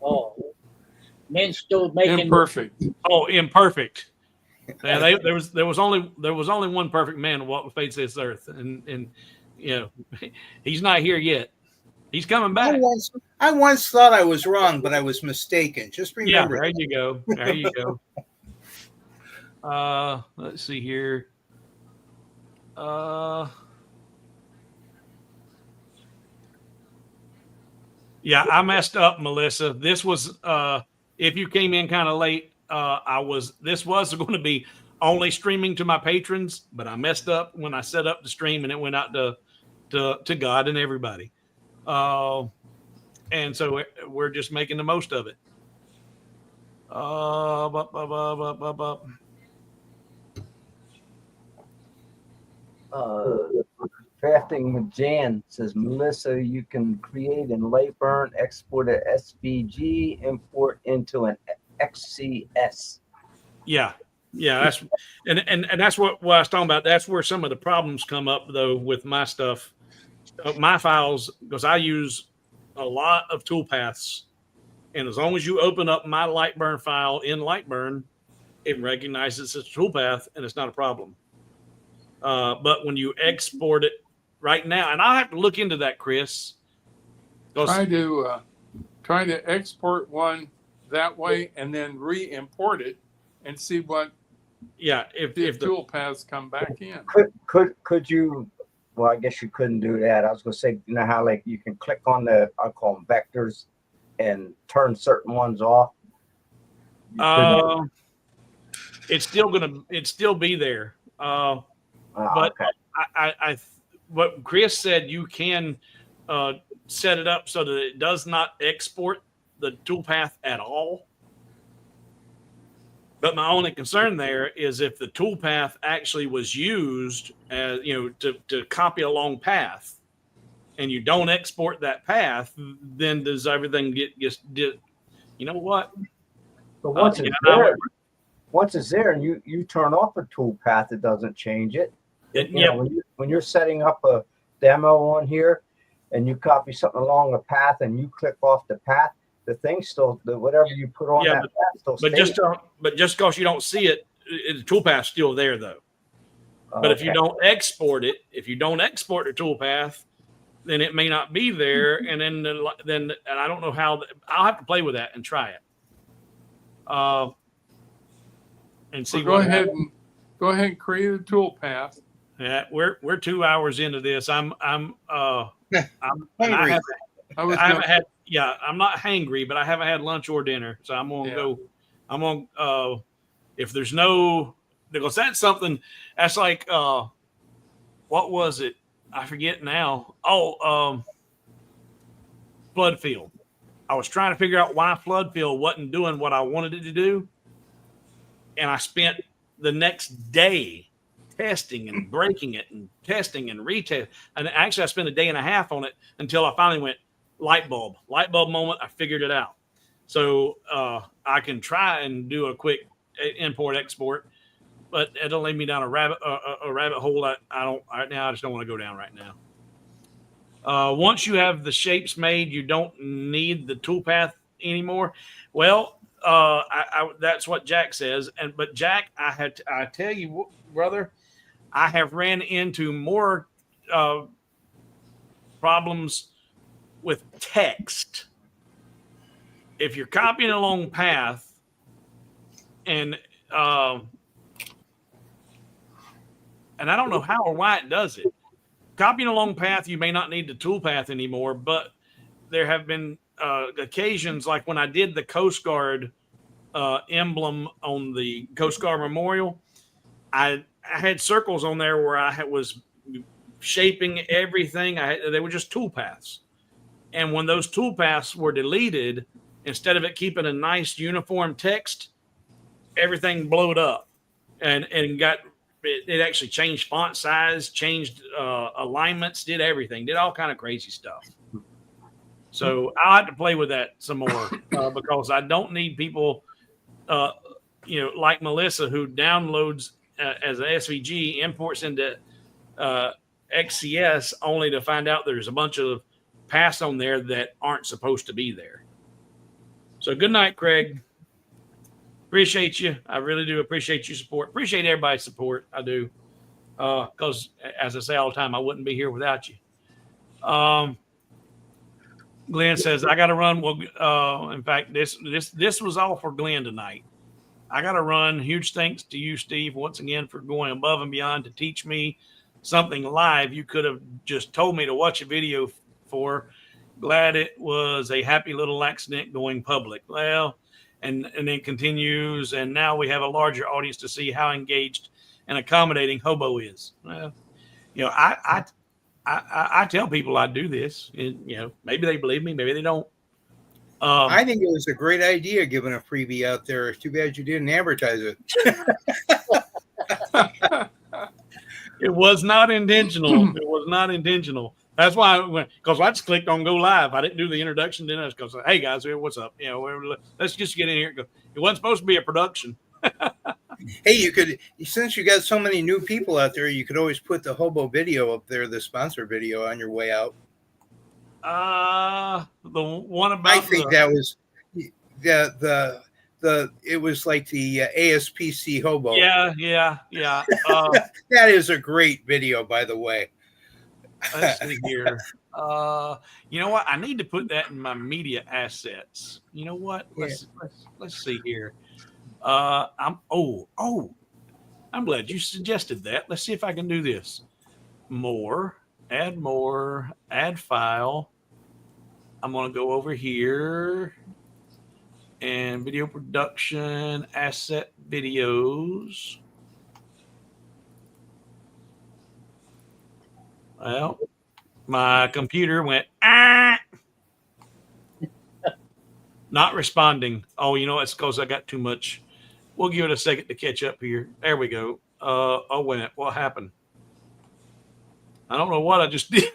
Oh, men still making Imperfect. Oh, imperfect. Yeah, there was only one perfect man to walk the face of this earth, and you know he's not here yet. He's coming back. I once thought I was wrong, but I was mistaken. Just remember. Yeah, there you go. There you go. Let's see here. Yeah, I messed up, Melissa. This was if you came in kind of late. This was going to be only streaming to my patrons, but I messed up when I set up the stream and it went out to God and everybody. And so we're just making the most of it. Drafting with Jan says, Melissa, you can create in Lightburn, export a SVG, import into an XCS. Yeah, that's and that's what I was talking about. That's where some of the problems come up though with my stuff, my files, because I use a lot of toolpaths, and as long as you open up my Lightburn file in Lightburn, it recognizes it's a toolpath and it's not a problem. But when you export it right now, and I'll have to look into that, Chris. Try to export one that way and then re-import it and see what if the toolpaths come back in. Could you? Well, I guess you couldn't do that. I was going to say, you know how like you can click on I call them vectors and turn certain ones off. It's still be there. But okay. I what Chris said, you can set it up so that it does not export the toolpath at all. But my only concern there is if the toolpath actually was used as, to copy a long path, and you don't export that path, then does everything get you know what? But once Yeah, it's I there, went- once it's there, and you turn off a toolpath, it doesn't change it. You Yep. know, when you're setting up a demo on here, and you copy something along a path, and you click off the path, the thing still, whatever you put on Yeah, that path still But stays. just because you don't see it, the toolpath's still there though. But if you Okay. don't export it, if you don't export the toolpath, then it may not be there. And then and I don't know how. I'll have to play with that and try it. And see. So go ahead and create a tool path. Yeah, we're 2 hours into this. I'm and I Hungry. haven't had. Yeah, I'm not hangry, but I haven't had lunch or dinner, so I'm gonna go. I'm gonna if there's no, because that's something that's like what was it? I forget now. Oh, flood field. I was trying to figure out why flood field wasn't doing what I wanted it to do, and I spent the next day testing and breaking it and testing and retest. And actually, I spent a day and a half on it until I finally went light bulb moment. I figured it out. So I can try and do a quick import export, but it'll lead me down a rabbit hole. I don't right now. I just don't want to go down right now. Once you have the shapes made, you don't need the toolpath anymore. Well, that's what Jack says. But Jack, I tell you, brother, I have ran into more problems with text. If you're copying a long path and I don't know how or why it does it. Copying a long path, you may not need the toolpath anymore, but there have been occasions like when I did the Coast Guard emblem on the Coast Guard Memorial, I had circles on there where I was shaping everything. They were just toolpaths. And when those toolpaths were deleted, instead of it keeping a nice uniform text, everything blowed up and got it actually changed font size, changed alignments, did everything, did all kind of crazy stuff. So I'll have to play with that some more because I don't need people, like Melissa, who downloads as an SVG, imports into XCS only to find out there's a bunch of paths on there that aren't supposed to be there. So good night, Craig. Appreciate you. I really do appreciate your support. Appreciate everybody's support. I do. Because as I say all the time, I wouldn't be here without you. Glenn says, I got to run. Well, in fact, this was all for Glenn tonight. I got to run. Huge thanks to you, Steve, once again for going above and beyond to teach me something live you could have just told me to watch a video for. Glad it was a happy little accident going public. Well, and then continues, and now we have a larger audience to see how engaged and accommodating Hobo is. Well, I tell people I do this, and maybe they believe me, maybe they don't. I think it was a great idea giving a freebie out there. It's too bad you didn't advertise it. It was not intentional. It was not intentional. That's why because I just clicked on go live. I didn't do the introduction. Then I was going, hey guys, what's up? Let's just get in here. It wasn't supposed to be a production. Hey, you could, since you got so many new people out there, you could always put the Hobo video up there, the sponsor video on your way out. The one about I think that was it was like the ASPC Hobo. Yeah. That is a great video, by the way. Let's see here. You know what? I need to put that in my media assets. You know what? Let's see here. I'm glad you suggested that. Let's see if I can do this. Add file. I'm going to go over here and video production, asset videos. Well, my computer went, not responding. Oh, it's because I got too much. We'll give it a second to catch up here. There we go. Wait, what happened? I don't know what I just did.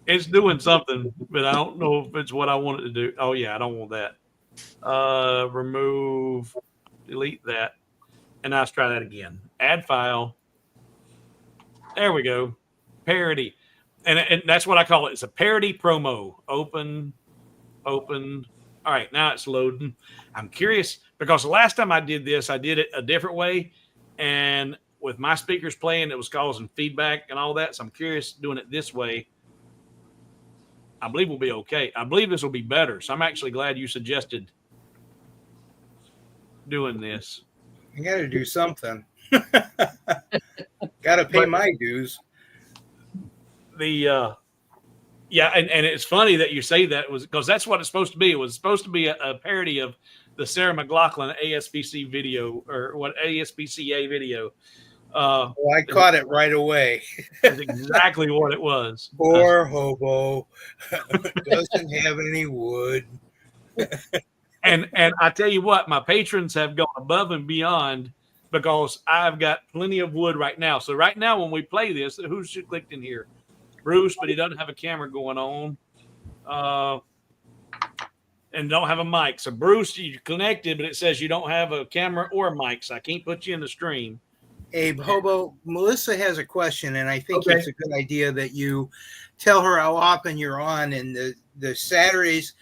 It's doing something, but I don't know if it's what I want it to do. Oh yeah, I don't want that. Remove, delete that, and now let's try that again. Add file. There we go. Parody, and that's what I call it. It's a parody promo. Open. All right, now it's loading. I'm curious because the last time I did this, I did it a different way, and with my speakers playing, it was causing feedback and all that. So I'm curious doing it this way. I believe we'll be okay. I believe this will be better. So I'm actually glad you suggested doing this. I got to do something. Got to pay my dues. The yeah, and it's funny that you say that was because that's what it's supposed to be. It was supposed to be a parody of the Sarah McLachlan ASPC video or what ASPCA video. Well, I caught it right away. That's exactly what it was. Poor hobo doesn't have any wood. And I tell you what, my patrons have gone above and beyond because I've got plenty of wood right now. So right now, when we play this, who's clicked in here? Bruce, but he doesn't have a camera going on, and don't have a mic. So Bruce, you connected, but it says you don't have a camera or a mic, so I can't put you in the stream. Abe, Hobo, Melissa has a question, and I think Okay. it's a good idea that you tell her how often you're on. And the Saturdays,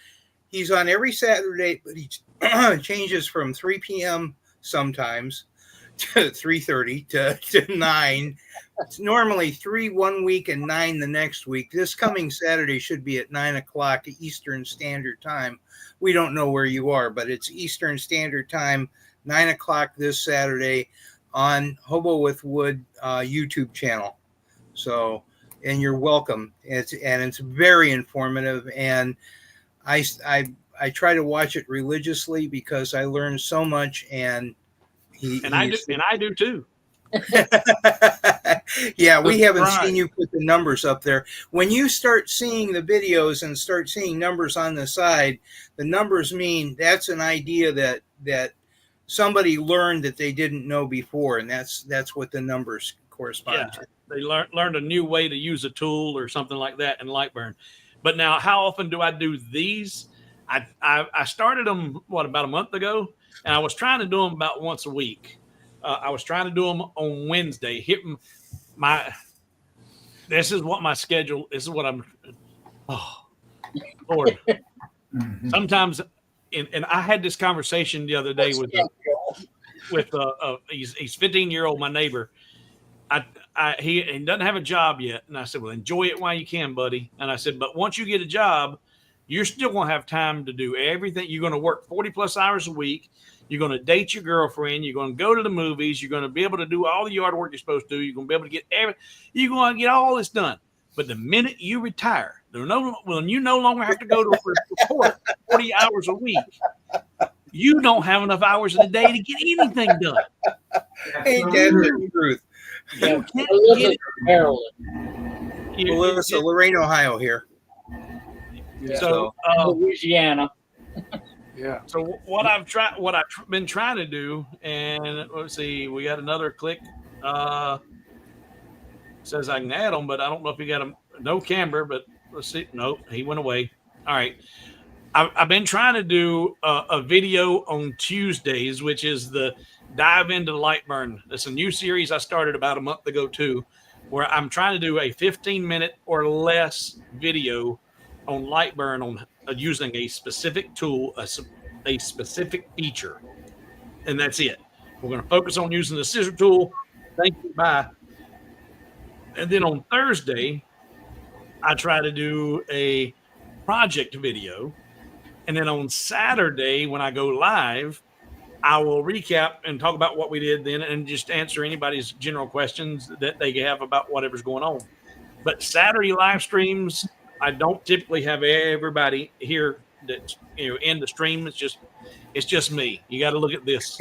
he's on every Saturday, but he changes from 3 p.m. sometimes to 3:30 to 9. It's normally 3 one week and 9 the next week. This coming Saturday should be at 9 o'clock Eastern Standard Time. We don't know where you are, but it's Eastern Standard Time, 9 o'clock this Saturday on Hobo with Wood YouTube channel. So, and you're welcome. It's very informative, and I try to watch it religiously because I learn so much. And I do too. Yeah, we haven't Right. seen you put the numbers up there. When you start seeing the videos and start seeing numbers on the side, the numbers mean that's an idea that somebody learned that they didn't know before, and that's what the numbers correspond to. They learned a new way to use a tool or something like that in Lightburn. But now, how often do I do these? I started them about a month ago, and I was trying to do them about once a week. I was trying to do them on Wednesday. This is what my schedule. This is what I'm. Oh, Lord. Sometimes, and I had this conversation the other day with he's 15-year-old, my neighbor. He doesn't have a job yet, and I said, well, enjoy it while you can, buddy. And I said, but once you get a job, you're still going to have time to do everything. You're going to work 40 plus hours a week. You're going to date your girlfriend. You're going to go to the movies. You're going to be able to do all the yard work you're supposed to do. You're going to be able to you're going to get all this done. But the minute you retire, when you no longer have to go to report 40 hours a week, you don't have enough hours in a day to get anything done. Ain't that the truth? Yeah. Melissa, Lorain, Ohio here. So Louisiana. Yeah. So what I've been trying to do, and let's see, we got another click. Says I can add them, but I don't know if you got no camera. But let's see. Nope, he went away. All right. I've been trying to do a video on Tuesdays, which is the Dive into Lightburn. It's a new series I started about a month ago too, where I'm trying to do a 15-minute or less video on Lightburn on using a specific tool, a specific feature, and that's it. We're going to focus on using the scissor tool. Thank you. Bye. And then on Thursday, I try to do a project video. And then on Saturday, when I go live, I will recap and talk about what we did then and just answer anybody's general questions that they have about whatever's going on. But Saturday live streams, I don't typically have everybody here that's in the stream. It's just me. You got to look at this.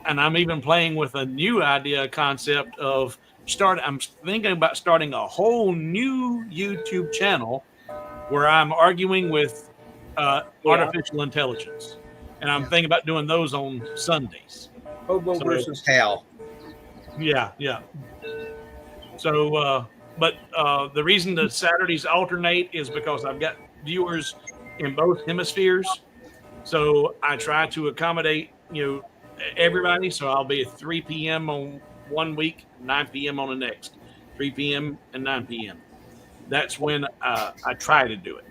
And I'm even playing with a new concept of I'm thinking about starting a whole new YouTube channel where I'm arguing with artificial intelligence, and I'm thinking about doing those on Sundays. Hobo versus Hal. Yeah, yeah. So, but the reason the Saturdays alternate is because I've got viewers in both hemispheres. So I try to accommodate, everybody. So I'll be at 3 p.m. on one week, 9 p.m. on the next, 3 p.m. and 9 p.m. That's when I try to do it.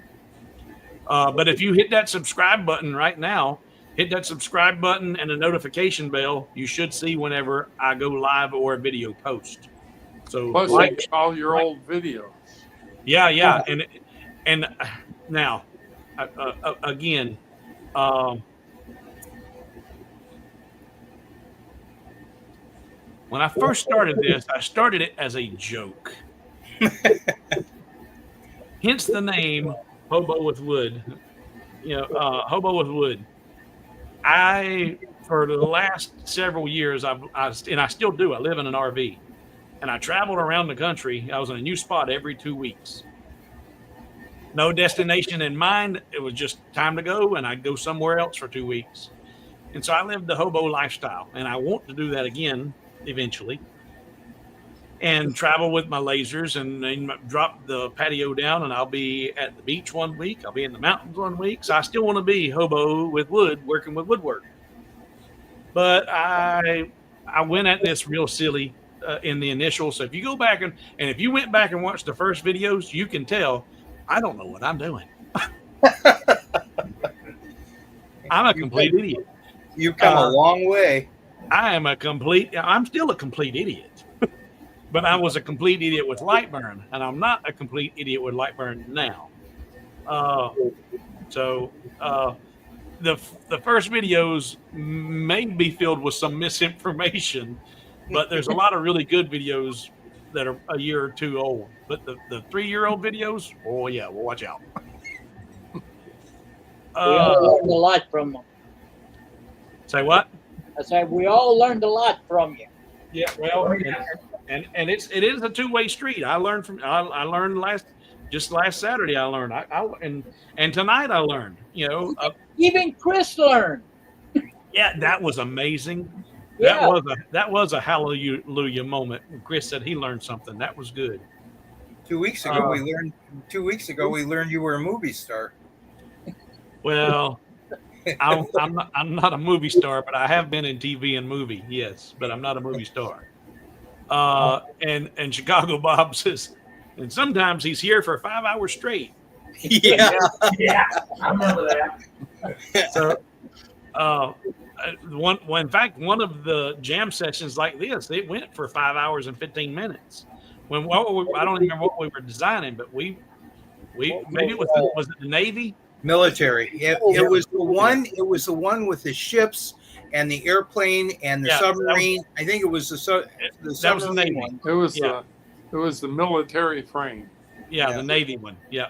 But if you hit that subscribe button right now, hit that subscribe button and the notification bell, you should see whenever I go live or a video post. So Plus, like, you get all your old videos. yeah, and now again, when I first started this, I started it as a joke. Hence the name Hobo with Wood. Hobo with Wood. For the last several years, and I still do. I live in an RV, and I traveled around the country. I was in a new spot every 2 weeks. No destination in mind. It was just time to go, and I'd go somewhere else for 2 weeks. And so I lived the hobo lifestyle, and I want to do that again eventually. And travel with my lasers and then drop the patio down, and I'll be at the beach one week. I'll be in the mountains one week. So I still want to be hobo with wood, working with woodwork. But I went at this real silly in the initial. So if you go back and if you went back and watched the first videos, you can tell I don't know what I'm doing. I'm a complete idiot. You've come a long way. I'm still a complete idiot. But I was a complete idiot with Lightburn, and I'm not a complete idiot with Lightburn now. The first videos may be filled with some misinformation, but there's a lot of really good videos that are a year or two old. But the 3-year-old videos, oh yeah, well, watch out. We all learned a lot from them. Say what? I said we all learned a lot from you. Yeah, well, and it is a two-way street. I learned last Saturday. I learned. And tonight I learned. Even Chris learned. Yeah, that was amazing. Yeah. That was a hallelujah moment. Chris said he learned something. That was good. 2 weeks ago we learned you were a movie star. Well, I'm not a movie star, but I have been in TV and movie. Yes, but I'm not a movie star. And Chicago Bob says, and sometimes he's here for 5 hours straight. Yeah, I remember that. So, in fact, one of the jam sessions like this, it went for 5 hours and 15 minutes. I don't remember what we were designing, but maybe it was it the Navy? military. It was the one. It was the one with the ships and the airplane and the submarine. I think it was the submarine one. It was the military frame. Yeah, the Navy one. Yeah,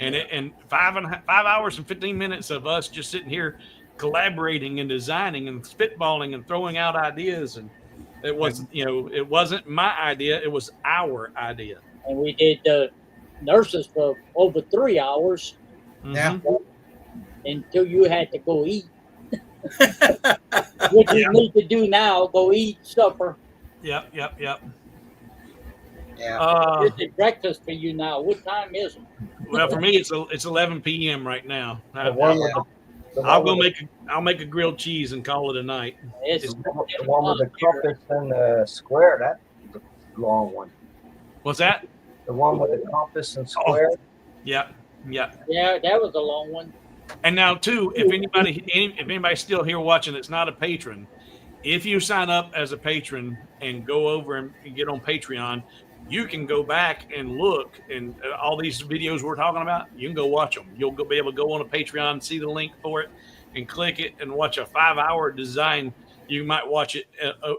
and 5 hours and 15 minutes of us just sitting here collaborating and designing and spitballing and throwing out ideas, and it wasn't my idea. It was our idea. And we did the nurses for over 3 hours. Yeah. Until you had to go eat. What you need to do now, go eat supper. Yep. Yeah. This is breakfast for you now. What time is it? Well, for me, it's 11 p.m. right now. I'll make a grilled cheese and call it a night. It's The one with the compass and the square, that's the long one. What's that? The one with the compass and square. Yeah. Yeah, that was a long one. And now, too, if anybody's still here watching that's not a patron, if you sign up as a patron and go over and get on Patreon, you can go back and look, and all these videos we're talking about, you can go watch them. You'll be able to go on a Patreon, see the link for it, and click it and watch a 5-hour design. You might watch it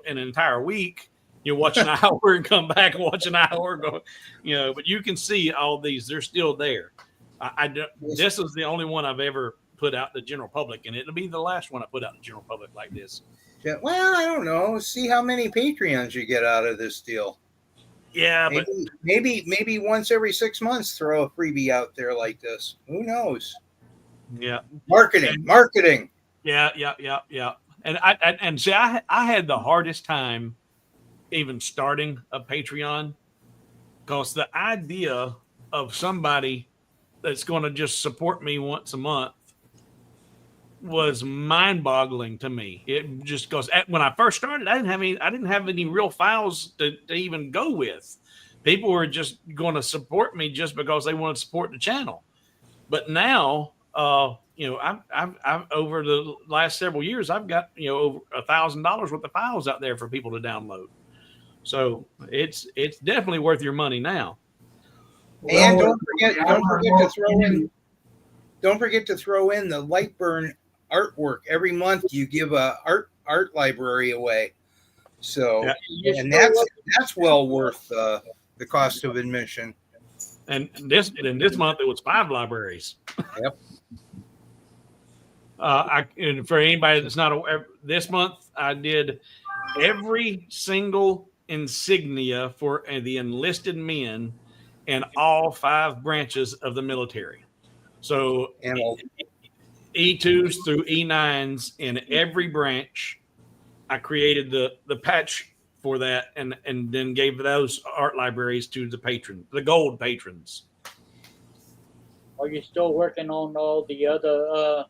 an entire week. You watch an hour and come back and watch an hour. But you can see all these. They're still there. This is the only one I've ever put out to the general public, and it'll be the last one I put out to the general public like this. Yeah, well, I don't know. See how many Patreons you get out of this deal. Yeah, maybe once every 6 months, throw a freebie out there like this. Who knows? Yeah, marketing. Yeah. And see, I had the hardest time even starting a Patreon, because the idea of somebody that's going to just support me once a month was mind-boggling to me. It just goes, when I first started, I didn't have any real files to even go with. People were just going to support me just because they wanted to support the channel. But now, I've over the last several years, I've got over $1,000 worth of files out there for people to download. So it's definitely worth your money now. And don't forget to throw in the Lightburn artwork. Every month you give a art library away. So and that's well worth the cost of admission. And this month it was 5 libraries. Yep. And for anybody that's not aware, this month I did every single insignia for the enlisted men in all 5 branches of the military. So E2s through E9s in every branch. I created the patch for that and then gave those art libraries to the gold patrons. Are you still working on all the other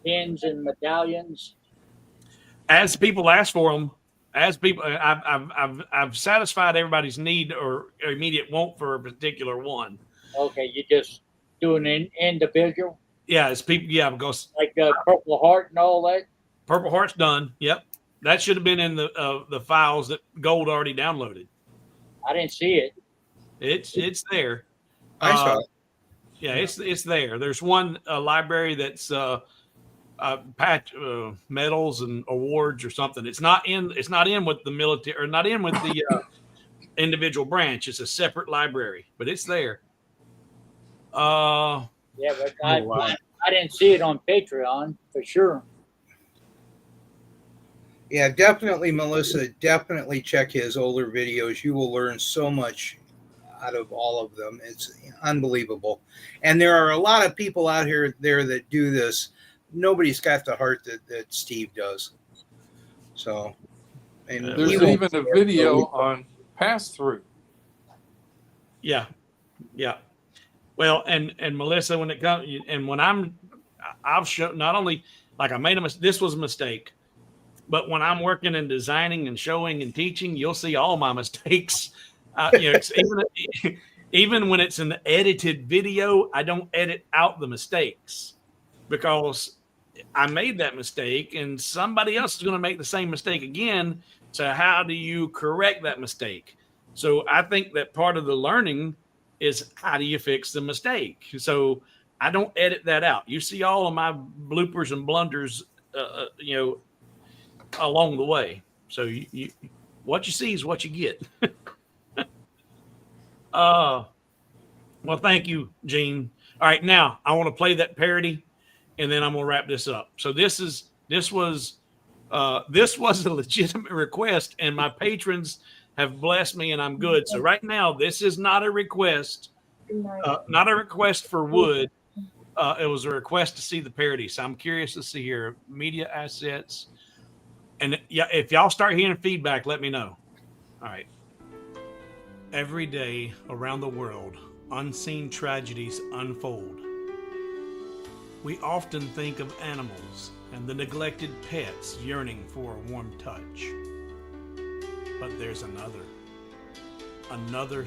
pins and medallions? As people ask for them, I've satisfied everybody's need or immediate want for a particular one. Okay, you just doing an individual? Yeah, it's people. Yeah, because like Purple Heart and all that. Purple Heart's done. Yep, that should have been in the files that Gold already downloaded. I didn't see it. It's there. I saw it. Yeah, it's there. There's one library that's patch medals and awards or something. It's not in with the military or not in with the individual branch. It's a separate library, but it's there. Yeah, but I didn't see it on Patreon for sure. Yeah, definitely, Melissa. Definitely check his older videos. You will learn so much out of all of them. It's unbelievable. And there are a lot of people out there that do this. Nobody's got the heart that Steve does. So, and there's even a video on pass through. Yeah. Well, and Melissa, when it comes, and when I've shown not only like I made this was a mistake, but when I'm working and designing and showing and teaching, you'll see all my mistakes. Even when it's an edited video, I don't edit out the mistakes because I made that mistake and somebody else is going to make the same mistake again. So how do you correct that mistake? So I think that part of the learning is how do you fix the mistake? So I don't edit that out. You see all of my bloopers and blunders, along the way. So you what you see is what you get. Well, thank you, Gene. All right, now I want to play that parody, and then I'm gonna wrap this up. So this was a legitimate request, and my patrons have blessed me, and I'm good. So right now, this is not a request, not a request for wood. It was a request to see the parody. So I'm curious to see your media assets, and yeah, if y'all start hearing feedback, let me know. All right. Every day around the world, unseen tragedies unfold. We often think of animals and the neglected pets yearning for a warm touch. But there's another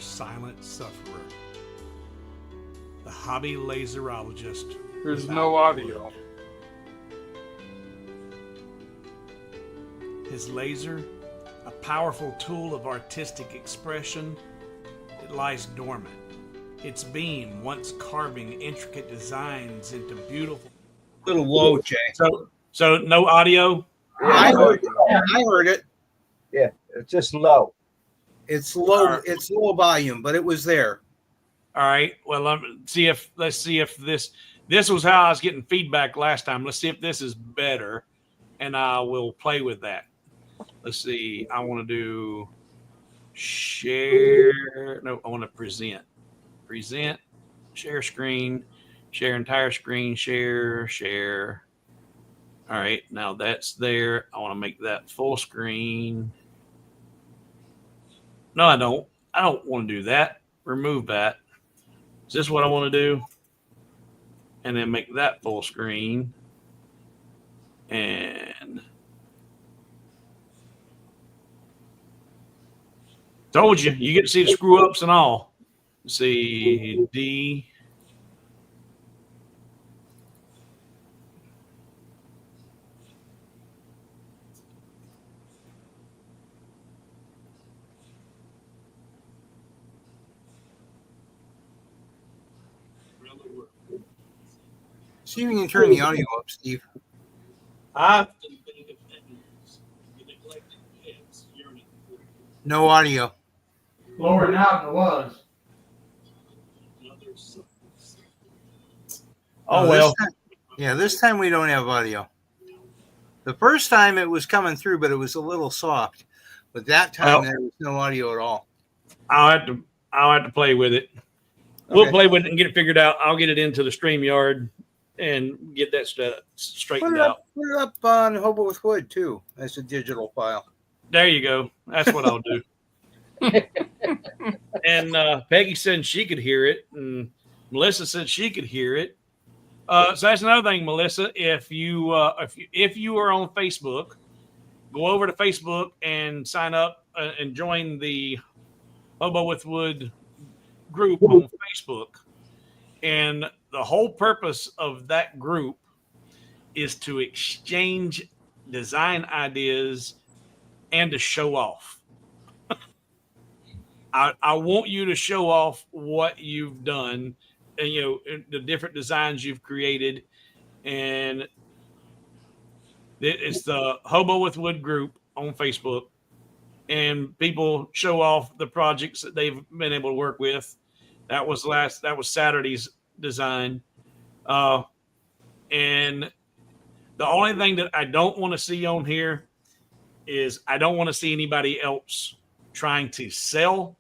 silent sufferer. The hobby laserologist. There's no audio. His laser, a powerful tool of artistic expression, it lies dormant. Its beam once carving intricate designs into beautiful. Little low, Jay. So no audio. I heard it. Yeah, it's just low. It's low. Right. It's low volume, but it was there. All right. Well, let's see if this was how I was getting feedback last time. Let's see if this is better, and I will play with that. Let's see. I want to do share. No, I want to present. Present. Share screen. Share entire screen. Share. All right. Now that's there. I want to make that full screen. No, I don't. I don't want to do that. Remove that. Is this what I want to do? And then make that full screen. And told you, you get to see the screw ups and all. See D. See if you can turn the audio up, Steve. No audio. Lower now than it was. Oh, well. This time we don't have audio. The first time it was coming through, but it was a little soft. But that time there was no audio at all. I'll have to play with it. We'll play with it and get it figured out. I'll get it into the StreamYard and get that straightened out. Put it up on Hobo with Wood too, as a digital file. There you go. That's what I'll do. And Peggy said she could hear it, and Melissa said she could hear it. So that's another thing, Melissa. If you are on Facebook, go over to Facebook and sign up and join the Hobo with Wood group on Facebook. And the whole purpose of that group is to exchange design ideas and to show off. I want you to show off what you've done and, the different designs you've created. And it's the Hobo with Wood group on Facebook. And people show off the projects that they've been able to work with. That was Saturday's design. And the only thing that I don't want to see on here is I don't want to see anybody else trying to sell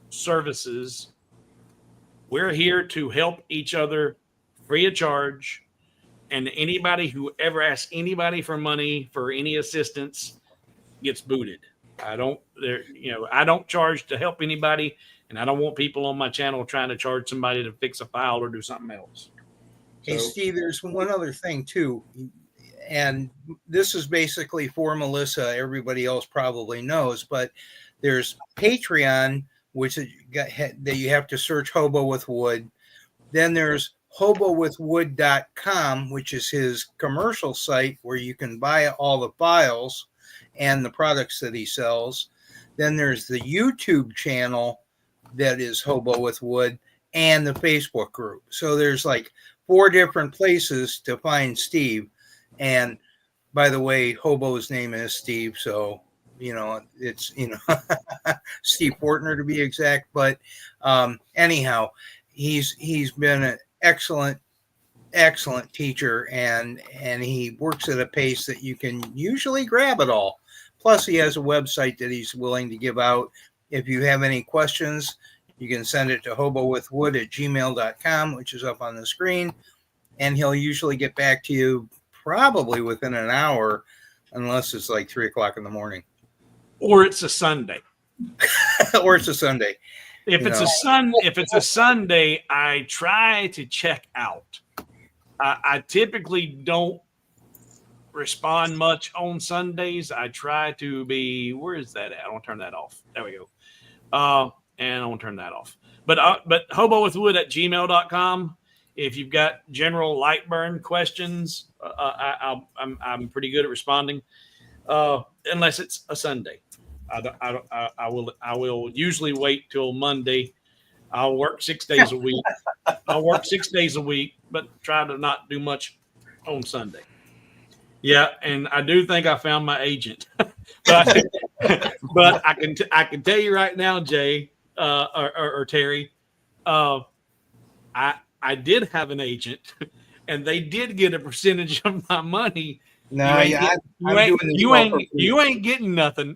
services. We're here to help each other free of charge. And anybody who ever asks anybody for money for any assistance gets booted. I don't charge to help anybody, and I don't want people on my channel trying to charge somebody to fix a file or do something else. Hey, Steve, there's one other thing too, and this is basically for Melissa. Everybody else probably knows, but there's Patreon, which that you have to search Hobo with Wood. Then there's hobowithwood.com, which is his commercial site where you can buy all the files and the products that he sells. Then there's the YouTube channel that is Hobo with Wood and the Facebook group. So there's like 4 different places to find Steve. And by the way, Hobo's name is Steve. So, it's, Steve Fortner to be exact. But anyhow, he's been an excellent teacher, and he works at a pace that you can usually grab it all. Plus, he has a website that he's willing to give out. If you have any questions, you can send it to hobowithwood@gmail.com, which is up on the screen, and he'll usually get back to you probably within an hour, unless it's like 3:00 in the morning. Or it's a Sunday. Or it's a Sunday. If it's a Sunday, I try to check out. I typically don't respond much on Sundays. I try to be, where is that at? I want to turn that off. There we go. And I want to turn that off. But hobowithwood@gmail.com. If you've got general light burn questions, I'm pretty good at responding. Unless it's a Sunday. I will usually wait till Monday. I'll work 6 days a week. But try to not do much on Sunday. Yeah, and I do think I found my agent. but I can tell you right now, Jay or Terry, I did have an agent, and they did get a percentage of my money. No, you ain't getting nothing.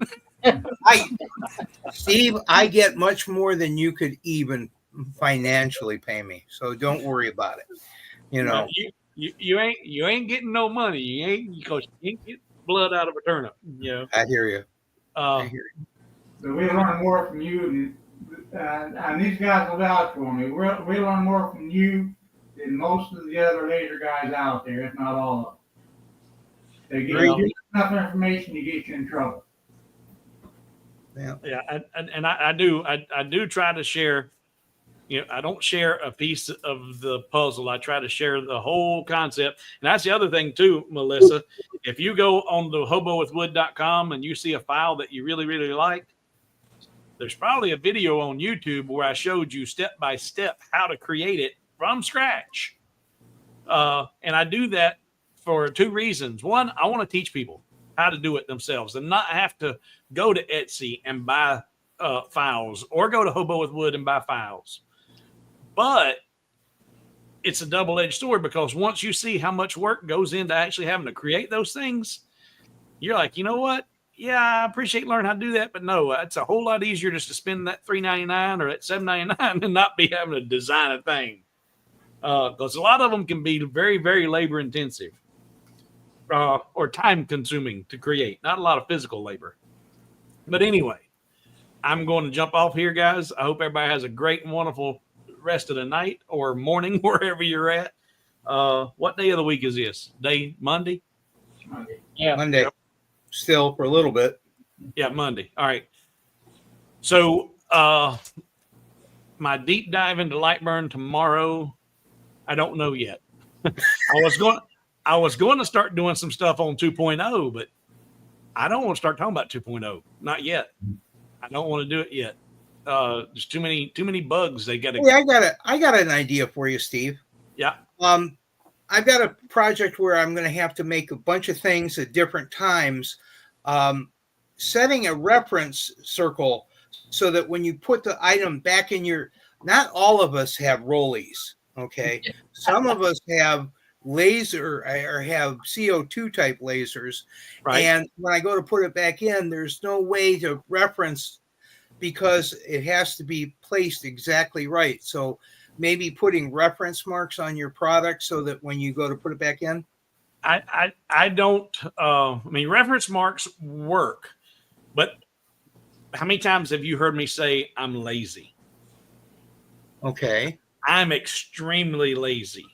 Steve, I get much more than you could even financially pay me, so don't worry about it. You ain't getting no money. You ain't, because you ain't get blood out of a turnip. I hear you. But we learn more from you, and these guys will vouch for me. We learn more from you than most of the other laser guys out there, if not all of them. They give Well, you enough information to get you in trouble. yeah, and I do try to share. You know, I don't share a piece of the puzzle. I try to share the whole concept. And that's the other thing too, Melissa. If you go on the hobowithwood.com and you see a file that you really, really like, there's probably a video on YouTube where I showed you step by step how to create it from scratch. And I do that for two reasons. One, I want to teach people how to do it themselves and not have to go to Etsy and buy files or go to Hobo with Wood and buy files. But it's a double-edged sword because once you see how much work goes into actually having to create those things, you're like, you know what? Yeah, I appreciate learning how to do that, but no, it's a whole lot easier just to spend that $3.99 or that $7.99 and not be having to design a thing. Because a lot of them can be very, very labor intensive or time consuming to create. Not a lot of physical labor. But anyway, I'm going to jump off here, guys. I hope everybody has a great and wonderful rest of the night or morning, wherever you're at. What day of the week is this? Monday? Yeah. Monday. Still for a little bit. Yeah, Monday. All right. So my deep dive into Lightburn tomorrow, I don't know yet. I was going to start doing some stuff on 2.0, but I don't want to start talking about 2.0. Not yet. I don't want to do it yet. There's too many bugs they got to. Yeah, I got an idea for you, Steve. Yeah. I've got a project where I'm going to have to make a bunch of things at different times. Setting a reference circle so that when you put the item back in your, not all of us have rollies. Okay. Some of us have laser or have CO2 type lasers. Right. And when I go to put it back in, there's no way to reference because it has to be placed exactly right. So maybe putting reference marks on your product so that when you go to put it back in. I don't, I mean, reference marks work, but how many times have you heard me say I'm lazy? Okay. I'm extremely lazy.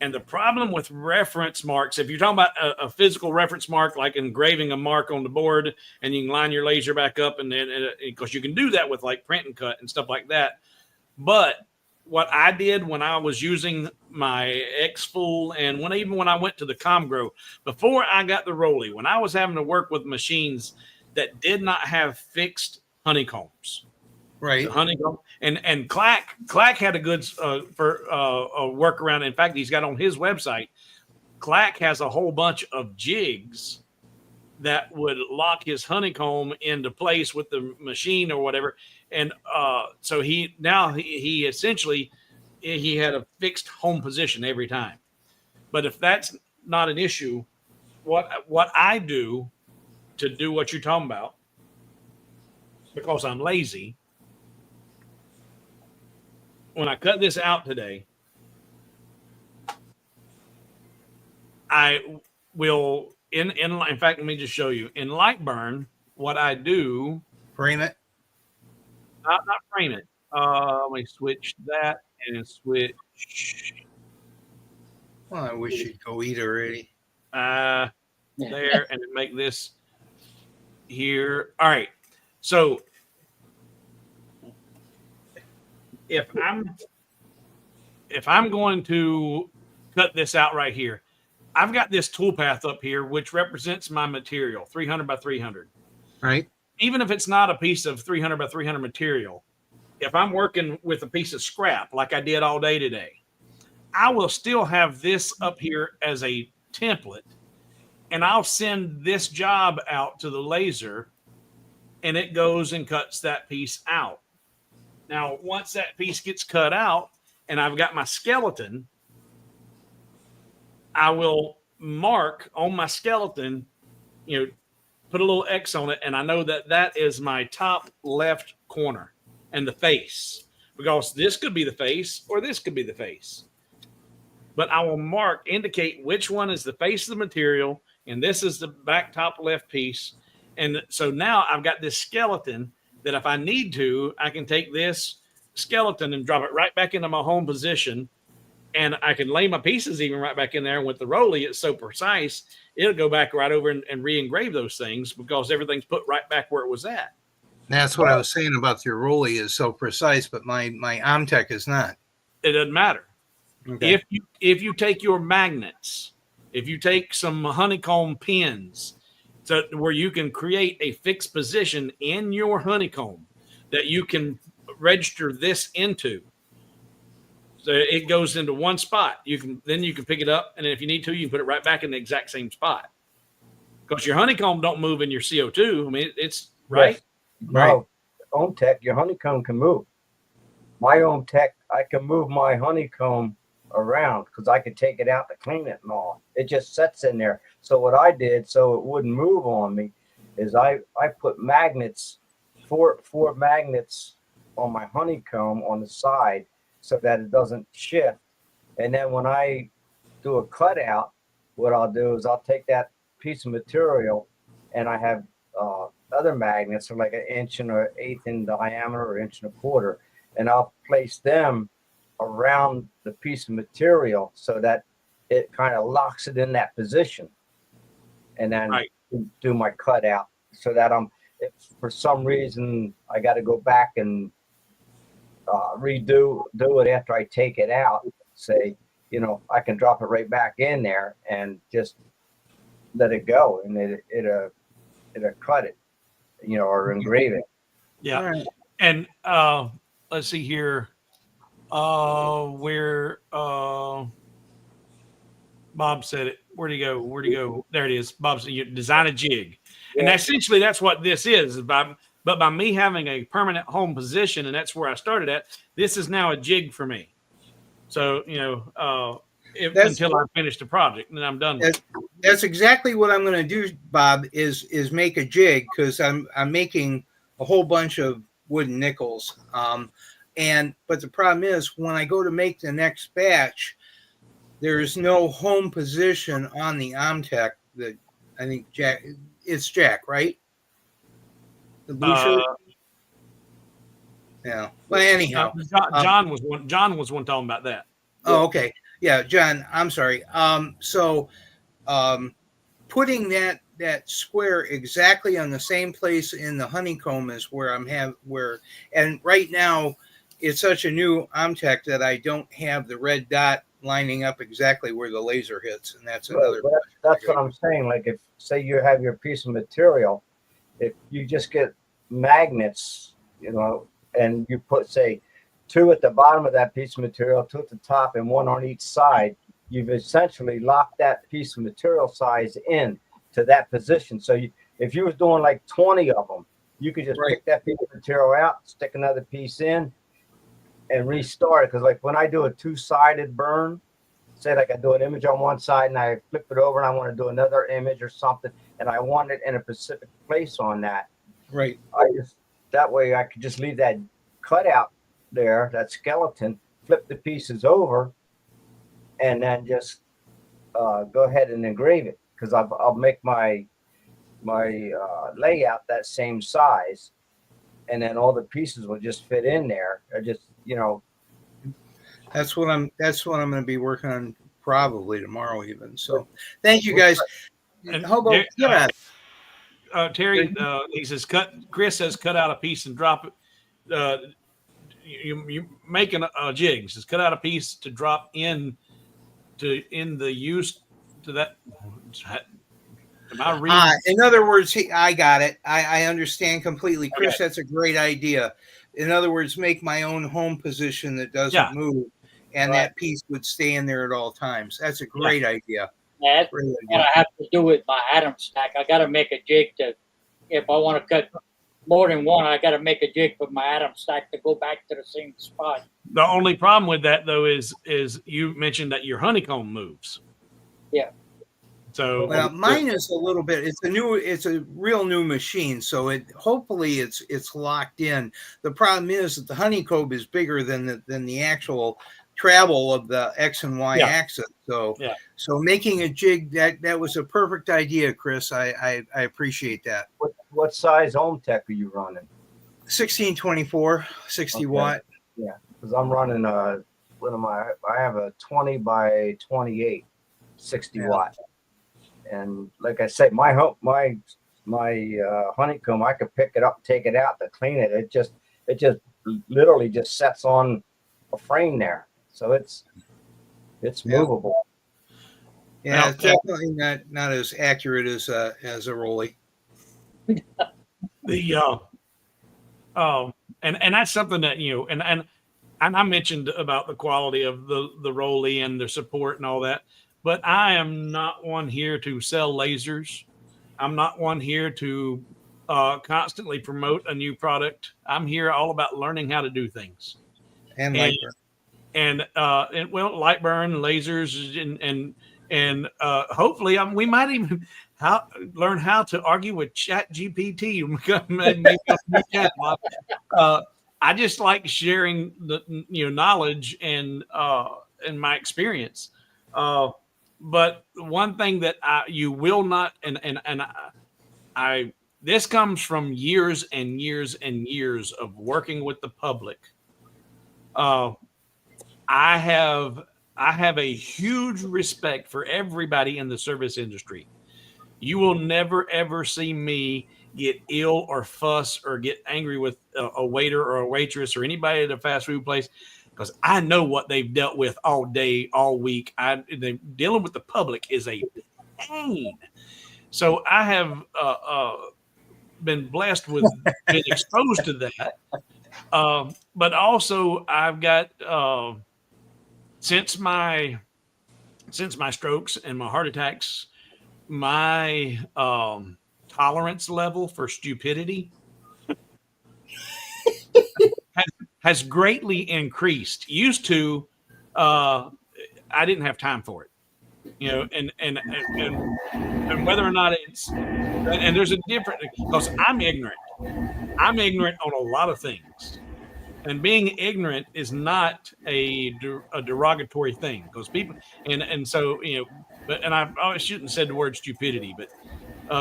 And the problem with reference marks, if you're talking about a physical reference mark, like engraving a mark on the board and you can line your laser back up and then, because you can do that with like print and cut and stuff like that. But what I did when I was using my X-Fool and even when I went to the Comgrow, before I got the Rolly, when I was having to work with machines that did not have fixed honeycombs. Right. Honeycomb and Clack had a good a workaround. In fact, he's got on his website. Clack has a whole bunch of jigs that would lock his honeycomb into place with the machine or whatever. And so he essentially he had a fixed home position every time. But if that's not an issue, what I do to do what you're talking about, because I'm lazy. When I cut this out today, I will in fact, let me just show you in Lightburn what I do. Frame it. Not frame it. Let me switch that and switch. Well, I wish you'd go eat already. There and then make this here. All right. So if I'm going to cut this out right here, I've got this toolpath up here, which represents my material, 300 by 300. Right. Even if it's not a piece of 300 by 300 material, if I'm working with a piece of scrap like I did all day today, I will still have this up here as a template, and I'll send this job out to the laser, and it goes and cuts that piece out. Now, once that piece gets cut out and I've got my skeleton, I will mark on my skeleton, put a little X on it, and I know that that is my top left corner and the face, because this could be the face or this could be the face. But I will indicate which one is the face of the material, and this is the back top left piece. And so now I've got this skeleton that if I need to, I can take this skeleton and drop it right back into my home position, and I can lay my pieces even right back in there. And with the Rolly, it's so precise, it'll go back right over and re-engrave those things because everything's put right back where it was at. That's what I was saying about your Rolly is so precise, but my Omtech is not. It doesn't matter. Okay. If you take your magnets, if you take some honeycomb pins, so where you can create a fixed position in your honeycomb that you can register this into. So it goes into one spot. You can pick it up, and if you need to, you can put it right back in the exact same spot. Because your honeycomb don't move in your CO2. I mean, it's right. Yes. No, Omtech, your honeycomb can move. My Omtech, I can move my honeycomb around because I could take it out to clean it and all. It just sits in there. So what I did, so it wouldn't move on me, is I put magnets, four magnets on my honeycomb on the side so that it doesn't shift. And then when I do a cutout, what I'll do is I'll take that piece of material, and I have other magnets, like an inch and an eighth in diameter or inch and a quarter, and I'll place them around the piece of material so that it kind of locks it in that position, and then do my cutout so that if for some reason I got to go back and do it after I take it out, say, I can drop it right back in there and just let it go, and it'll cut it, or engrave it. Yeah. Right. And let's see here. Where Bob said it. Where'd he go? There it is. Bob said you design a jig. Yeah. And essentially that's what this is. But by me having a permanent home position, and that's where I started at, this is now a jig for me. So, until I finish the project, and then I'm done with it. That's exactly what I'm going to do, Bob, is make a jig, because I'm making a whole bunch of wooden nickels. But the problem is when I go to make the next batch, there's no home position on the Omtech that I think it's Jack, right? The blue shirt. Yeah. Well, anyhow, John was one talking about that. Oh, okay. Yeah, John, I'm sorry. Putting that square exactly on the same place in the honeycomb is and right now it's such a new Omtech that I don't have the red dot lining up exactly where the laser hits, and that's another. That's what I'm saying. Like, if say you have your piece of material, if you just get magnets, and you put, say, 2 at the bottom of that piece of material, 2 at the top, and 1 on each side, you've essentially locked that piece of material size in to that position. So if you was doing like 20 of them, you could just pick that piece of material out, stick another piece in, and restart it. Because like when I do a 2-sided burn, say like I do an image on one side and I flip it over and I want to do another image or something, and I want it in a specific place on that. Right. That way I could just leave that cutout there, that skeleton, flip the pieces over, and then just go ahead and engrave it, because I'll make my layout that same size, and then all the pieces will just fit in there. Or just That's what I'm going to be working on probably tomorrow even. So thank you guys. And how about Terry? He says Chris says cut out a piece and drop it. You making a jig. He says cut out a piece to drop in the use to that. Am I reading? In other words, I got it. I understand completely, Chris. Okay. That's a great idea. In other words, make my own home position that doesn't move, and that piece would stay in there at all times. That's a great idea. That's what I have to do with my atom stack. I got to make a jig if I want to cut more than one, I got to make a jig for my atom stack to go back to the same spot. The only problem with that, though, is you mentioned that your honeycomb moves. Yeah. So mine is a little bit. It's a real new machine, so hopefully it's locked in. The problem is that the honeycomb is bigger than the actual travel of the X and Y axis. So making a jig, that was a perfect idea, Chris. I appreciate that. What size Omtech are you running? 1624, 60 Okay. watt. Yeah, because I'm running what am I? I have a 20 by 28, 60 Yeah. watt, and like I said, my honeycomb, I could pick it up, take it out to clean it. It just literally just sets on a frame there, so it's Yeah. movable. Yeah, Now, it's definitely not as accurate as a Rolly. the and that's something that and I mentioned about the quality of the Rolly and the support and all that, but I am not one here to sell lasers. I'm not one here to constantly promote a new product. I'm here all about learning how to do things. And And Lightburn. and well, light burn, lasers, and hopefully we might even learn how to argue with Chat GPT. Maybe a new chatbot. I just like sharing the knowledge and my experience. But one thing that you will not, and I this comes from years and years and years of working with the public. I have a huge respect for everybody in the service industry. You will never ever see me get ill or fuss or get angry with a waiter or a waitress or anybody at a fast food place because I know what they've dealt with all day, all week. Dealing with the public is a pain. So I have been blessed with being exposed to that. But also I've got since my strokes and my heart attacks, my tolerance level for stupidity has greatly increased. Used to, I didn't have time for it, and whether or not and there's a difference because I'm ignorant. I'm ignorant on a lot of things. And being ignorant is not a derogatory thing because people and so but I shouldn't have said the word stupidity, but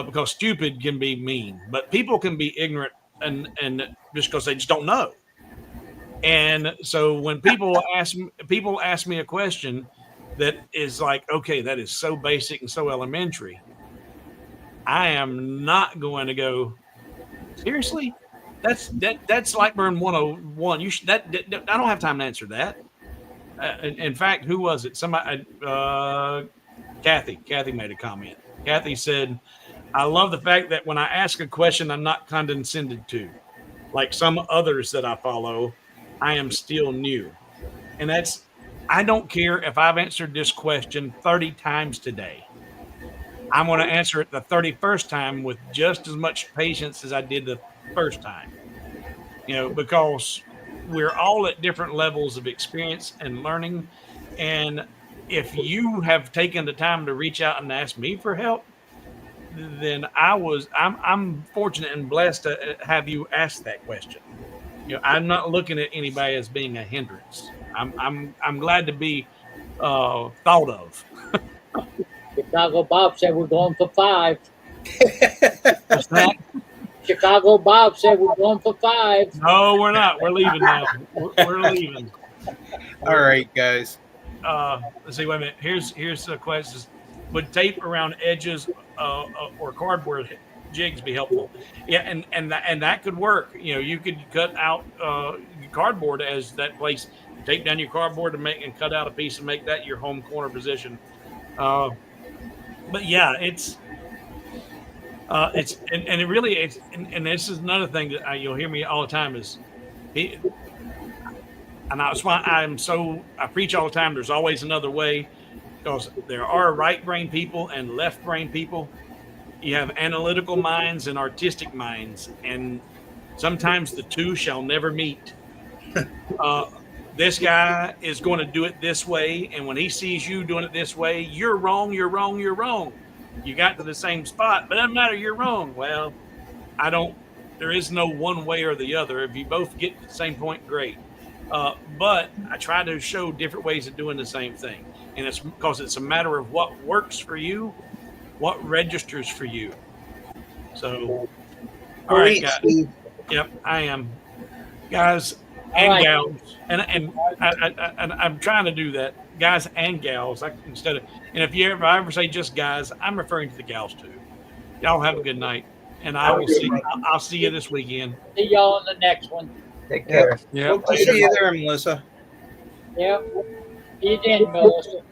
because stupid can be mean, but people can be ignorant and just because they just don't know. And so when people ask me a question that is like, okay, that is so basic and so elementary, I am not going to go seriously. That's Lightburn 101. You should, I don't have time to answer that. In fact, who was it? Somebody, Kathy. Kathy made a comment. Kathy said, "I love the fact that when I ask a question, I'm not condescended to, like some others that I follow. I am still new, and I don't care if I've answered this question 30 times today. I'm going to answer it the 31st time with just as much patience as I did the first time, because we're all at different levels of experience and learning. And if you have taken the time to reach out and ask me for help, then I'm fortunate and blessed to have you ask that question. I'm not looking at anybody as being a hindrance. I'm glad to be thought of. Chicago Bob said we're going for 5. What's that? Chicago Bob said we're going for 5. No, we're not. We're leaving now. We're leaving. All right, guys. Let's see. Wait a minute. Here's the question: would tape around edges or cardboard jigs be helpful? Yeah, and that could work. You could cut out cardboard as that place. Tape down your cardboard and cut out a piece and make that your home corner position. But yeah, it's and it really is, and this is another thing that you'll hear me all the time is, and that's why I preach all the time. There's always another way, because there are right brain people and left brain people. You have analytical minds and artistic minds, and sometimes the two shall never meet. This guy is going to do it this way, and when he sees you doing it this way, you're wrong, you're wrong, you're wrong. You got to the same spot, but it doesn't matter, you're wrong. Well, there is no one way or the other. If you both get to the same point, great. But I try to show different ways of doing the same thing. And it's because it's a matter of what works for you, what registers for you. So, all right, guys. Yep, I am, guys All and right. gals, and I'm trying to do that, guys and gals. Instead of, and if I ever say just guys, I'm referring to the gals too. Y'all have a good night, and I will see. I'll see you this weekend. See y'all on the next one. Take Yep. care. Yeah. Hope to see you there, Melissa. Yep. See you then, Melissa.